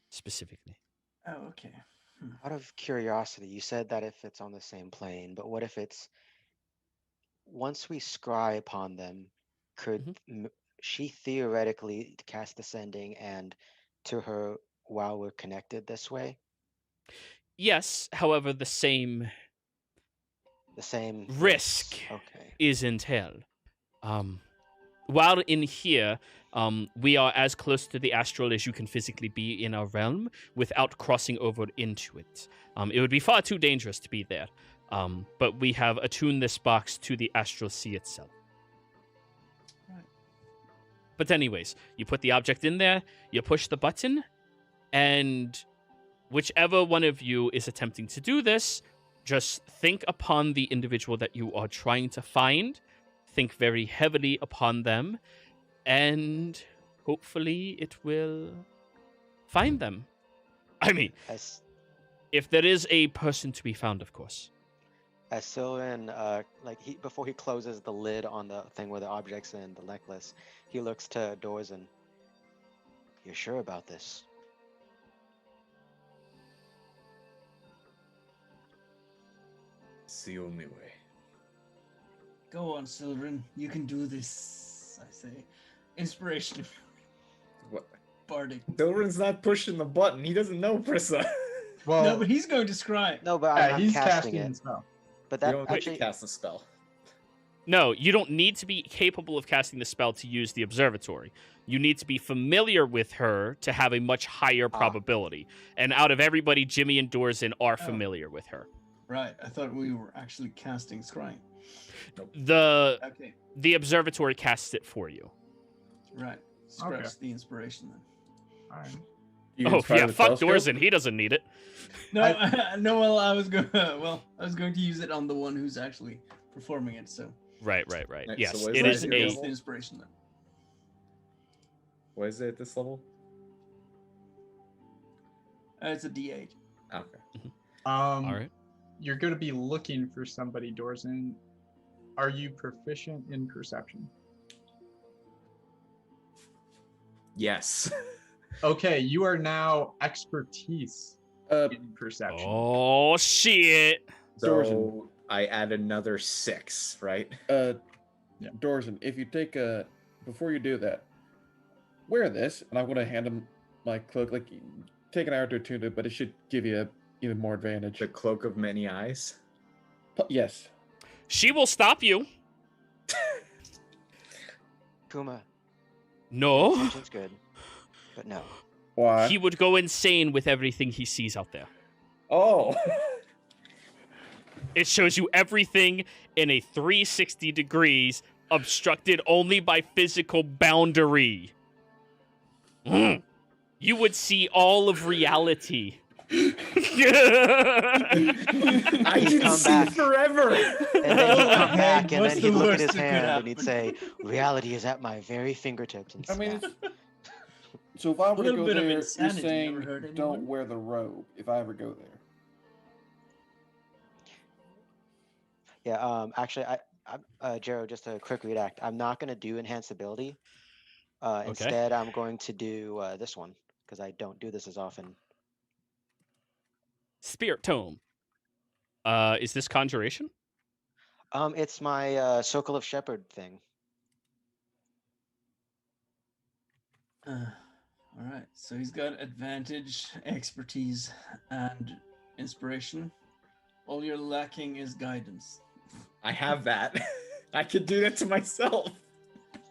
specifically. Oh, okay. Out of curiosity, you said that if it's on the same plane, but what if it's once we scry upon them, could she theoretically cast Ascending and to her while we're connected this way? Yes, however, the same risk. risk Okay. is entailed. While in here, we are as close to the astral as you can physically be in our realm without crossing over into it. It would be far too dangerous to be there. But we have attuned this box to the astral sea itself. Right. But anyways, you put the object in there, you push the button, and whichever one of you is attempting to do this, just think upon the individual that you are trying to find. Think very heavily upon them, and hopefully it will find them. I mean, if there is a person to be found, of course. As Sylvan, before he closes the lid on the thing where the object's in, the necklace, he looks to Dorzen. You're sure about this? It's the only way. Go on, Sylvan. You can do this, I say. Inspiration. What? Bardic. Dilrin's not pushing the button. He doesn't know Prissa. Well, No, but he's going to scry. No, but I'm he's casting the it. spell. But You that don't actually, cast a spell. No, you don't need to be capable of casting the spell to use the Observatory. You need to be familiar with her to have a much higher probability. And out of everybody, Jimmy and Dorzen are familiar with her. Right, I thought we were actually casting scrying. The Observatory casts it for you. Right, scratch the inspiration then. All right. Oh yeah, fuck Dorzen. He doesn't need it. No, no. Well, I was going to use it on the one who's actually performing it. So. Right. Yes, so it is the inspiration then. What is it at this level? It's a D8. Okay. All right. You're going to be looking for somebody, Dorzen. Are you proficient in perception? Yes. Okay, you are now expertise in perception. Oh shit! So I add another 6, right? Dorzen, if you take before you do that, wear this, and I'm gonna hand him my cloak. Like, take an hour to attune it, but it should give you even more advantage. The cloak of many eyes. Yes. She will stop you. Kuma. No. Perception's good, but no. Why? He would go insane with everything he sees out there. Oh. It shows you everything in a 360 degrees, obstructed only by physical boundary. You would see all of reality. I can see forever. And then he'd come back, and What's then the he'd look at worst his that could hand, and happen? he'd say, "Reality is at my very fingertips." And I mean, snap. so if I were to little go bit of there, you're insanity saying never hurt anyone. don't wear the robe if I ever go there. Yeah. Actually, Jero, just a quick redact. I'm not going to do enhanced ability. Instead, I'm going to do this one because I don't do this as often. Spirit Tome. Is this conjuration? It's my Circle of Shepherd thing. All right. So he's got advantage, expertise, and inspiration. All you're lacking is guidance. I have that. I could do that to myself.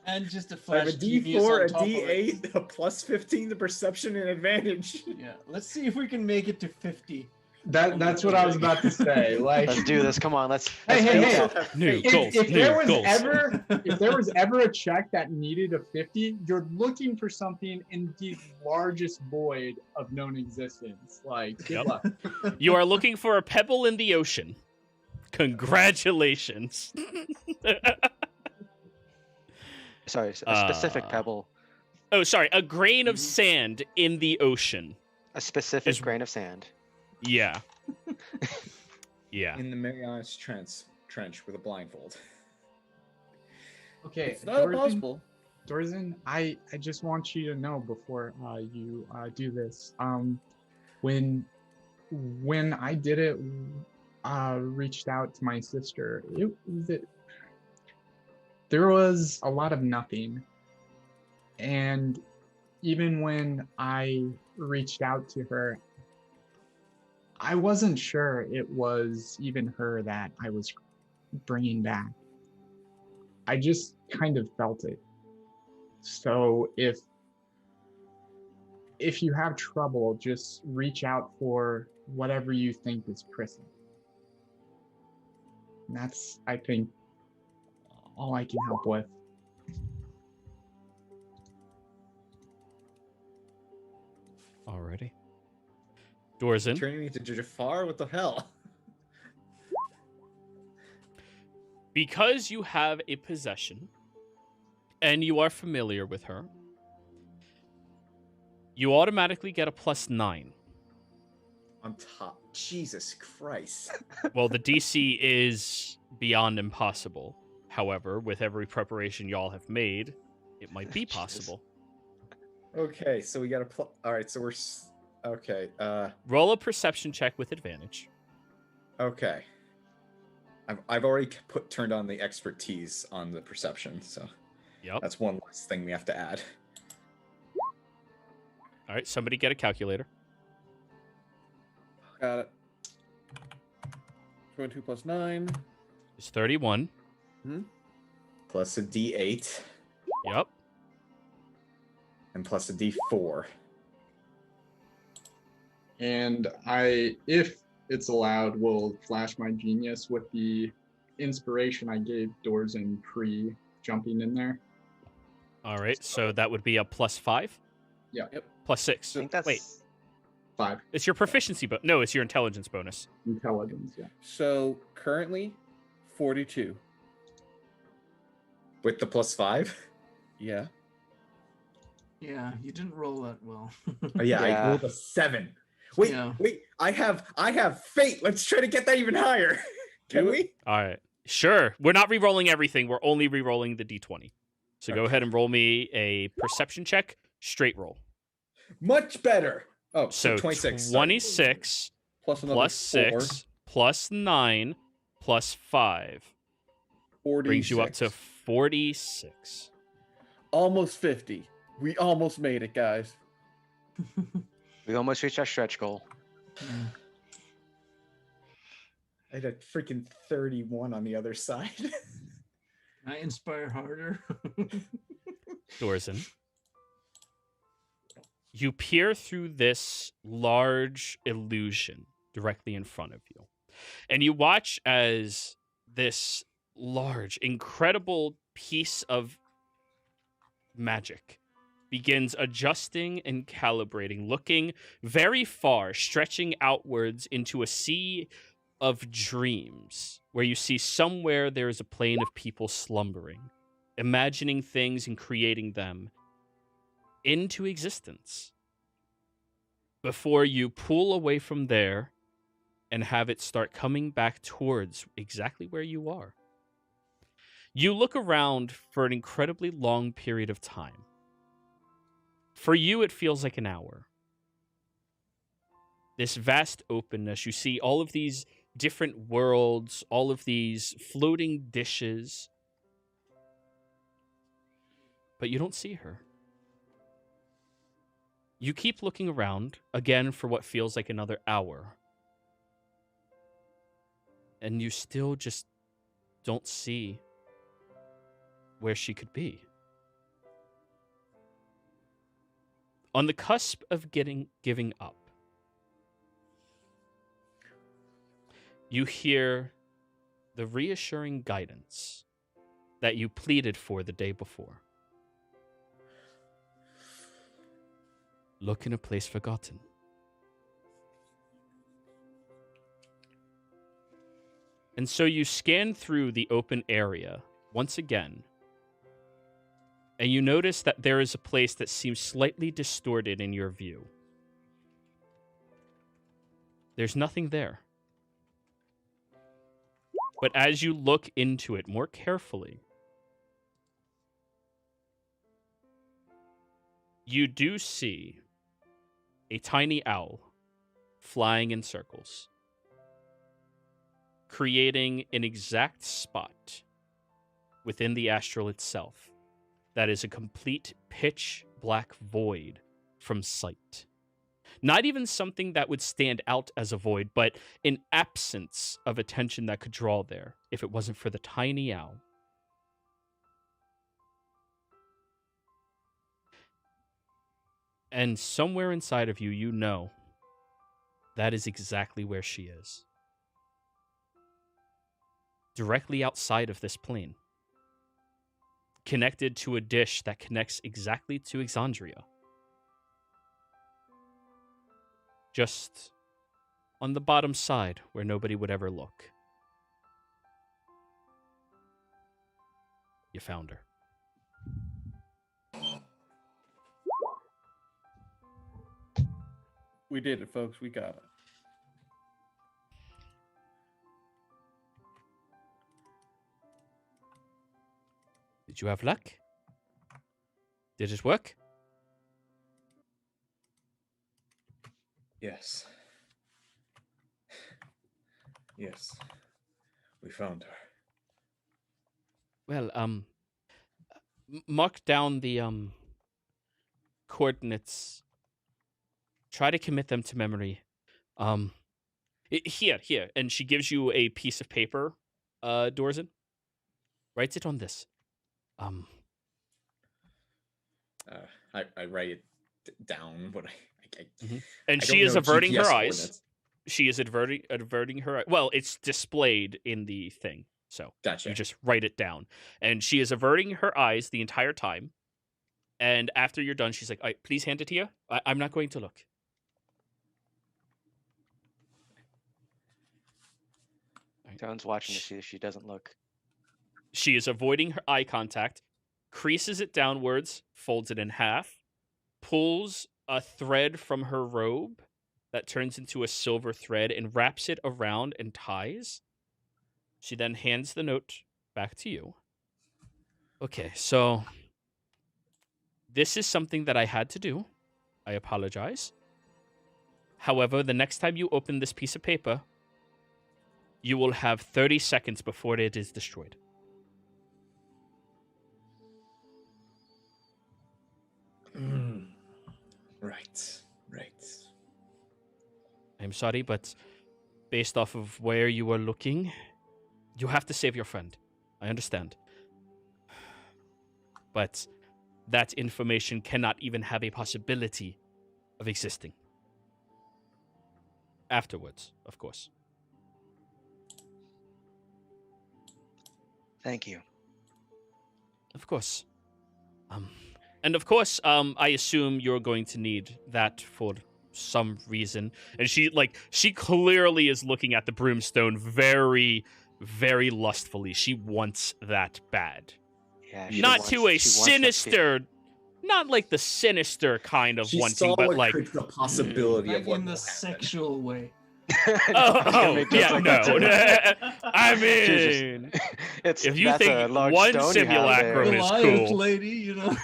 And just a I flash have a genius D4, on a top of it. D8, a plus 15 to perception and advantage. Yeah. Let's see if we can make it to 50. That's what I was about to say. Like, Let's do this. Come on, let's. Hey, let's hey, do hey. that. New goals. if New there was goals. ever a check that needed a 50, you're looking for something in the largest void of known existence. Like, good Yep. luck. You are looking for a pebble in the ocean. Congratulations. Sorry, a specific pebble. Oh, sorry. A grain of sand in the ocean. A specific is- grain of sand. Yeah. Yeah. In the Marianas trench with a blindfold. Okay, It's not impossible. Dorzen, I just want you to know before you do this. When when I did it, reached out to my sister. There was a lot of nothing. And even when I reached out to her, I wasn't sure it was even her that I was bringing back. I just kind of felt it. So if you have trouble, just reach out for whatever you think is Prissa. And that's, I think, all I can help with. Alrighty. Doors in. Turning me to Jafar? What the hell? Because you have a possession and you are familiar with her, you automatically get a +9. On top. Jesus Christ. Well, the DC is beyond impossible. However, with every preparation y'all have made, it might be possible. Okay, so we got a all right, so we're okay. Roll a perception check with advantage. Okay. I've already turned on the expertise on the perception, so Yep. that's one less thing we have to add. All right, somebody get a calculator. Got it. 22 plus 9. It's 31. Plus a D8 Yep. and plus a D4. And if it's allowed, will flash my genius with the inspiration I gave Dorzen pre-jumping in there. All right, so that would be a +5? Yeah. Yep. +6. I think that's Wait, 5 it's your proficiency bonus. No, it's your intelligence bonus. intelligence, yeah. So currently 42. With the +5? Yeah. Yeah, you didn't roll that well. Oh, yeah, I Yeah. rolled a 7. Wait, Yeah. wait, I have fate. Let's try to get that even higher. Can Do we? All right. Sure. We're not re-rolling everything. We're only re-rolling the D20. So go Okay. ahead and roll me a perception check. Straight roll. Much better. Oh, So 26. sorry. 26 Plus another plus 6 plus 9 plus 5 4, brings you up to 46. 46. Almost 50. We almost made it, guys. We almost reached our stretch goal. Yeah. I had a freaking 31 on the other side. I inspire harder. Dorzen. You peer through this large illusion directly in front of you. And you watch as this large, incredible piece of magic begins adjusting and calibrating, looking very far, stretching outwards into a sea of dreams, where you see somewhere there is a plane of people slumbering, imagining things and creating them into existence, before you pull away from there and have it start coming back towards exactly where you are. You look around for an incredibly long period of time. For you, it feels like an hour. This vast openness, you see all of these different worlds, all of these floating dishes, but you don't see her. You keep looking around, again, for what feels like another hour. And you still just don't see where she could be. On the cusp of giving up, you hear the reassuring guidance that you pleaded for the day before. Look in a place forgotten. And so you scan through the open area once again, and you notice that there is a place that seems slightly distorted in your view. There's nothing there. But as you look into it more carefully, you do see a tiny owl flying in circles, creating an exact spot within the astral itself that is a complete pitch black void from sight. Not even something that would stand out as a void, but an absence of attention that could draw there if it wasn't for the tiny owl. And somewhere inside of you, you know that is exactly where she is. Directly outside of this plane. Connected to a dish that connects exactly to Exandria. Just on the bottom side where nobody would ever look. You found her. We did it, folks. We got it. Did you have luck? Did it work? Yes. Yes. We found her. Well, mark down the coordinates. Try to commit them to memory. Here, and she gives you a piece of paper, Dorzen. Writes it on this. I write it down, but And I she don't is know averting her GPS eyes. coordinates. She is averting her. Well, it's displayed in the thing, so Gotcha. you just write it down. And she is averting her eyes the entire time. And after you're done, she's like, "All right, please hand it here. I'm not going to look." Joan's watching to see if she doesn't look. She is avoiding her eye contact, creases it downwards, folds it in half, pulls a thread from her robe that turns into a silver thread and wraps it around and ties. She then hands the note back to you. Okay, so this is something that I had to do. I apologize. However, the next time you open this piece of paper, you will have 30 seconds before it is destroyed. Right. I'm sorry, but based off of where you were looking, you have to save your friend. I understand. But that information cannot even have a possibility of existing. Afterwards, of course. Thank you. Of course. And of course, I assume you're going to need that for some reason. And she clearly is looking at the broomstone very, very lustfully. She wants that bad. Yeah. Not to a sinister, not like the sinister kind of She wanting, saw but what like could the possibility Like of what in the will happen. sexual way. oh yeah, no. I She's mean, it's if you that's a think large one stone you have simulacrum there. is Goliath cool. lady, you know.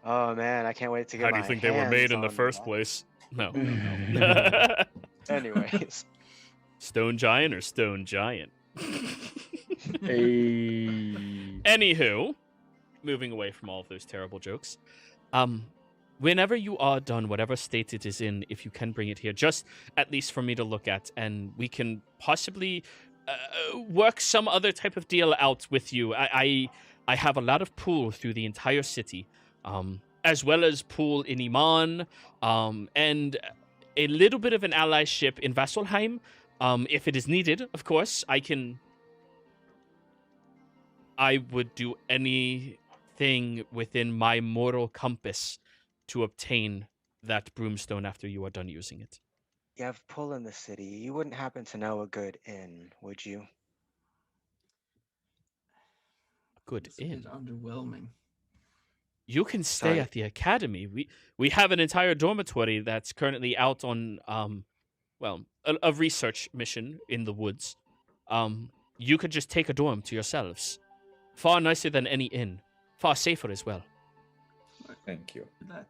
Oh man, I can't wait to get How do you my think they were made hands in the on first that. place? No. Anyways, Stone giant or stone giant? Hey. Anywho, moving away from all of those terrible jokes. Whenever you are done, whatever state it is in, if you can bring it here, just at least for me to look at, and we can possibly work some other type of deal out with you. I have a lot of pool through the entire city, as well as pool in Iman, and a little bit of an allyship in Vasselheim. If it is needed, of course, I would do anything within my moral compass to obtain that broomstone after you are done using it. you have pull in the city. You wouldn't happen to know a good inn, would you? Good It's a inn. bit underwhelming. You can stay Sorry. at the academy. We have an entire dormitory that's currently out on a research mission in the woods. You could just take a dorm to yourselves. Far nicer than any inn. Far safer as well. Thank you. That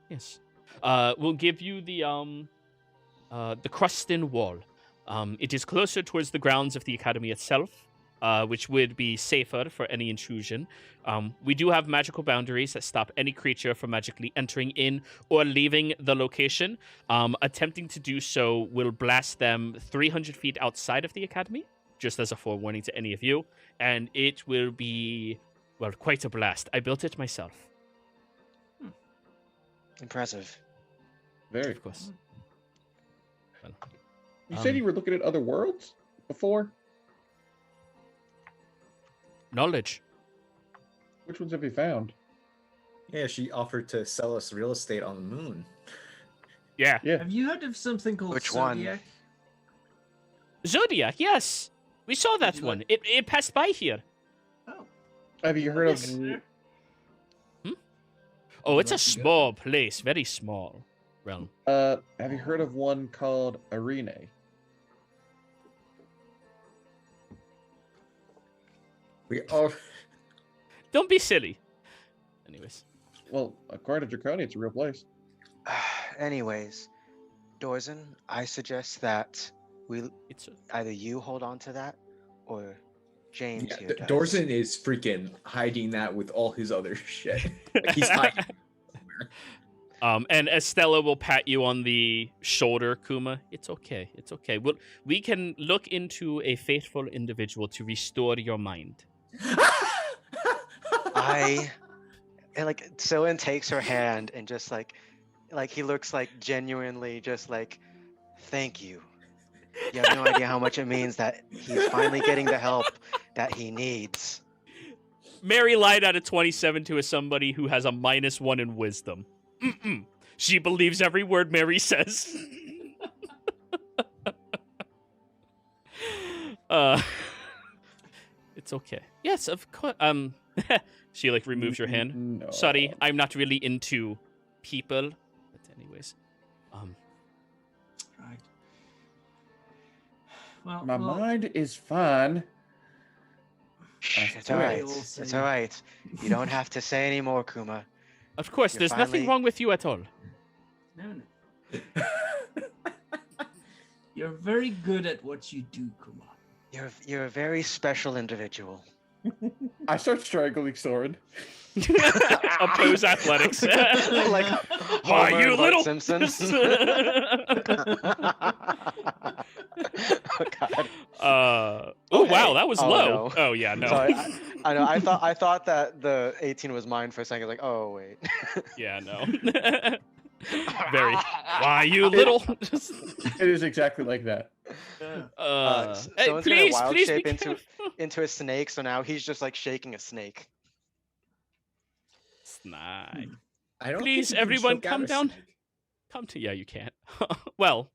Yes. We'll give you the Crustin Wall. It is closer towards the grounds of the academy itself, which would be safer for any intrusion. We do have magical boundaries that stop any creature from magically entering in or leaving the location. Attempting to do so will blast them 300 feet outside of the academy, just as a forewarning to any of you. And it will be, well, quite a blast. I built it myself. Impressive. Very. Of course. Well, You said you were looking at other worlds before? knowledge. Which ones have you found? Yeah, she offered to sell us real estate on the moon. Yeah. Yeah. Have you heard of something called Which one? Zodiac? Zodiac, yes. We saw that Did you one. like- It passed by here. Oh. Have you heard of? Yes, sir. Oh, it's a Like to go? small place. Very small realm. Have you heard of one called Arene? We all Don't be silly. Anyways. Well, according to Draconi, it's a real place. Anyways, Dorzen, I suggest that It's either you hold on to that or James yeah, here does. Dorsen is freaking hiding that with all his other shit. Like, he's hiding. And Estella will pat you on the shoulder, Kuma. It's okay. It's okay. We can look into a faithful individual to restore your mind. And like Sylvan takes her hand and just like he looks like genuinely just like, thank you. You have no idea how much it means that he's finally getting the help that he needs. Mary lied out of 27 to somebody who has a -1 in wisdom. She believes every word Mary says. It's okay. Yes, of course. She like removes your hand. No. Sorry, I'm not really into people. But anyways, Right. Well, My mind is fine. Shh, it's swear. alright. We'll It's see. alright. You don't have to say any more, Kuma. of course, You're there's nothing finally- wrong with you at all. No. You're very good at what you do, Kuma. You're a very special individual. I start strangling Soren. Oppose athletics. Like Why, Homer you and Bart little Simpson. Oh God. Oh hey. wow, that was Oh, low. no. Oh yeah, no. Sorry, I know. I thought that the 18 was mine for a second. Like, oh wait. Yeah, no. Very. Why, you little. It is exactly like that. Hey, Someone's gonna please, wild please shape be into careful. into a snake. So now he's just like shaking a snake. Snide. I don't Please, think you can everyone, choke out come a down. snake. Come to. Yeah, you can't. Well,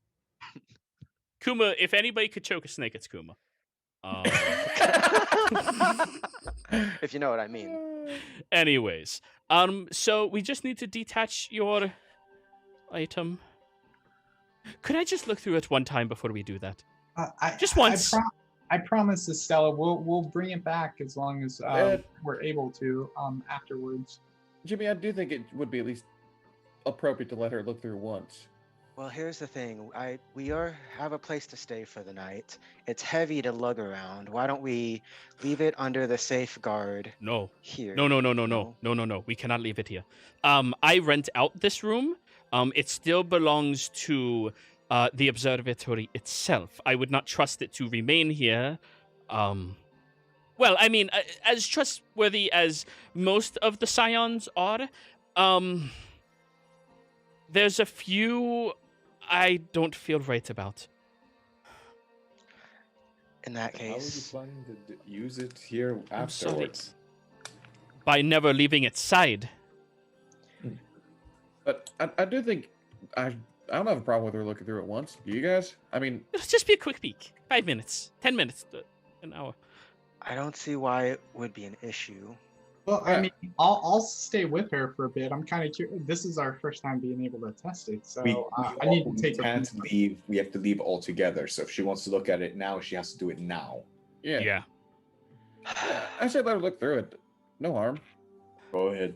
Kuma. If anybody could choke a snake, it's Kuma. If you know what I mean. Anyways, so we just need to detach your item. Could I just look through it one time before we do that? Just once. I promise, Estella, we'll bring it back as long as we're able to afterwards. Jimmy, I do think it would be at least appropriate to let her look through once. Well, here's the thing. We have a place to stay for the night. It's heavy to lug around. Why don't we leave it under the safeguard No. here? No. We cannot leave it here. I rent out this room. It still belongs to the observatory itself. I would not trust it to remain here. Well, I mean, as trustworthy as most of the scions are, there's a few I don't feel right about. In that How are you case, planning to use it here I'm sorry. afterwards? By never leaving its side. But I do think I don't have a problem with her looking through it once. Do you guys? I mean, It'll just be a quick peek. 5 minutes. 10 minutes. An hour. I don't see why it would be an issue. Well, I Yeah. mean, I'll stay with her for a bit. I'm kind of curious. This is our first time being able to test it, so I need to take a can't few- leave. We have to leave all together. So if she wants to look at it now, she has to do it now. yeah. Yeah. I said let her look through it. No harm. Go ahead.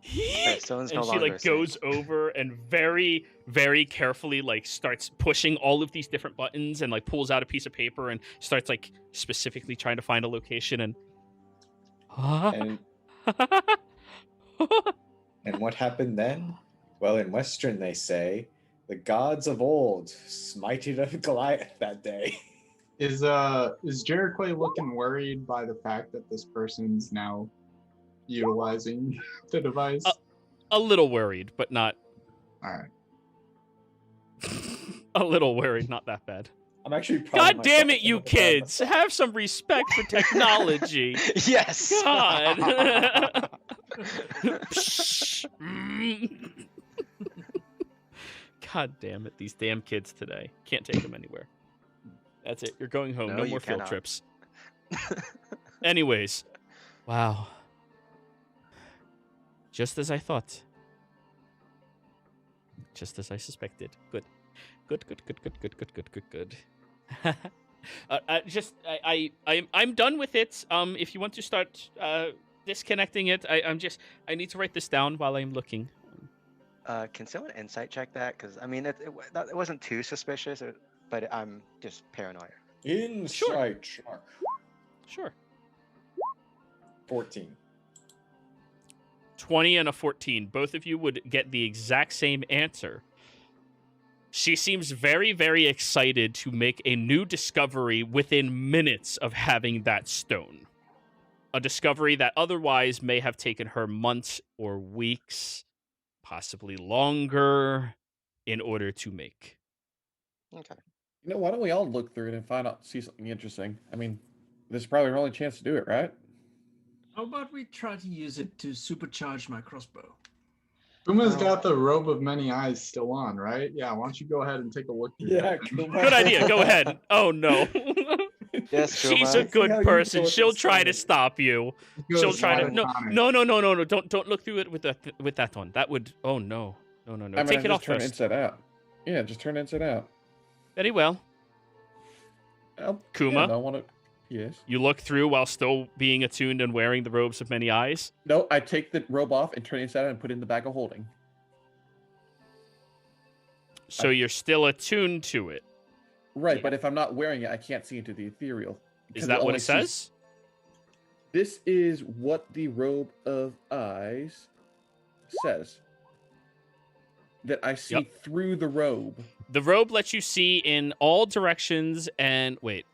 stone's no And she longer a like goes thing. over and very, very carefully like starts pushing all of these different buttons and like pulls out a piece of paper and starts like specifically trying to find a location and And and what happened then? Well, in Western they say, the gods of old smited of Goliath that day. Is Jared Quay looking worried by the fact that this person's now utilizing the device? a little worried, but not All right. a little worried, not that bad. I'm actually proud of God myself damn for it, you thinking about kids! Have some respect for technology. Yes. God. God damn it, these damn kids today. Can't take them anywhere. That's it. You're going home. No, No you more field cannot. trips. Anyways. Wow. Just as I thought. Just as I suspected. Good. Good. I'm done with it. If you want to start disconnecting it, I need to write this down while I'm looking. Can someone insight check that? Because I mean, it wasn't too suspicious, but I'm just paranoid. Insight check. Sure. 14. 20 and a 14. Both of you would get the exact same answer. She seems very, very excited to make a new discovery within minutes of having that stone. A discovery that otherwise may have taken her months or weeks, possibly longer, in order to make. Okay. You know, why don't we all look through it and see something interesting? I mean, this is probably our only chance to do it, right? How about we try to use it to supercharge my crossbow? Kuma's got the robe of many eyes still on, right? Yeah, why don't you go ahead and take a look through Yeah, that? Kuma. Good idea. Go ahead. Oh, no. Yes, She's a Kuma. good how you person. thought She'll this try to started. stop you. Goes She'll try to monotonic. no. Don't look through it with that one. That would oh no. No. I mean, Take I it off just turn first. inside out. Yeah, just turn inside out. Very well. Kuma? Yeah, no, I want to. Yes. You look through while still being attuned and wearing the robes of many eyes. No, I take the robe off and turn it inside out and put it in the bag of holding. So you're still attuned to it. Right, Yeah. but if I'm not wearing it, I can't see into the ethereal. Is because that what only it sees- says? This is what the robe of eyes says. That I see Yep. through the robe. The robe lets you see in all directions and like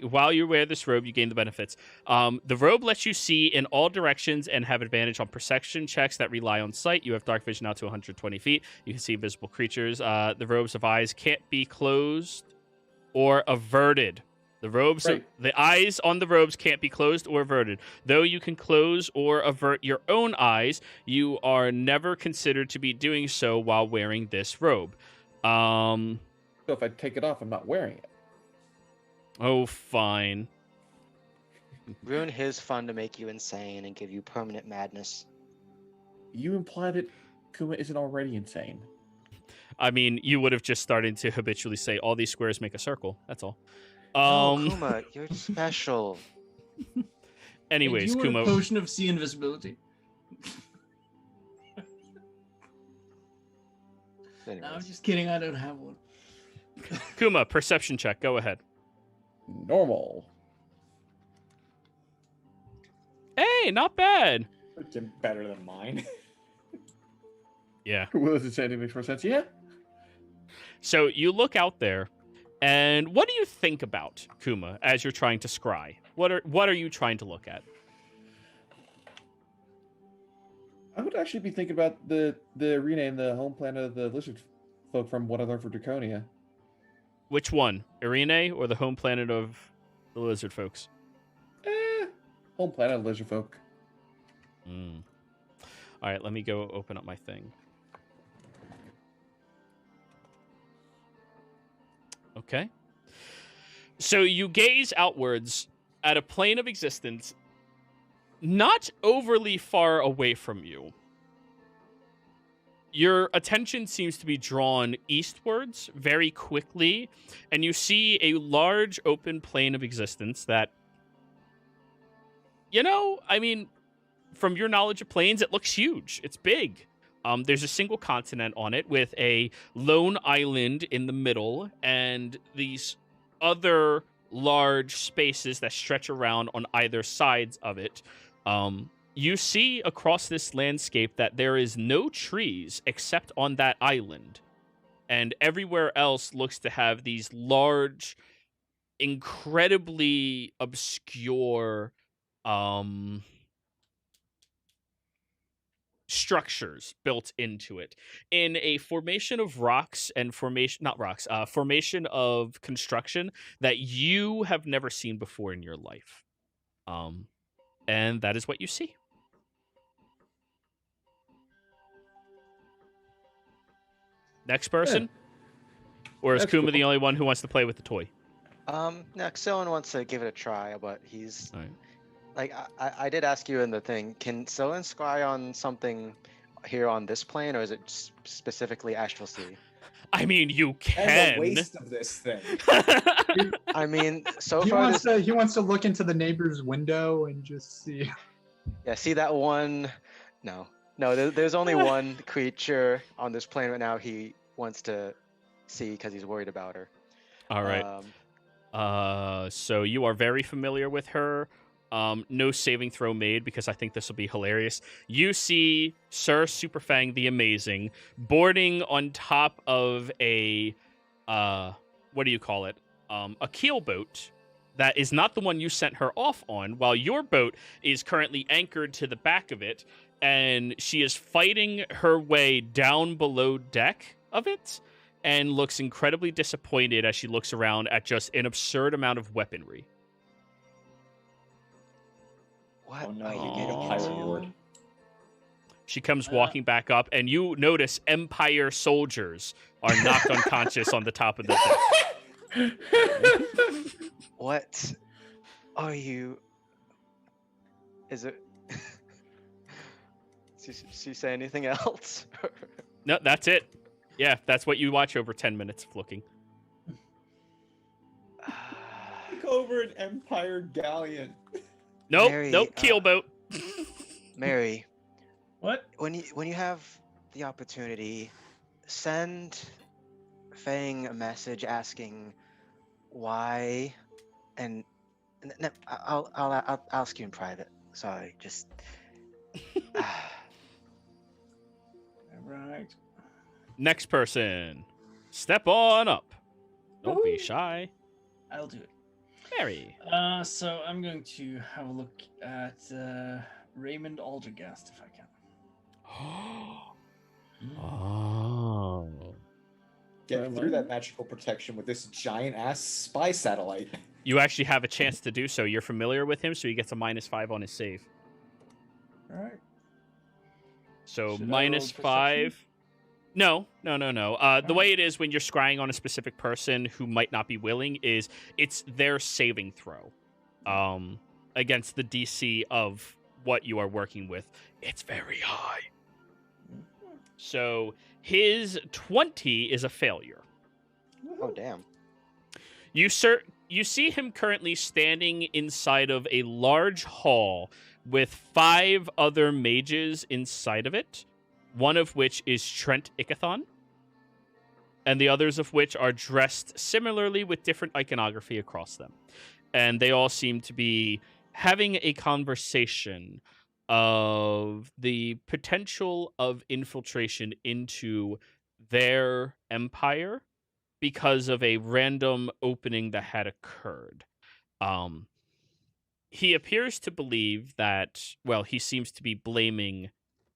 while you wear this robe, you gain the benefits. The robe lets you see in all directions and have advantage on perception checks that rely on sight. You have dark vision out to 120 feet. You can see invisible creatures. The robes of eyes can't be closed or averted. The eyes on the robes can't be closed or averted. Though you can close or avert your own eyes, you are never considered to be doing so while wearing this robe. So if I take it off, I'm not wearing it. Oh, fine. Ruin his fun to make you insane and give you permanent madness. You imply that Kuma isn't already insane. I mean, you would have just started to habitually say, all these squares make a circle. That's all. No, Kuma, you're special. Anyways, Do you want Kuma, a potion of sea invisibility? No, I'm Anyways. just kidding. I don't have one. Kuma, perception check. Go ahead. Normal. Hey, not bad. Freaking better than mine. Yeah. Will it say anything makes more sense? Yeah. So you look out there, and what do you think about, Kuma, as you're trying to scry? What are you trying to look at? I would actually be thinking about the arena and the home planet of the lizard folk from what I learned from Draconia. Which one, Irene or the home planet of the lizard folks? Home planet of lizard folk. Mm. All right, let me go open up my thing. Okay. So you gaze outwards at a plane of existence not overly far away from you. Your attention seems to be drawn eastwards very quickly, and you see a large open plane of existence that, I mean, from your knowledge of planes, it looks huge. It's big. There's a single continent on it with a lone island in the middle and these other large spaces that stretch around on either sides of it. You see across this landscape that there is no trees except on that island. And everywhere else looks to have these large, incredibly obscure structures built into it in a formation of rocks and formation of construction that you have never seen before in your life. And that is what you see. Next person? Or is That's Kuma the cool. only one who wants to play with the toy? Next, someone wants to give it a try, but he's All right. like, I did ask you in the thing, can Solen scry on something here on this plane, or is it specifically Astral Sea? I mean, you And can. the waste of this thing. I mean, so He far wants this, to look into the neighbor's window and just see. yeah, see that one? No, there's only one creature on this plane right now he wants to see because he's worried about her. All right. So you are very familiar with her. No saving throw made because I think this will be hilarious. You see Sir Superfang the Amazing boarding on top of a what do you call it? A keel boat that is not the one you sent her off on, while your boat is currently anchored to the back of it, and she is fighting her way down below deck of it and looks incredibly disappointed as she looks around at just an absurd amount of weaponry. What Oh no, are you you made a getting pirate into? board. She comes walking back up, and you notice Empire soldiers are knocked unconscious on the top of the deck. What are you? Is it? She say anything else? No, that's it. Yeah, that's what you watch over 10 minutes of looking. Take over an Empire galleon. Nope, Mary, nope, keel boat. Mary, What? when you have the opportunity, send Fang a message asking why, and I'll ask you in private. Sorry, just. Right. Next person. Step on up. Don't be shy. I'll do it. Mary. So I'm going to have a look at Raymond Aldergast if I can. Oh. Get through that magical protection with this giant ass spy satellite. You actually have a chance to do so. You're familiar with him, so he gets a -5 on his save. All right. So Should I roll -5. No. The way it is when you're scrying on a specific person who might not be willing is it's their saving throw against the DC of what you are working with. It's very high. So his 20 is a failure. Oh damn! You see him currently standing inside of a large hall with 5 other mages inside of it, one of which is Trent Ikathon, and the others of which are dressed similarly with different iconography across them. And they all seem to be having a conversation of the potential of infiltration into their empire because of a random opening that had occurred. He appears to believe that, well, he seems to be blaming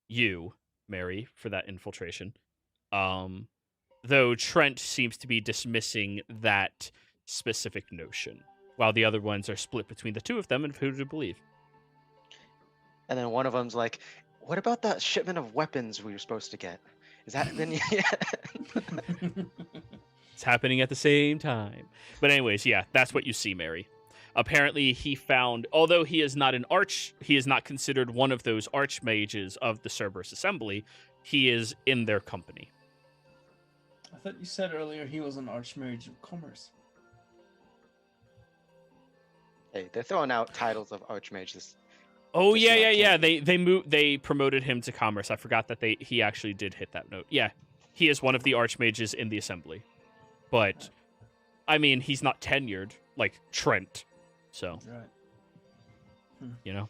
you, Mary, for that infiltration. Though Trent seems to be dismissing that specific notion, while the other ones are split between the two of them and who to believe. And then one of them's like, "What about that shipment of weapons we were supposed to get? Is that been yet?" It's happening at the same time. But anyways, yeah, that's what you see, Mary. Apparently he found, although he is not considered one of those archmages of the Cerberus Assembly, he is in their company. I thought you said earlier he was an Archmage of Commerce. Hey, they're throwing out titles of archmages. Oh Just so yeah, I yeah, yeah. can't- They promoted him to commerce. I forgot that he actually did hit that note. Yeah, he is one of the archmages in the assembly, but I mean he's not tenured like Trent, so Right. you know,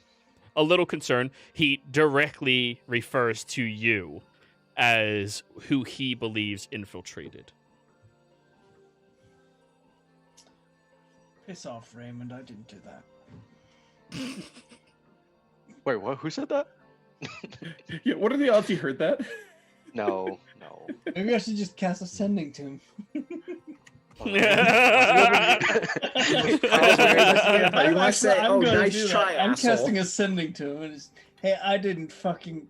a little concerned. He directly refers to you as who he believes infiltrated. Piss off, Raymond. I didn't do that. Wait, what? Who said that? Yeah, what are the odds he heard that? No. Maybe I should just cast Ascending to him. You want to say, I'm "Oh, gonna nice do that. try, I'm asshole." casting Ascending to him, and it's, hey, I didn't fucking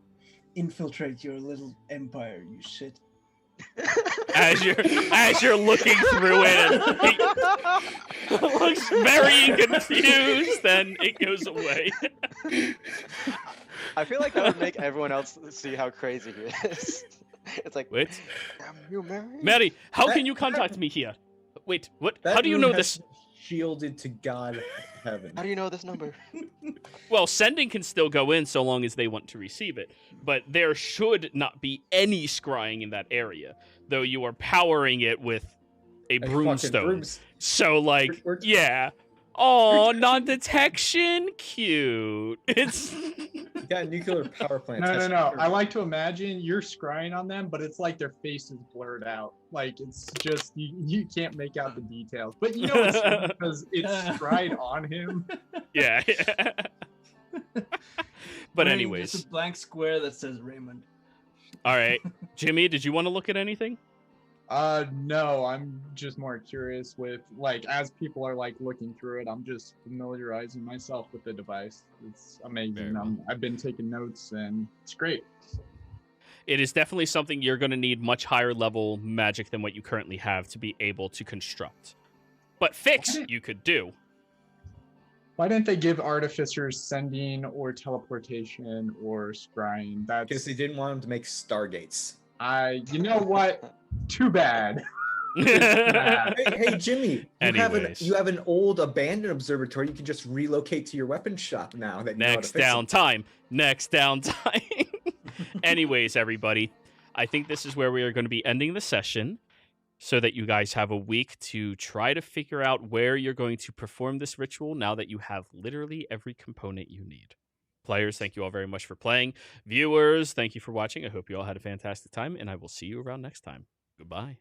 infiltrate your little empire, you shit. As you're looking through it, and he looks very confused, then it goes away. I feel like that would make everyone else see how crazy he is. It's like, Wait, damn you, Mary. Mary, how That- can you contact me here? Wait, what? That How do you room know has this? been shielded to God heaven. How do you know this number? Well, sending can still go in so long as they want to receive it, but there should not be any scrying in that area, though you are powering it with a fucking broomstone. So, like, yeah. Oh, non-detection? Cute. It's... You got a nuclear power plant. No. testing I for- like to imagine you're scrying on them, but it's like their face is blurred out. Like it's just you can't make out the details. But you know it's because it's scryed on him. yeah. But Raymond, anyways, just a blank square that says Raymond. all right. Jimmy, did you want to look at anything? No, I'm just more curious with like as people are like looking through it, I'm just familiarizing myself with the device. It's amazing. Very well. I've been taking notes and it's great. It is definitely something you're going to need much higher level magic than what you currently have to be able to construct. But fix, you could do. Why didn't they give artificers sending or teleportation or scrying? Because That's they didn't want him to make stargates. you know what? Too bad. Hey, Jimmy, Anyways. you have an old abandoned observatory. You can just relocate to your weapon shop now. That you know how to Next fix down it. time. Next down time. Anyways, everybody, I think this is where we are going to be ending the session so that you guys have a week to try to figure out where you're going to perform this ritual now that you have literally every component you need. Players, thank you all very much for playing. Viewers, thank you for watching. I hope you all had a fantastic time, and I will see you around next time. Goodbye.